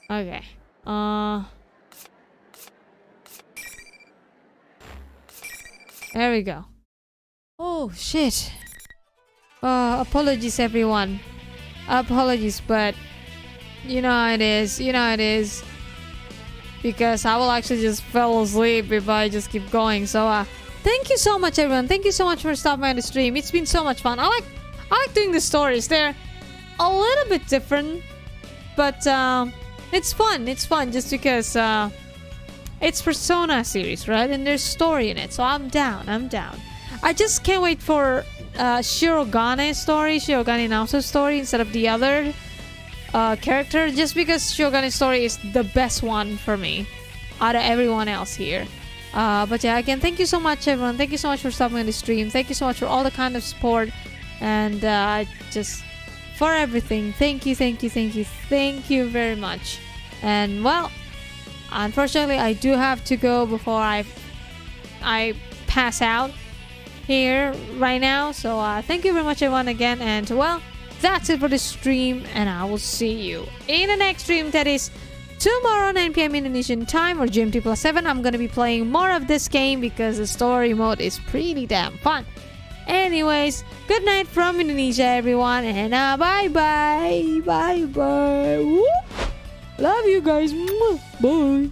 Okay. There we go. Oh, shit. Apologies, everyone. Apologies, but you know how it is. Because I will actually just fall asleep if I just keep going. So, thank you so much, everyone. Thank you so much for stopping by the stream. It's been so much fun. I like doing the stories. They're a little bit different, but it's fun. It's fun just because it's Persona series, right? And there's story in it. So I'm down. I just can't wait for Shirogane Naoto's story instead of the other character, just because Shirogane story is the best one for me out of everyone else here. But yeah, again, thank you so much, everyone. Thank you so much for stopping on the stream. Thank you so much for all the kind of support and just for everything. Thank you very much. And well, unfortunately, I do have to go before I pass out here right now. So thank you very much, everyone, again. And well, that's it for the stream, and I will see you in the next stream, that is tomorrow 9 PM Indonesian time or GMT +7. I'm gonna be playing more of this game because the story mode is pretty damn fun. Anyways, good night from Indonesia, everyone, and bye bye. Love you guys. Bye.